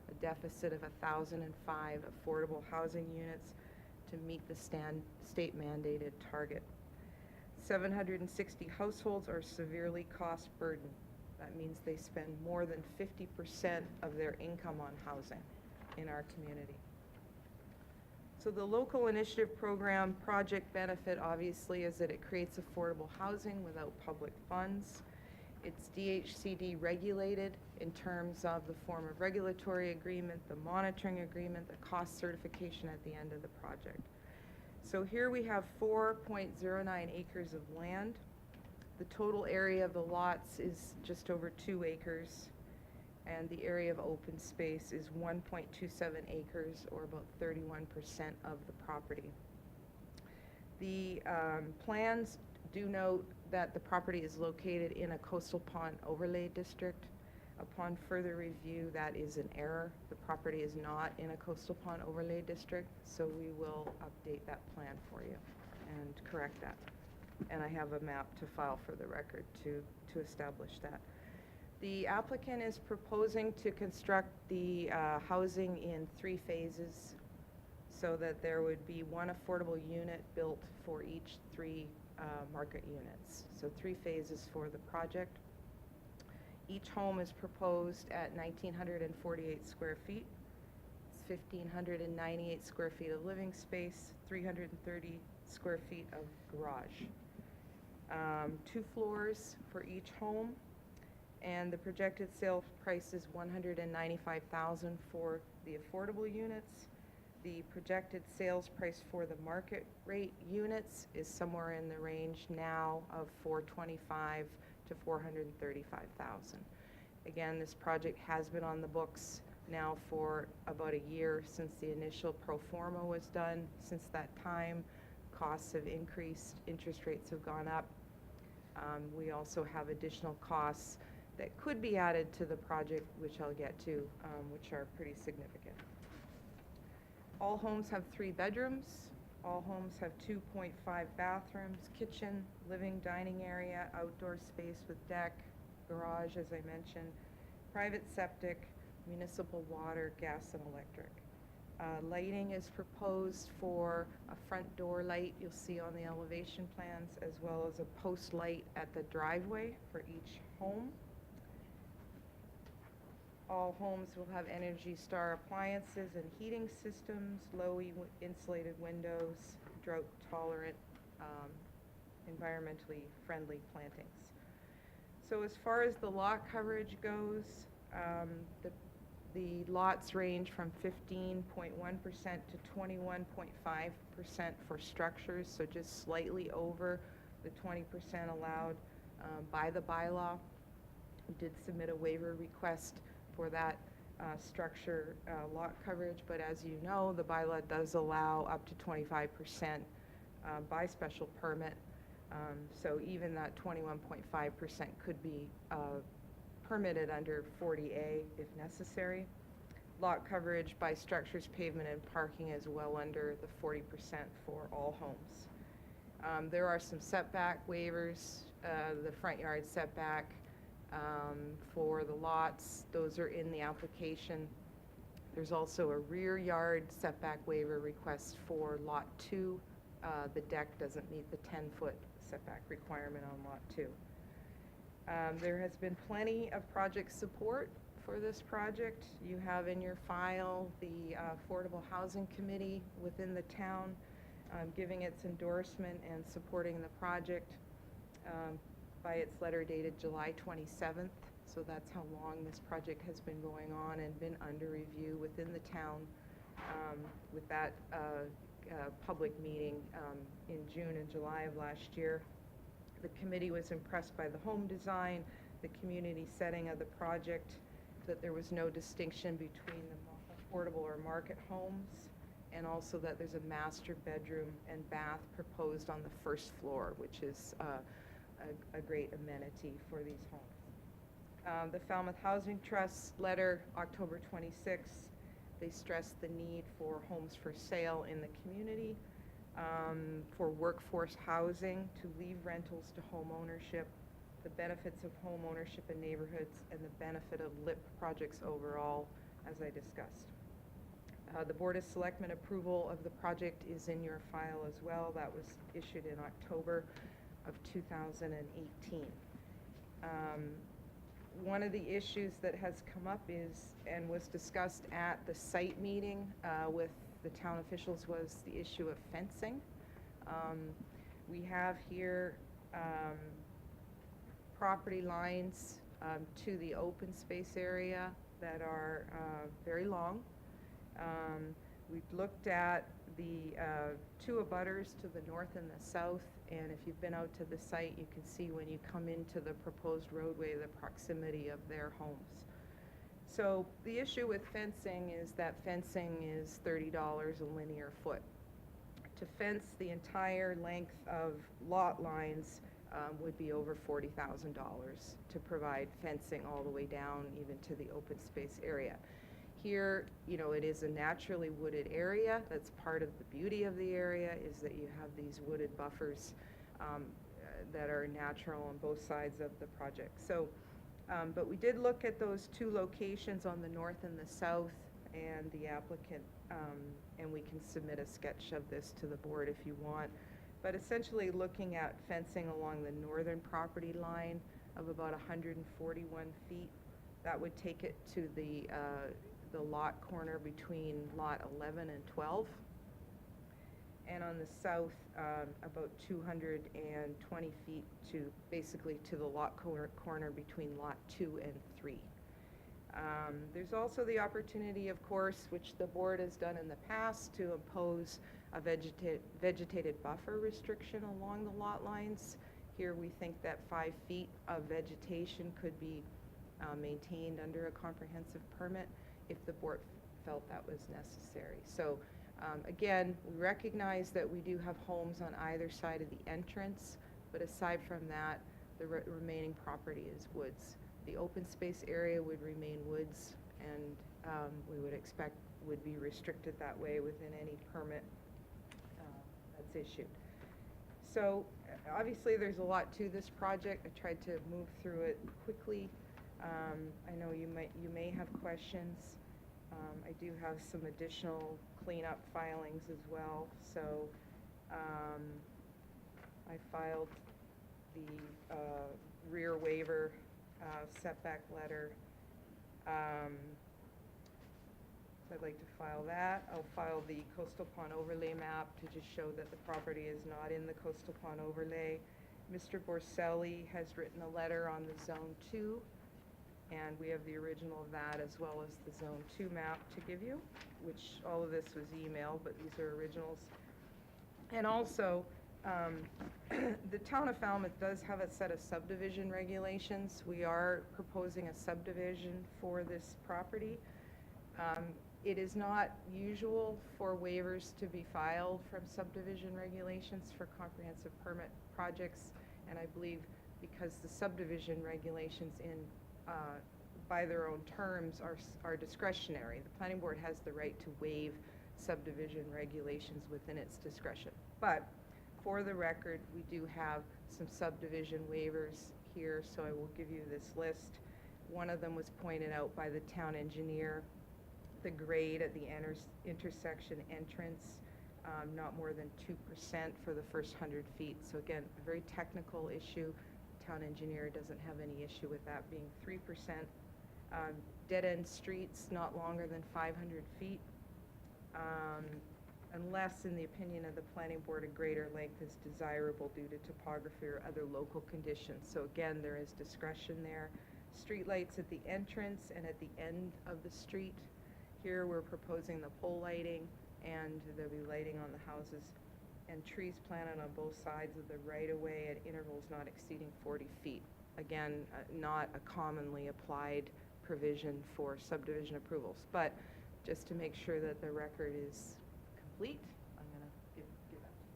A deficit of 1,005 affordable housing units to meet the state mandated target. 760 households are severely cost burdened. That means they spend more than 50% of their income on housing in our community. So the local initiative program project benefit, obviously, is that it creates affordable housing without public funds. It's DHCD regulated in terms of the form of regulatory agreement, the monitoring agreement, the cost certification at the end of the project. So here we have 4.09 acres of land. The total area of the lots is just over 2 acres, and the area of open space is 1.27 acres, or about 31% of the property. The plans do note that the property is located in a coastal pond overlay district. Upon further review, that is an error. The property is not in a coastal pond overlay district, so we will update that plan for you and correct that. And I have a map to file for the record to establish that. The applicant is proposing to construct the housing in 3 phases, so that there would be 1 affordable unit built for each 3 market units. So 3 phases for the project. Each home is proposed at 1,948 square feet. It's 1,598 square feet of living space, 330 square feet of garage. 2 floors for each home, and the projected sale price is $195,000 for the affordable units. The projected sales price for the market rate units is somewhere in the range now of $425,000 to $435,000. Again, this project has been on the books now for about a year since the initial pro forma was done. Since that time, costs have increased, interest rates have gone up. We also have additional costs that could be added to the project, which I'll get to, which are pretty significant. All homes have 3 bedrooms. All homes have 2.5 bathrooms, kitchen, living, dining area, outdoor space with deck, garage, as I mentioned, private septic, municipal water, gas, and electric. Lighting is proposed for a front door light you'll see on the elevation plans, as well as a post light at the driveway for each home. All homes will have Energy Star appliances and heating systems, low insulated windows, drought-tolerant, environmentally friendly plantings. So as far as the lot coverage goes, the lots range from 15.1% to 21.5% for structures, so just slightly over the 20% allowed by the bylaw. We did submit a waiver request for that structure lot coverage, but as you know, the bylaw does allow up to 25% by special permit So even that 21.5% could be permitted under 40A if necessary. Lot coverage by structures, pavement, and parking is well under the 40% for all homes. There are some setback waivers, the front yard setback for the lots. Those are in the application. There's also a rear yard setback waiver request for Lot 2. The deck doesn't meet the 10-foot setback requirement on Lot 2. There has been plenty of project support for this project. You have in your file the Affordable Housing Committee within the town giving its endorsement and supporting the project by its letter dated July 27th. So that's how long this project has been going on and been under review within the town with that public meeting in June and July of last year. The committee was impressed by the home design, the community setting of the project, that there was no distinction between the affordable or market homes, and also that there's a master bedroom and bath proposed on the first floor, which is a great amenity for these homes. The Falmouth Housing Trust letter, October 26th, they stressed the need for homes for sale in the community, for workforce housing, to leave rentals to home ownership, the benefits of home ownership in neighborhoods, and the benefit of LIP projects overall, as I discussed. The Board of Selectmen approval of the project is in your file as well. That was issued in October of 2018. One of the issues that has come up is, and was discussed at the site meeting with the town officials, was the issue of fencing. We have here property lines to the open space area that are very long. We've looked at the two abutters to the north and the south, and if you've been out to the site, you can see when you come into the proposed roadway the proximity of their homes. So the issue with fencing is that fencing is $30 a linear foot. To fence the entire length of lot lines would be over $40,000 to provide fencing all the way down even to the open space area. Here, you know, it is a naturally wooded area. That's part of the beauty of the area, is that you have these wooded buffers that are natural on both sides of the project. So, but we did look at those two locations on the north and the south, and the applicant, and we can submit a sketch of this to the board if you want. But essentially looking at fencing along the northern property line of about 141 feet, that would take it to the lot corner between lot 11 and 12. And on the south, about 220 feet to basically to the lot corner between lot 2 and 3. There's also the opportunity, of course, which the board has done in the past, to impose a vegetated buffer restriction along the lot lines. Here we think that 5 feet of vegetation could be maintained under a comprehensive permit if the board felt that was necessary. So again, we recognize that we do have homes on either side of the entrance, but aside from that, the remaining property is woods. The open space area would remain woods, and we would expect would be restricted that way within any permit that's issued. So obviously there's a lot to this project. I tried to move through it quickly. I know you may have questions. I do have some additional cleanup filings as well. So I filed the rear waiver setback letter. So I'd like to file that. I'll file the coastal pond overlay map to just show that the property is not in the coastal pond overlay. Mr. Borselli has written a letter on the Zone 2, and we have the original of that as well as the Zone 2 map to give you, which all of this was emailed, but these are originals. And also, the town of Falmouth does have a set of subdivision regulations. We are proposing a subdivision for this property. It is not usual for waivers to be filed from subdivision regulations for comprehensive permit projects, and I believe because the subdivision regulations by their own terms are discretionary. The planning board has the right to waive subdivision regulations within its discretion. But for the record, we do have some subdivision waivers here, so I will give you this list. One of them was pointed out by the town engineer. The grade at the intersection entrance, not more than 2% for the first 100 feet. So again, a very technical issue. Town engineer doesn't have any issue with that being 3%. Dead-end streets not longer than 500 feet, unless, in the opinion of the planning board, a greater length is desirable due to topography or other local conditions. So again, there is discretion there. Street lights at the entrance and at the end of the street. Here we're proposing the pole lighting, and there'll be lighting on the houses, and trees planted on both sides of the right-of-way at intervals not exceeding 40 feet. Again, not a commonly applied provision for subdivision approvals. But just to make sure that the record is complete, I'm going to give that to you.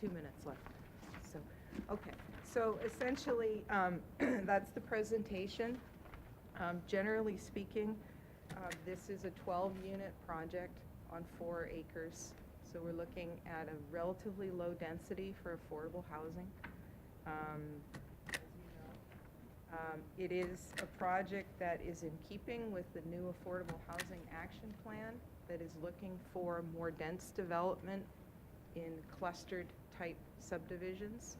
2 minutes left. So, okay. So essentially, that's the presentation. Generally speaking, this is a 12-unit project on 4 acres. So we're looking at a relatively low density for affordable housing. It is a project that is in keeping with the new Affordable Housing Action Plan that is looking for more dense development in clustered type subdivisions.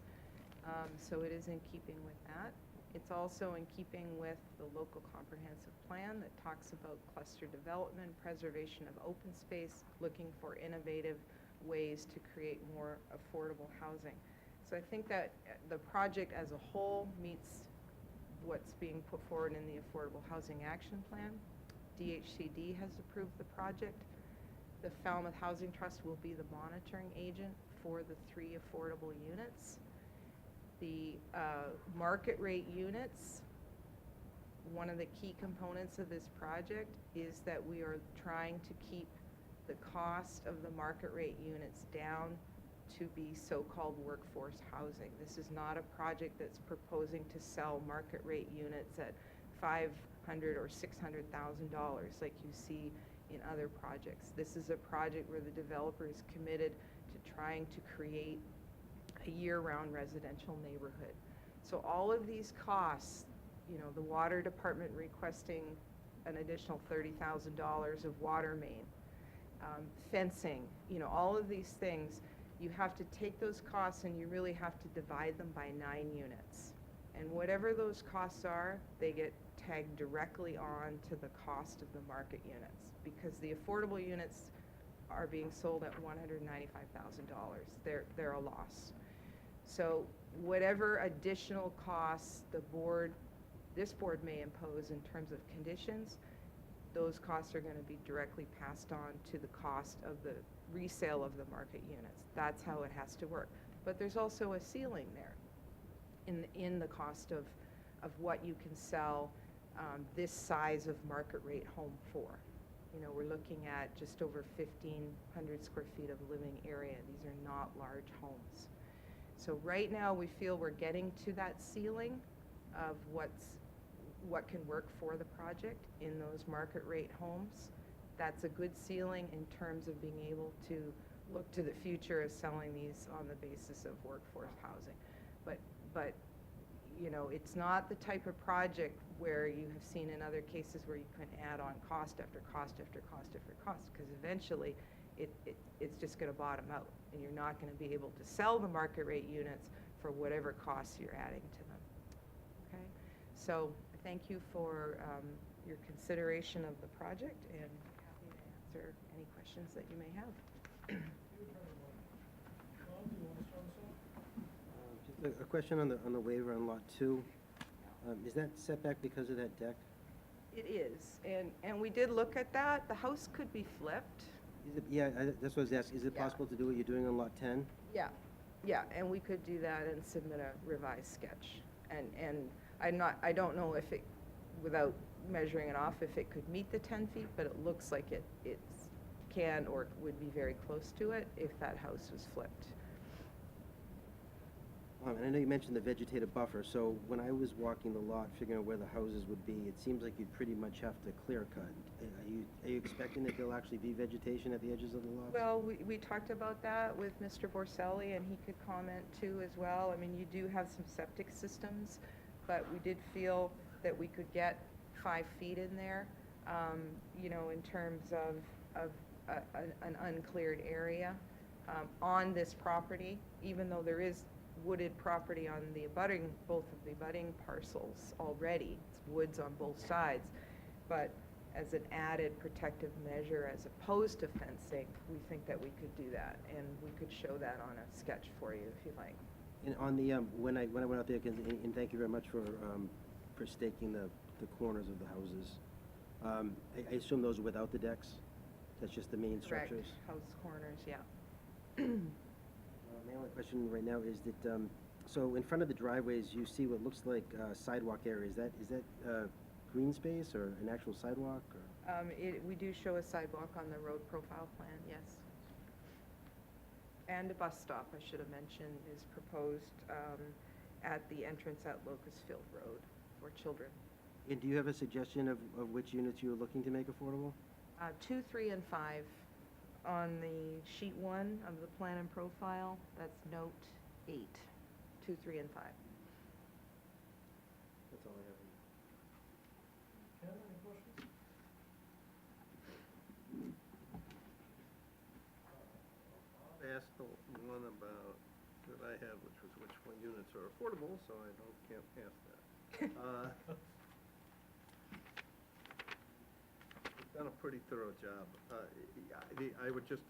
So it is in keeping with that. It's also in keeping with the local comprehensive plan that talks about cluster development, preservation of open space, looking for innovative ways to create more affordable housing. So I think that the project as a whole meets what's being put forward in the Affordable Housing Action Plan. DHCD has approved the project. The Falmouth Housing Trust will be the monitoring agent for the 3 affordable units. The market rate units, one of the key components of this project is that we are trying to keep the cost of the market rate units down to be so-called workforce housing. This is not a project that's proposing to sell market rate units at $500,000 or $600,000 like you see in other projects. This is a project where the developer is committed to trying to create a year-round residential neighborhood. So all of these costs, you know, the water department requesting an additional $30,000 of water main, fencing, you know, all of these things, you have to take those costs and you really have to divide them by 9 units. And whatever those costs are, they get tagged directly on to the cost of the market units, because the affordable units are being sold at $195,000. They're a loss. So whatever additional costs this board may impose in terms of conditions, those costs are going to be directly passed on to the cost of the resale of the market units. That's how it has to work. But there's also a ceiling there in the cost of what you can sell this size of market rate home for. You know, we're looking at just over 1,500 square feet of living area. These are not large homes. So right now we feel we're getting to that ceiling of what can work for the project in those market rate homes. That's a good ceiling in terms of being able to look to the future of selling these on the basis of workforce housing. But you know, it's not the type of project where you have seen in other cases where you can add on cost after cost after cost after cost, because eventually it's just going to bottom out, and you're not going to be able to sell the market rate units for whatever costs you're adding to them. Okay, so thank you for your consideration of the project, and happy to answer any questions that you may have. Just A question on the waiver on Lot 2. Is that setback because of that deck? It is, and we did look at that. The house could be flipped. Is it, yeah, that's what I was asking. Is it Yeah. possible to do what you're doing on Lot 10? Yeah, yeah, and we could do that and submit a revised sketch. And I don't know if it, without measuring it off, if it could meet the 10 feet, but it looks like it can or would be very close to it if that house was flipped. And I know you mentioned the vegetative buffer, so when I was walking the lot, figuring out where the houses would be, it seems like you'd pretty much have to clear cut. Are you expecting that there'll actually be vegetation at the edges of the lots? Well, we talked about that with Mr. Borselli, and he could comment too as well. I mean, you do have some septic systems, but we did feel that we could get 5 feet in there, you know, in terms of an uncleared area on this property, even though there is wooded property on the abutting, both of the abutting parcels already. It's woods on both sides. But as an added protective measure as opposed to fencing, we think that we could do that. And we could show that on a sketch for you if you like. And on the, when I went out there, and thank you very much for staking the corners of the houses. I assume those are without the decks? That's just the main Correct. structures? House corners, yeah. My only question right now is that, so in front of the driveways, you see what looks like sidewalk area. Is that green space or an actual sidewalk? Or? We do show a sidewalk on the road profile plan, yes. And a bus stop, I should have mentioned, is proposed at the entrance at Locust Field Road for children. And do you have a suggestion of which units you're looking to make affordable? 2, 3, and 5. On the sheet 1 of the plan and profile, that's note 8, 2, 3, and 5. That's all I have. Ken, any questions? I asked the one about, that I had, which was which one units are affordable, so I can't ask that. You've done a pretty thorough job. I would just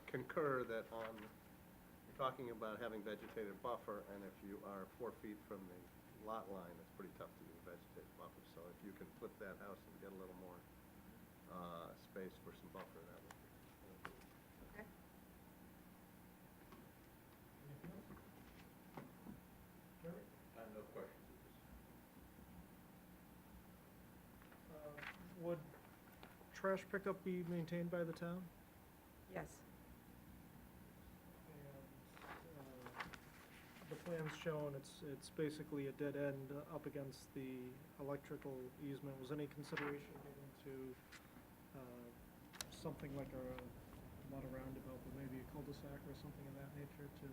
concur that you're talking about having vegetative buffer, and if you are 4 feet from the lot line, it's pretty tough to do a vegetative buffer. So if you can flip that house and get a little more space for some buffer, that would be. Okay. Anything else? Jerry? No questions at this. Would trash pickup be maintained by the town? Yes. The plan's shown, it's basically a dead end up against the electrical easement. Was any consideration given to something like not a roundabout, but maybe a cul-de-sac or something of that nature to?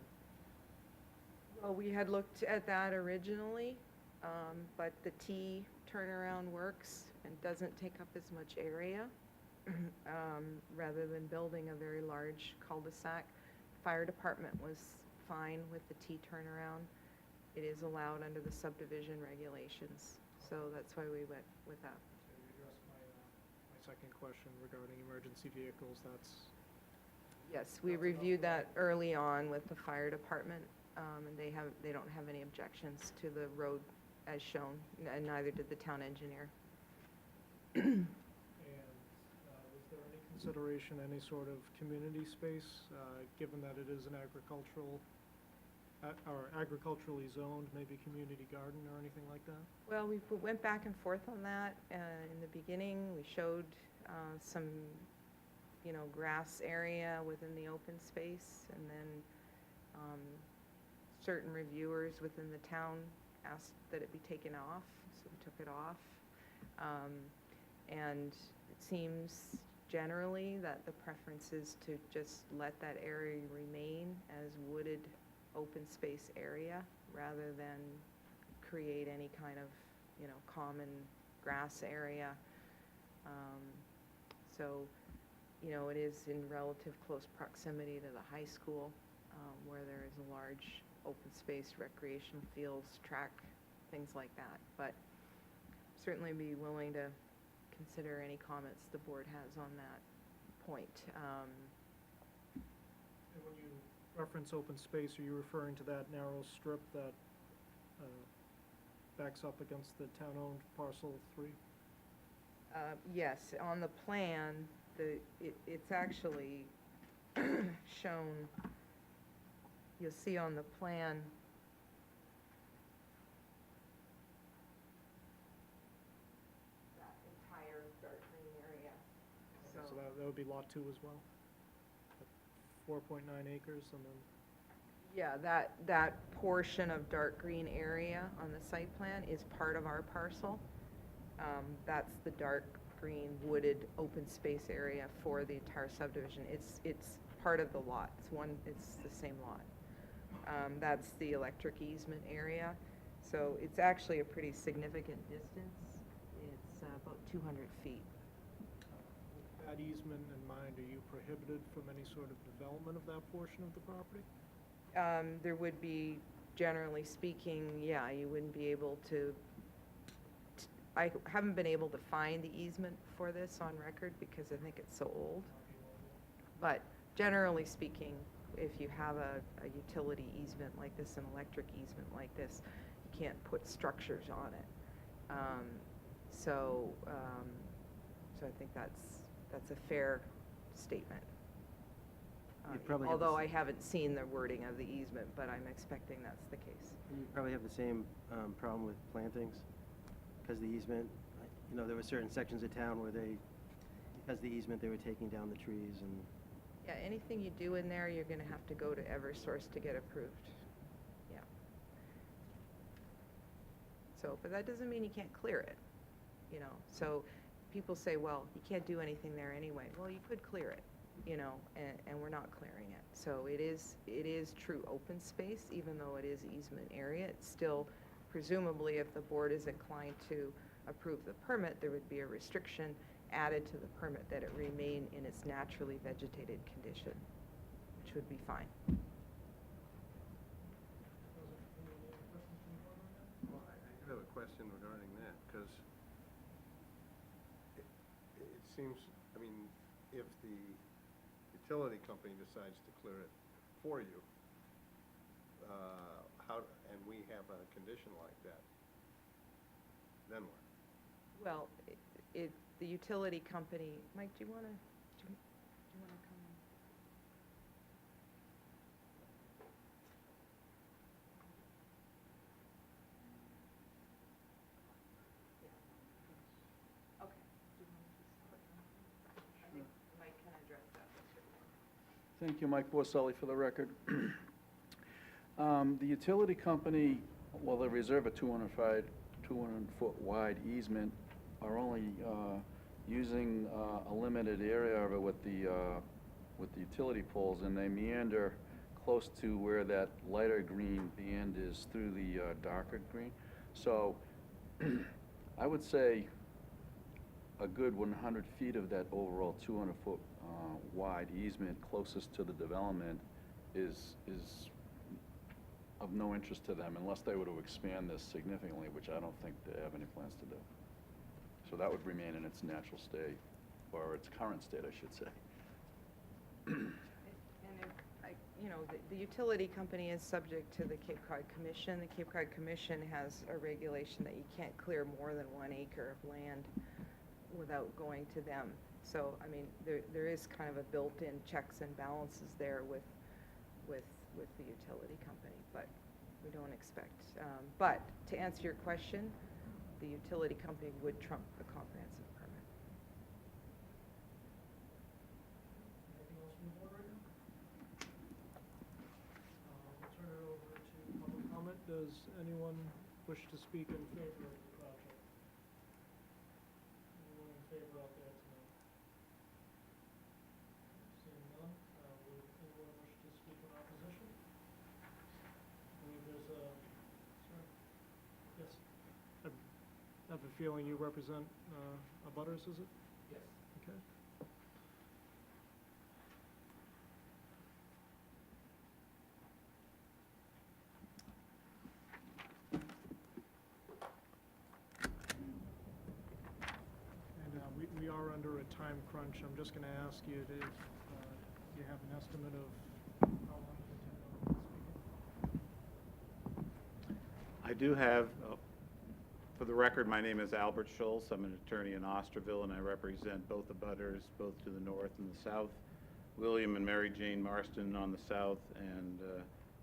Well, we had looked at that originally, but the T turnaround works and doesn't take up as much area, rather than building a very large cul-de-sac. Fire department was fine with the T turnaround. It is allowed under the subdivision regulations, so that's why we went with that. So you addressed my second question regarding emergency vehicles. That's Yes, we reviewed that early on with the fire department, and they don't have any objections to the road as shown, and neither did the town engineer. And was there any consideration, any sort of community space, given that it is an agricultural, or agriculturally zoned, maybe community garden or anything like that? Well, we went back and forth on that. In the beginning, we showed some, grass area within the open space, and then certain reviewers within the town asked that it be taken off, so we took it off. And it seems generally that the preference is to just let that area remain as wooded open space area rather than create any kind of, common grass area. So, it is in relative close proximity to the high school, where there is a large open space, recreation fields, track, things like that. But certainly be willing to consider any comments the board has on that point. And when you reference open space, are you referring to that narrow strip that backs up against the town-owned parcel 3? Yes, on the plan, it's actually shown, you'll see on the plan, that entire dark green area. So that would be Lot 2 as well? 4.9 acres, and then, Yeah, that portion of dark green area on the site plan is part of our parcel. That's the dark green wooded open space area for the entire subdivision. It's part of the lot. It's the same lot. That's the electric easement area. So it's actually a pretty significant distance. It's about 200 feet. with that easement in mind, are you prohibited from any sort of development of that portion of the property? There would be, generally speaking, yeah, you wouldn't be able to, I haven't been able to find the easement for this on record because I think it's so old. But generally speaking, if you have a utility easement like this, an electric easement like this, you can't put structures on it. So I think that's a fair statement. You'd probably have Although the I haven't seen the wording of the easement, but I'm expecting that's the case. You probably have the same problem with plantings, because the easement, you know, there were certain sections of town where because the easement, they were taking down the trees and... Yeah, anything you do in there, you're gonna have to go to Eversource to get approved. Yeah. So, but that doesn't mean you can't clear it, you know? So people say, well, you can't do anything there anyway. Well, you could clear it, you know, and we're not clearing it. So it is true open space, even though it is easement area. It's still, presumably, if the board is inclined to approve the permit, there would be a restriction added to the permit that it remain in its naturally vegetated condition, which would be fine. Well, I do have a question regarding that, because it seems, I mean, if the utility company decides to clear it for you, and we have a condition like that, then what? Well, the utility company, Mike, do you want to come in? Yeah. Okay. Do you want to just click on it? I think Mike can address that. Thank you, Mike Borselli, for the record. The utility company, well, they reserve a 200-foot wide easement, are only using a limited area of it with the utility poles, and they meander close to where that lighter green band is through the darker green. So I would say a good 100 feet of that overall 200-foot wide easement closest to the development is of no interest to them unless they were to expand this significantly, which I don't think they have any plans to do. So that would remain in its natural state, or its current state, I should say. And you know, the utility company is subject to the Cape Cod Commission. The Cape Cod Commission has a regulation that you can't clear more than 1 acre of land without going to them. So, I mean, there is kind of a built-in checks and balances there with the utility company, but we don't expect. But to answer your question, the utility company would trump the comprehensive permit. Anything else from the board right now? We'll turn it over to public comment. Does anyone wish to speak in favor of the project? Anyone in favor out there tonight? Seeing none, would anyone wish to speak in opposition? I believe there's a, sir? Yes. I have a feeling you represent abutters, is it? Yes. Okay. And we are under a time crunch. I'm just going to ask you to, you have an estimate of how long it will take I do have, for the record, my name is Albert Schultz. I'm an attorney in Osterville, and I represent both the butters, both to the north and the south. William and Mary Jane Marston on the south, and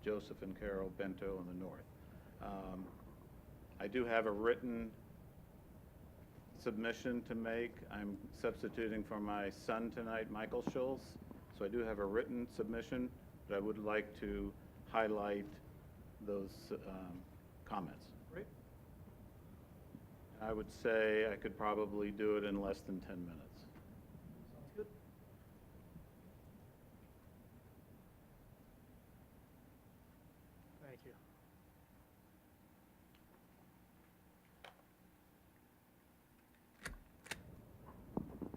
Joseph and Carol Bento on the north. I do have a written submission to make. I'm substituting for my son tonight, Michael Schultz. So I do have a written submission, but I would like to highlight those comments. Great. I would say I could probably do it in less than 10 minutes. Sounds good. Thank you.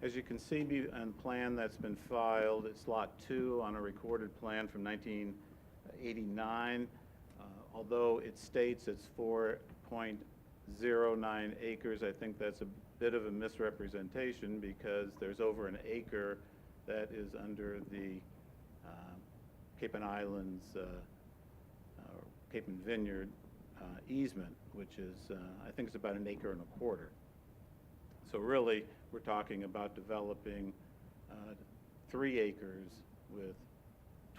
As you can see on the plan that's been filed, it's Lot 2 on a recorded plan from 1989. Although it states it's 4.09 acres, I think that's a bit of a misrepresentation because there's over an acre that is under the Cape and Islands, Cape and Vineyard easement, which is, I think it's about an acre and a quarter. So really, we're talking about developing 3 acres with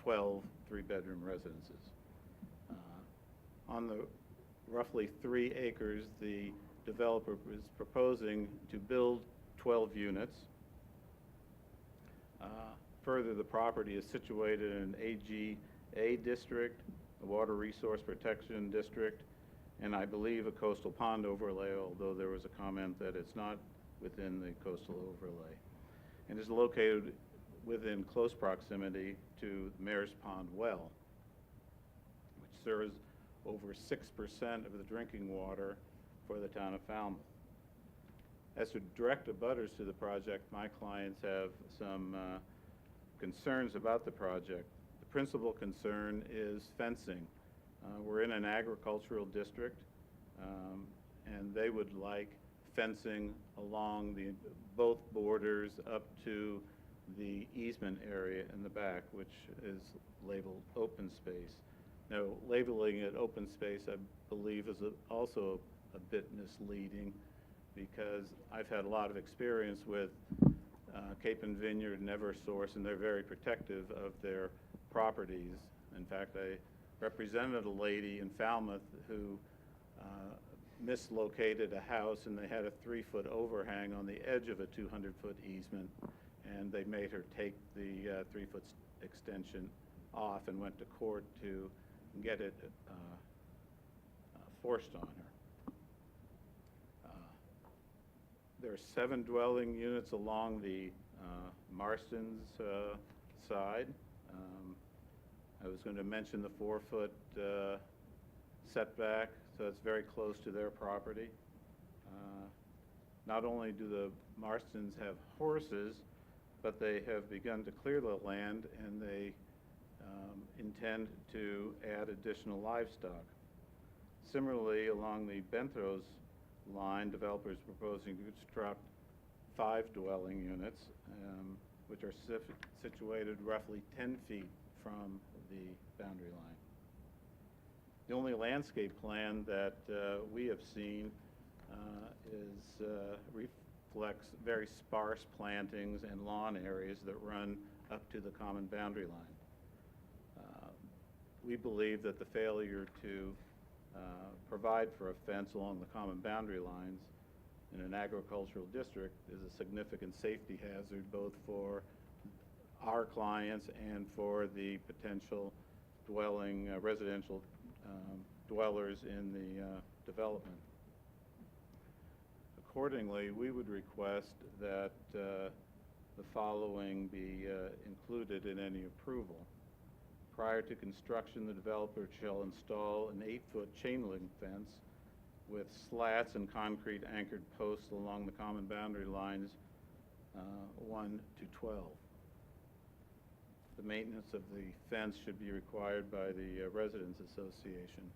12 three-bedroom residences. On the roughly 3 acres, the developer is proposing to build 12 units. Further, the property is situated in an AGA district, a water resource protection district, and I believe a coastal pond overlay, although there was a comment that it's not within the coastal overlay, and is located within close proximity to Mayor's Pond well, which serves over 6% of the drinking water for the town of Falmouth. As to direct abutters to the project, my clients have some concerns about the project. The principal concern is fencing. We're in an agricultural district, and they would like fencing along both borders up to the easement area in the back, which is labeled open space. Now, labeling it open space, I believe, is also a bit misleading because I've had a lot of experience with Cape and Vineyard and Eversource, and they're very protective of their properties. In fact, I represented a lady in Falmouth who mislocated a house, and they had a 3-foot overhang on the edge of a 200-foot easement, and they made her take the 3-foot extension off and went to court to get it forced on her. There are 7 dwelling units along the Marston's side. I was going to mention the 4-foot setback, so it's very close to their property. Not only do the Marstons have horses, but they have begun to clear the land, and they intend to add additional livestock. Similarly, along the Benthos line, developers proposing to construct 5 dwelling units, which are situated roughly 10 feet from the boundary line. The only landscape plan that we have seen reflects very sparse plantings and lawn areas that run up to the common boundary line. We believe that the failure to provide for a fence along the common boundary lines in an agricultural district is a significant safety hazard both for our clients and for the potential residential dwellers in the development. Accordingly, we would request that the following be included in any approval. Prior to construction, the developer shall install an 8-foot chain link fence with slats and concrete anchored posts along the common boundary lines 1 to 12. The maintenance of the fence should be required by the Residents Association.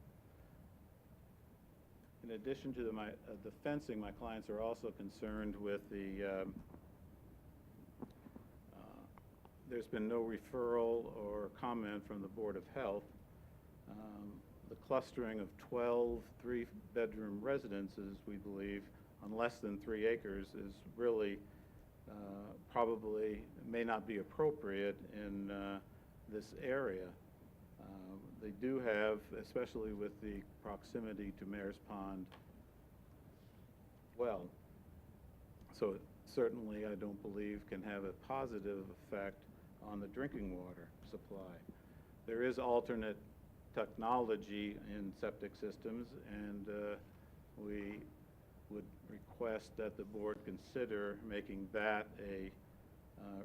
In addition to the fencing, my clients are also concerned with there's been no referral or comment from the Board of Health. the clustering of 12 three-bedroom residences, we believe, on less than 3 acres is really probably may not be appropriate in this area. They do have, especially with the proximity to Mayor's Pond well, so it certainly, I don't believe, can have a positive effect on the drinking water supply. There is alternate technology in septic systems, and we would request that the board consider making that a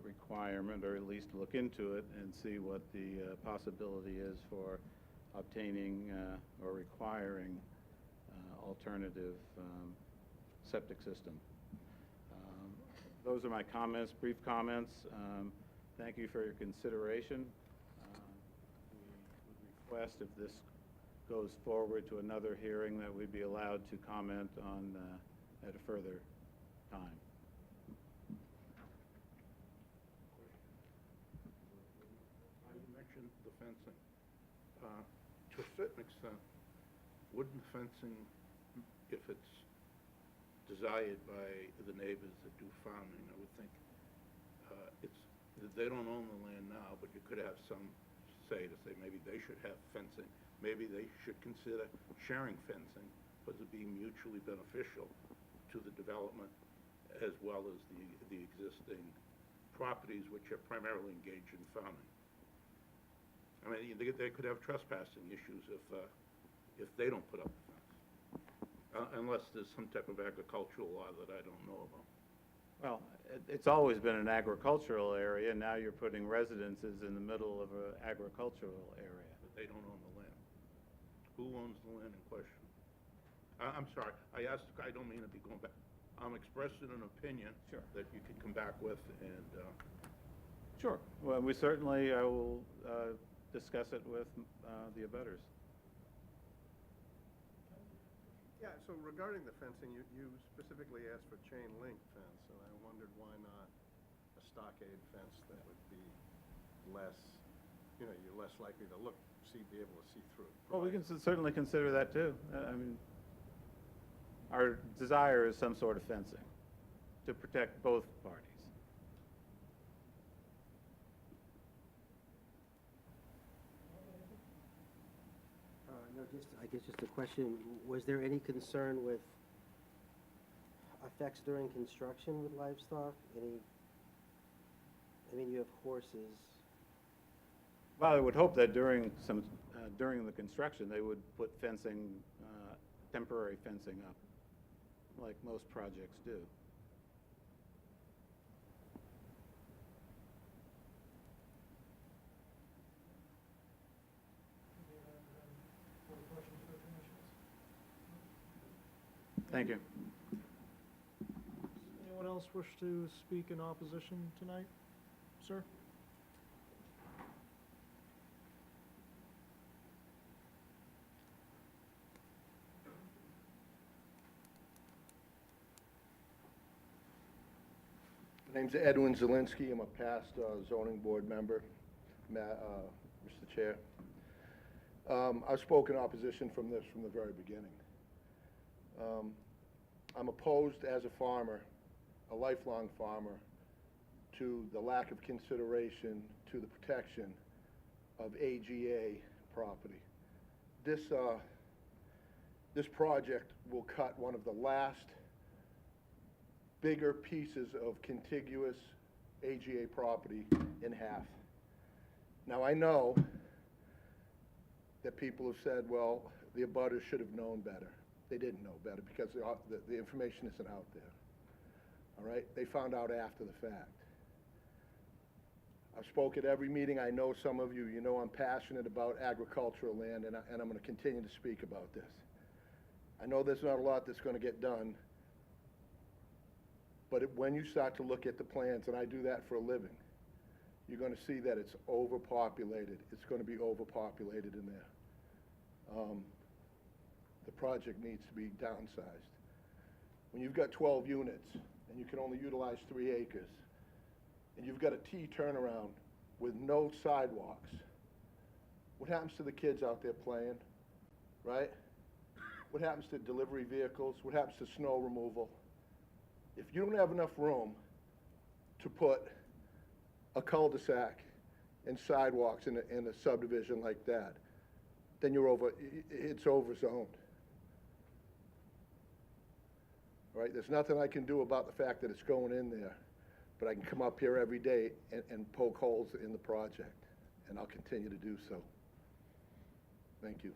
requirement, or at least look into it and see what the possibility is for obtaining or requiring alternative septic system. Those are my comments, brief comments. Thank you for your consideration. We would request, if this goes forward to another hearing, that we be allowed to comment on at a further time. You mentioned the fencing. To a certain extent, wooden fencing, if it's desired by the neighbors that do farming, I would think they don't own the land now, but you could have some say maybe they should have fencing. Maybe they should consider sharing fencing, because it'd be mutually beneficial to the development as well as the existing properties which are primarily engaged in farming. I mean, they could have trespassing issues if they don't put up the fence, unless there's some type of agricultural law that I don't know about. Well, it's always been an agricultural area, and now you're putting residences in the middle of an agricultural area. But they don't own the land. Who owns the land in question? I'm sorry, I don't mean to be going back. I'm expressing an opinion that you could come back with, and Sure. Well, we certainly, I will discuss it with the abutters. Yeah, so regarding the fencing, you specifically asked for chain link fence, and I wondered why not a stockade fence that would be less, you're less likely to be able to see through. Well, we can certainly consider that too. I mean, our desire is some sort of fencing to protect both parties. No, I guess just a question, was there any concern with effects during construction with livestock? I mean, you have horses. Well, I would hope that during the construction, they would put fencing, temporary fencing up, like most projects do. Thank you. Anyone else wish to speak in opposition tonight, sir? My name's Edwin Zielinski. I'm a past zoning board member, Mr. Chair. I've spoken opposition from this from the very beginning. I'm opposed as a farmer, a lifelong farmer, to the lack of consideration to the protection of AGA property. This project will cut one of the last bigger pieces of contiguous AGA property in half. Now, I know that people have said, well, the abutters should have known better. They didn't know better because the information isn't out there. All right? They found out after the fact. I've spoke at every meeting. I know some of you. You know I'm passionate about agricultural land, and I'm going to continue to speak about this. I know there's not a lot that's going to get done, but when you start to look at the plans, and I do that for a living, you're going to see that it's overpopulated. It's going to be overpopulated in there. The project needs to be downsized. When you've got 12 units and you can only utilize 3 acres, and you've got a T turnaround with no sidewalks, what happens to the kids out there playing? right? What happens to delivery vehicles? What happens to snow removal? If you don't have enough room to put a cul-de-sac and sidewalks in a subdivision like that, then it's over-zoned. Right? There's nothing I can do about the fact that it's going in there, but I can come up here every day and poke holes in the project, and I'll continue to do so. Thank you.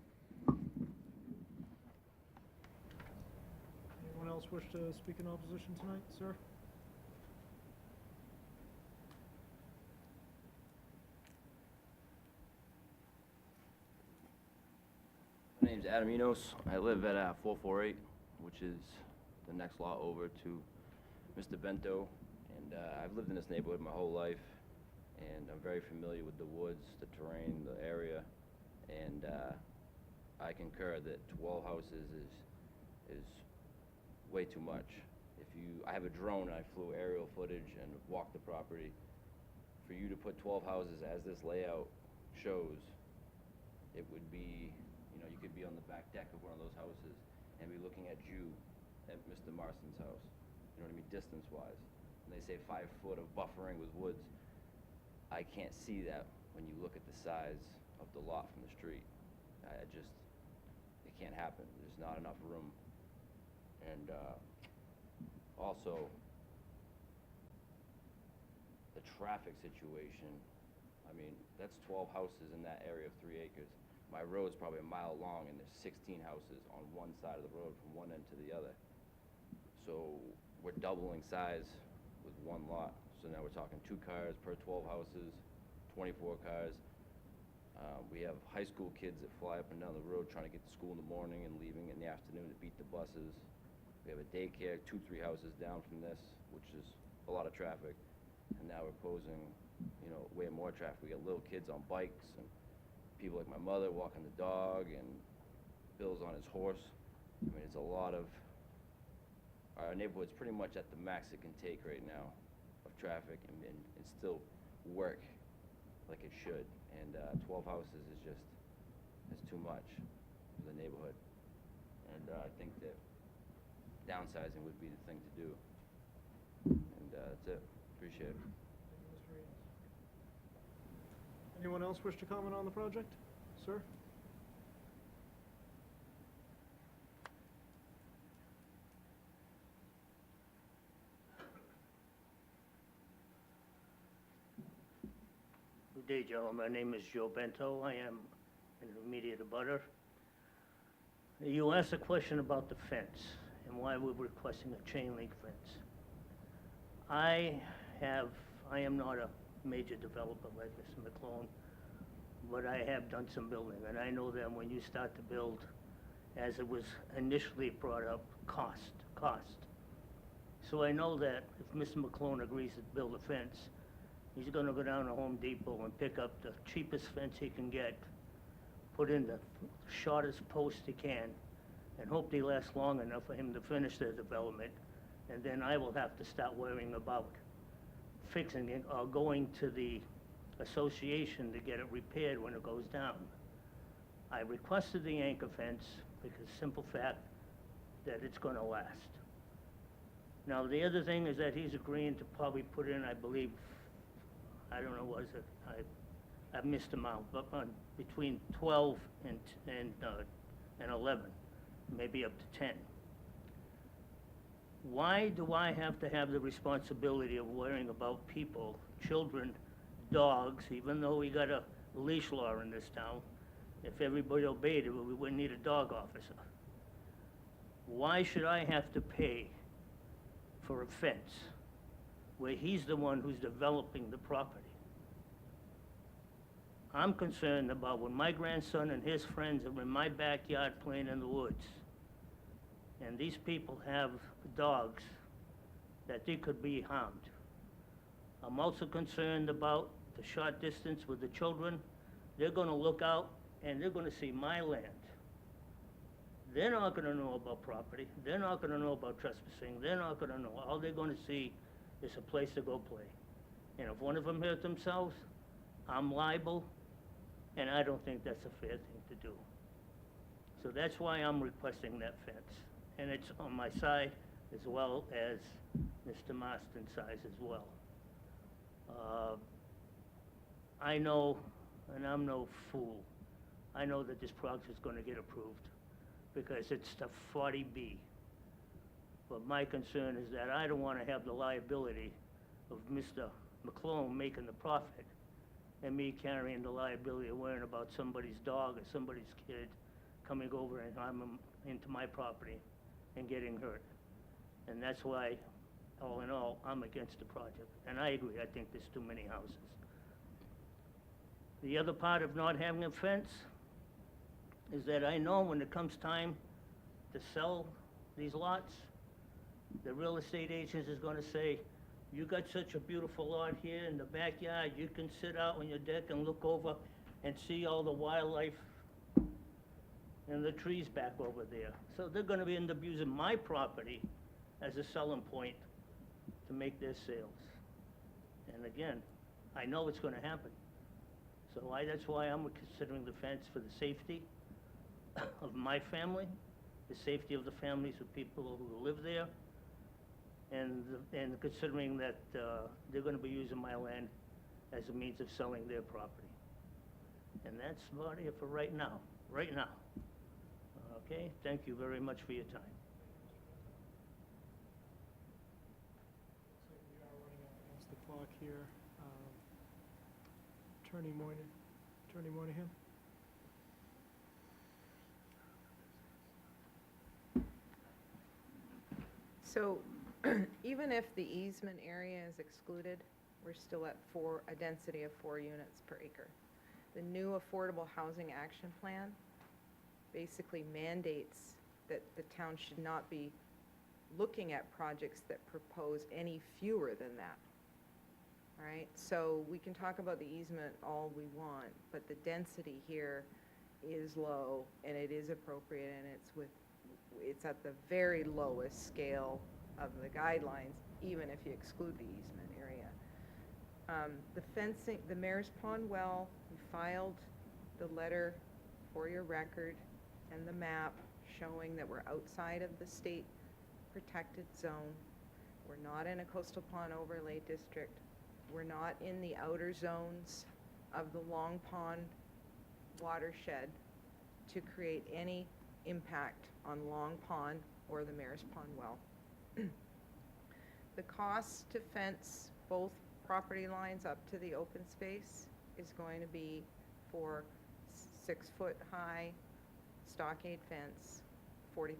Anyone else wish to speak in opposition tonight, sir? My name's Adam Enos. I live at 448, which is the next lot over to Mr. Bento. And I've lived in this neighborhood my whole life, and I'm very familiar with the woods, the terrain, the area. And I concur that 12 houses is way too much. I have a drone and I flew aerial footage and walked the property. For you to put 12 houses as this layout shows, it would be, you could be on the back deck of one of those houses and be looking at you at Mr. Marston's house. You know what I mean, distance-wise. And they say 5 foot of buffering with woods. I can't see that when you look at the size of the lot from the street. It can't happen. There's not enough room. And also, the traffic situation, I mean, that's 12 houses in that area of 3 acres. My road's probably a mile long, and there's 16 houses on one side of the road from one end to the other. So we're doubling size with one lot. So now we're talking 2 cars per 12 houses, 24 cars. We have high school kids that fly up and down the road trying to get to school in the morning and leaving in the afternoon to beat the buses. We have a daycare 2-3 houses down from this, which is a lot of traffic. And now we're posing, way more traffic. We got little kids on bikes and people like my mother walking the dog, and Bill's on his horse. I mean, it's a lot of, our neighborhood's pretty much at the max it can take right now of traffic and still work like it should. And 12 houses is too much for the neighborhood. And I think that downsizing would be the thing to do. And that's it. Appreciate it. Anyone else wish to comment on the project? Sir? Good day, gentlemen. My name is Joe Bento. I am an immediate abutter. You asked a question about the fence and why we're requesting a chain link fence. I am not a major developer like Mr. McClone, but I have done some building, and I know that when you start to build, as it was initially brought up, cost. So I know that if Mr. McClone agrees to build a fence, he's gonna go down to Home Depot and pick up the cheapest fence he can get, put in the shortest post he can, and hope they last long enough for him to finish their development. And then I will have to start worrying about fixing it or going to the association to get it repaired when it goes down. I requested the anchor fence because simple fact that it's gonna last. Now, the other thing is that he's agreeing to probably put in, I believe, I don't know, I've missed them out, but between 12 and 11, maybe up to 10. Why do I have to have the responsibility of worrying about people, children, dogs, even though we got a leash law in this town? If everybody obeyed it, we wouldn't need a dog officer. Why should I have to pay for a fence where he's the one who's developing the property? I'm concerned about when my grandson and his friends are in my backyard playing in the woods, and these people have dogs, that they could be harmed. I'm also concerned about the short distance with the children. They're gonna look out and they're gonna see my land. They're not gonna know about property. They're not gonna know about trespassing. They're not gonna know. All they're gonna see is a place to go play. And if one of them hurt themselves, I'm liable, and I don't think that's a fair thing to do. So that's why I'm requesting that fence. And it's on my side as well as Mr. Marston's side as well. I know, and I'm no fool, I know that this project is gonna get approved because it's the 40B. But my concern is that I don't wanna have the liability of Mr. McClone making the profit and me carrying the liability of worrying about somebody's dog or somebody's kid coming over and harming into my property and getting hurt. And that's why, all in all, I'm against the project. And I agree, I think there's too many houses. The other part of not having a fence is that I know when it comes time to sell these lots, the real estate agent is gonna say, you got such a beautiful lot here in the backyard, you can sit out on your deck and look over and see all the wildlife and the trees back over there. So they're gonna be end up using my property as a selling point to make their sales. And again, I know it's gonna happen. So that's why I'm considering the fence for the safety of my family, the safety of the families of people who live there, and considering that they're gonna be using my land as a means of selling their property. And that's about it for right now, Okay, thank you very much for your time. Looks like we are running up against the clock here. Attorney Moynihan? So even if the easement area is excluded, we're still at a density of 4 units per acre. The new Affordable Housing Action Plan basically mandates that the town should not be looking at projects that propose any fewer than that. All right, so we can talk about the easement all we want, but the density here is low and it is appropriate, and it's at the very lowest scale of the guidelines, even if you exclude the easement area. The fencing, the Mayor's Pond well, we filed the letter for your record and the map showing that we're outside of the state protected zone. We're not in a coastal pond overlay district. We're not in the outer zones of the Long Pond watershed to create any impact on Long Pond or the Mayor's Pond well. The cost to fence both property lines up to the open space is going to be for 6-foot high stockade fence, $40,000.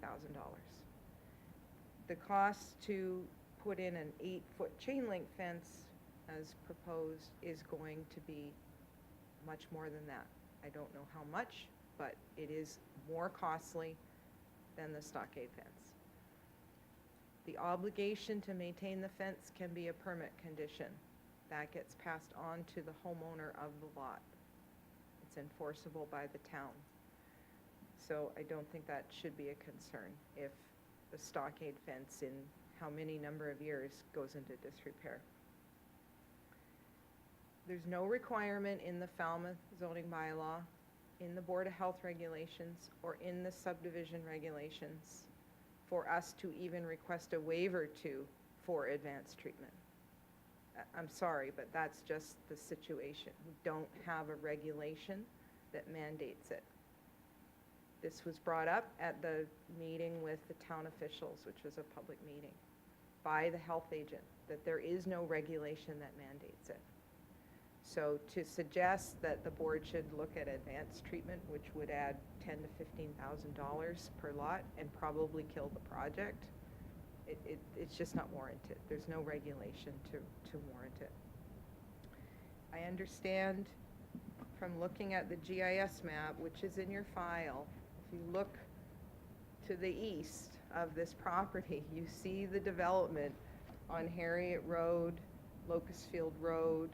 The cost to put in an 8-foot chain link fence as proposed is going to be much more than that. I don't know how much, but it is more costly than the stockade fence. The obligation to maintain the fence can be a permit condition. That gets passed on to the homeowner of the lot. It's enforceable by the town. So I don't think that should be a concern if the stockade fence in how many number of years goes into disrepair. There's no requirement in the Falmouth zoning bylaw, in the Board of Health regulations, or in the subdivision regulations for us to even request a waiver for advanced treatment. I'm sorry, but that's just the situation. We don't have a regulation that mandates it. This was brought up at the meeting with the town officials, which was a public meeting, by the health agent, that there is no regulation that mandates it. So to suggest that the board should look at advanced treatment, which would add $10,000 to $15,000 per lot and probably kill the project, it's just not warranted. There's no regulation to warrant it. I understand from looking at the GIS map, which is in your file, if you look to the east of this property, you see the development on Harriet Road, Locust Field Road,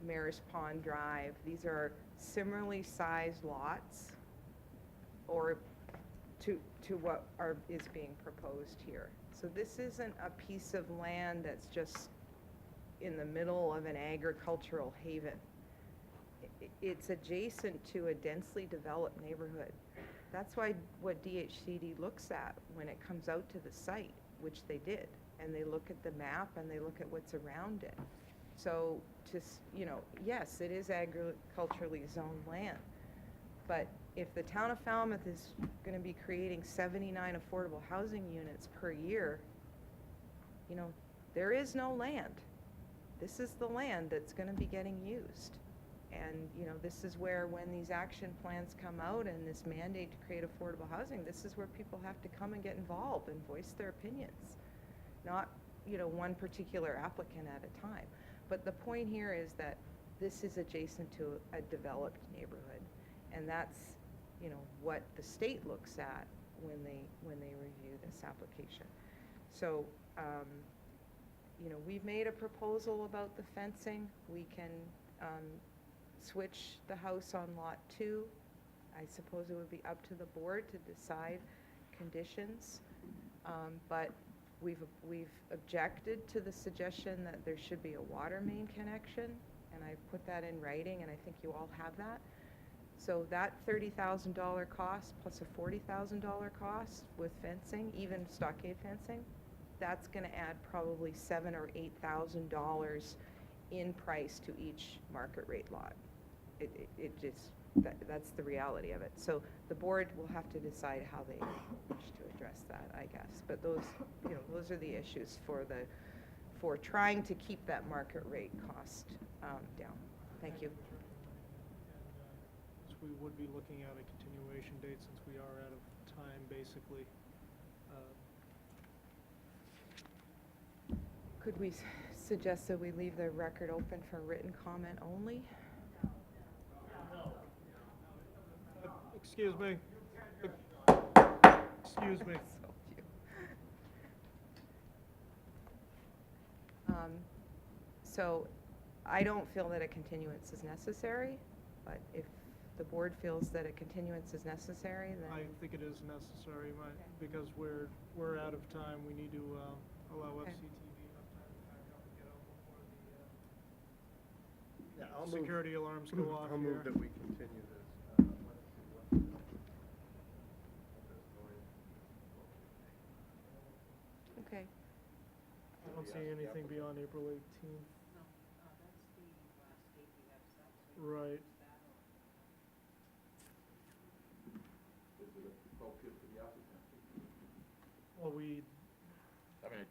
Mayor's Pond Drive. These are similarly sized lots, or to what is being proposed here. So this isn't a piece of land that's just in the middle of an agricultural haven. It's adjacent to a densely developed neighborhood. That's why what DHCD looks at when it comes out to the site, which they did, and they look at the map and they look at what's around it. So you know, yes, it is agriculturally zoned land, but if the town of Falmouth is going to be creating 79 affordable housing units per year, you know, there is no land. This is the land that's going to be getting used. And, you know, this is where when these action plans come out and this mandate to create affordable housing, this is where people have to come and get involved and voice their opinions. Not, you know, one particular applicant at a time. But the point here is that this is adjacent to a developed neighborhood. And that's, you know, what the state looks at when they review this application. So, you know, we've made a proposal about the fencing. We can switch the house on lot 2. I suppose it would be up to the board to decide conditions. But we've objected to the suggestion that there should be a water main connection, and I put that in writing, and I think you all have that. So that $30,000 cost plus a $40,000 cost with fencing, even stockade fencing, that's going to add probably $7,000 or $8,000 in price to each market rate lot. It just, that's the reality of it. So the board will have to decide how they wish to address that, I guess. But those, you know, those are the issues for trying to keep that market rate cost down. Thank you. We would be looking at a continuation date since we are out of time, basically. Could we suggest that we leave the record open for written comment only? Excuse me. Excuse me. So I don't feel that a continuance is necessary, but if the board feels that a continuance is necessary, then... I think it is necessary, because we're out of time. We need to allow FCTV enough time to pack up and get out before the security alarms go off I'll here. move that we continue this. Okay. I don't see anything beyond April 18th. No, that's the last date we have set. So Right. Is it appropriate for the applicant? Well,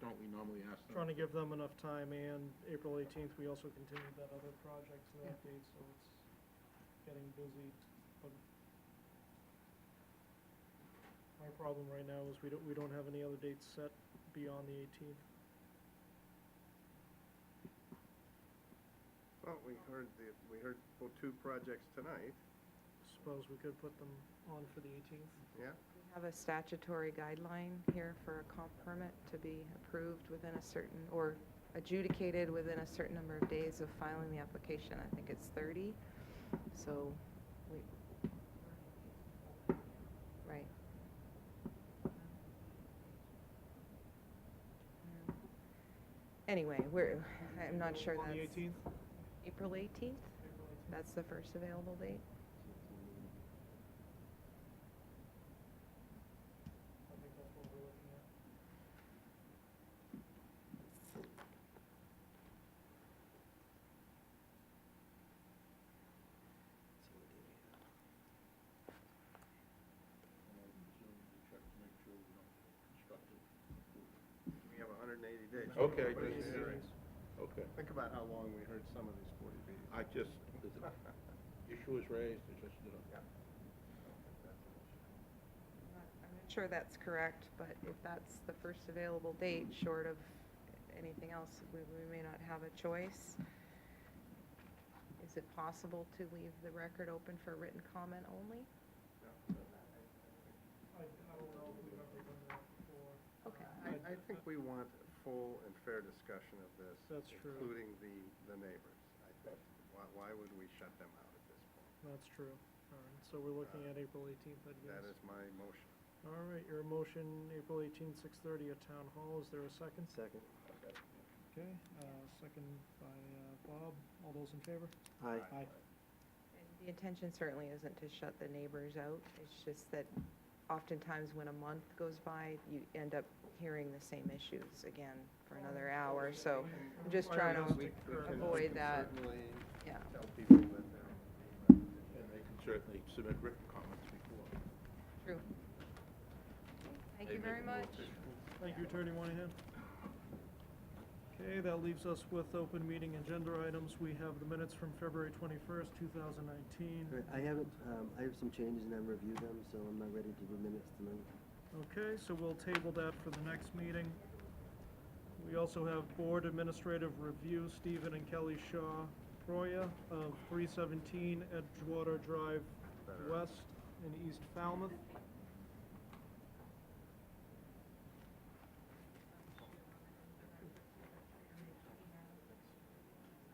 Don't we normally ask them? trying to give them enough time, and April 18th, we also continued that other project to that date, so it's getting busy. But my problem right now is we don't have any other dates set beyond the 18th. Well, we heard about 2 projects tonight. Suppose we could put them on for the 18th? Yeah. We have a statutory guideline here for a comp permit to be approved within a certain, or adjudicated within a certain number of days of filing the application. I think it's 30. So, right. Anyway, I'm not sure On that's... the 18th? April 18th? That's the first available date? I think that's what we're looking at. We have 180 days. Okay. Public hearings. Okay. Think about how long we heard some of these 40Bs. The issue is raised, it's just, you know. I'm not sure that's correct, but if that's the first available date, short of anything else, we may not have a choice. Is it possible to leave the record open for written comment only? I don't know if we've ever done that before. Okay. I think we want a full and fair discussion of this. That's true. Including the neighbors, I think. Why would we shut them out at this point? That's true. All right, so we're looking at April 18th, I guess. That is my motion. All right, your motion, April 18th, 6:30 at Town Hall. Is there a second? Second. Okay, second by Bob. All those in favor? Aye. Aye. And The intention certainly isn't to shut the neighbors out. It's just that oftentimes when a month goes by, you end up hearing the same issues again for another hour. So I'm just trying to avoid that. Certainly Yeah. tell people that they're. And they can certainly submit written comments before. True. Thank you very much. Thank you, Attorney Moynihan. Okay, that leaves us with open meeting agenda items. We have the minutes from February 21st, 2019. All right, I have some changes and I haven't reviewed them, so I'm not ready to do minutes tonight. Okay, so we'll table that for the next meeting. We also have Board Administrative Review, Stephen and Kelly Shaw Proya of 317 Edgewater Drive West in East Falmouth.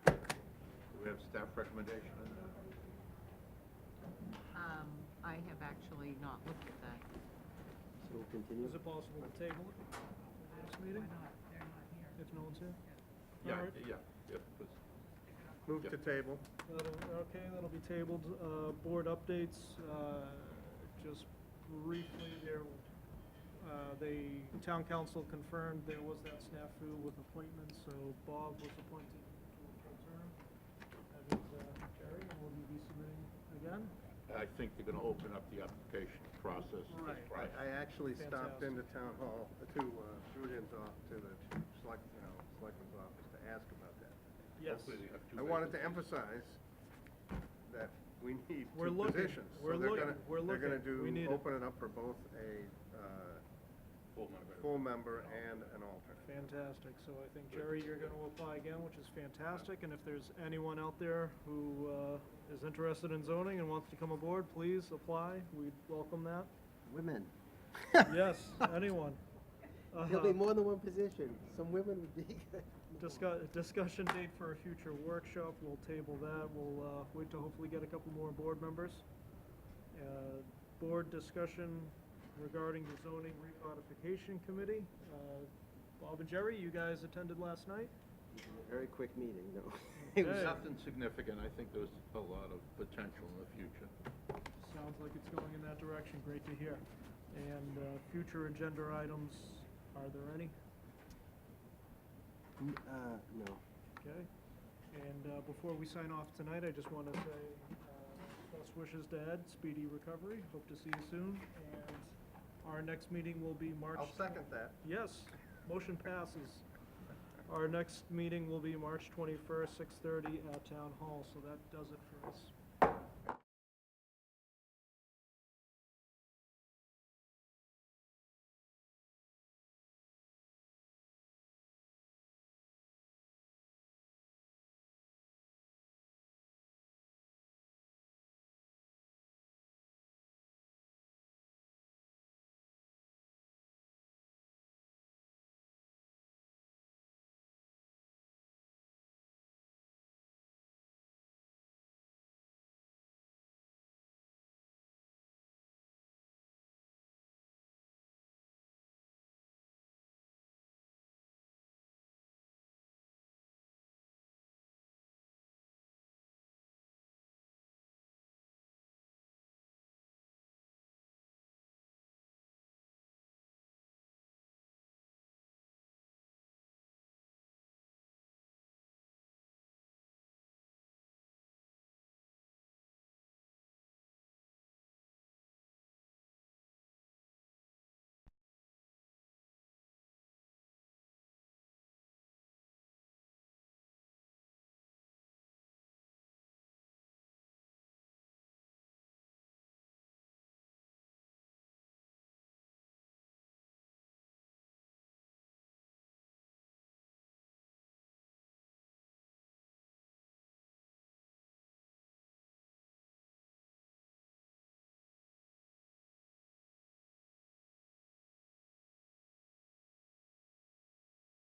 Do we have staff recommendation on that? I have actually not looked at that. So we'll continue. Is it possible to table it for the next meeting? They're not here. If no one's here? Yeah, All right. yeah, please. Move to table. Okay, that'll be tabled. Board updates, just briefly there, the town council confirmed there was that snafu with appointments, so Bob was appointed to a full term. That is Jerry, and will you be submitting again? I think they're gonna open up the application process. Right. I actually stopped Fantastic. into town hall, to Rudin's office, to the selectman's office to ask about that. Yes. Hopefully they have two I wanted to vacancies. emphasize that we need We're two looking. positions. We're So they're looking. gonna- We're They're gonna looking. We need do, it. open it up for both a full member and an alternate. Fantastic. So I think, Jerry, you're going to apply again, which is fantastic. And if there's anyone out there who is interested in zoning and wants to come aboard, please apply. We'd welcome that. Women. Yes, anyone. There'll be more than one position. Some women would be good. Discussion date for a future workshop, we'll table that. We'll wait to hopefully get a couple more board members. Board discussion regarding the zoning recodification committee. Bob and Jerry, you guys attended last night? Very quick meeting, no. It was Okay. nothing significant. I think there was a lot of potential in the future. Sounds like it's going in that direction, great to hear. And future agenda items, are there any? No. Okay. And before we sign off tonight, I just want to say best wishes to Ed, speedy recovery, hope to see you soon. And our next meeting will be March. I'll second that. Yes, motion passes. Our next meeting will be March 21st, 6:30 at Town Hall, so that does it for us.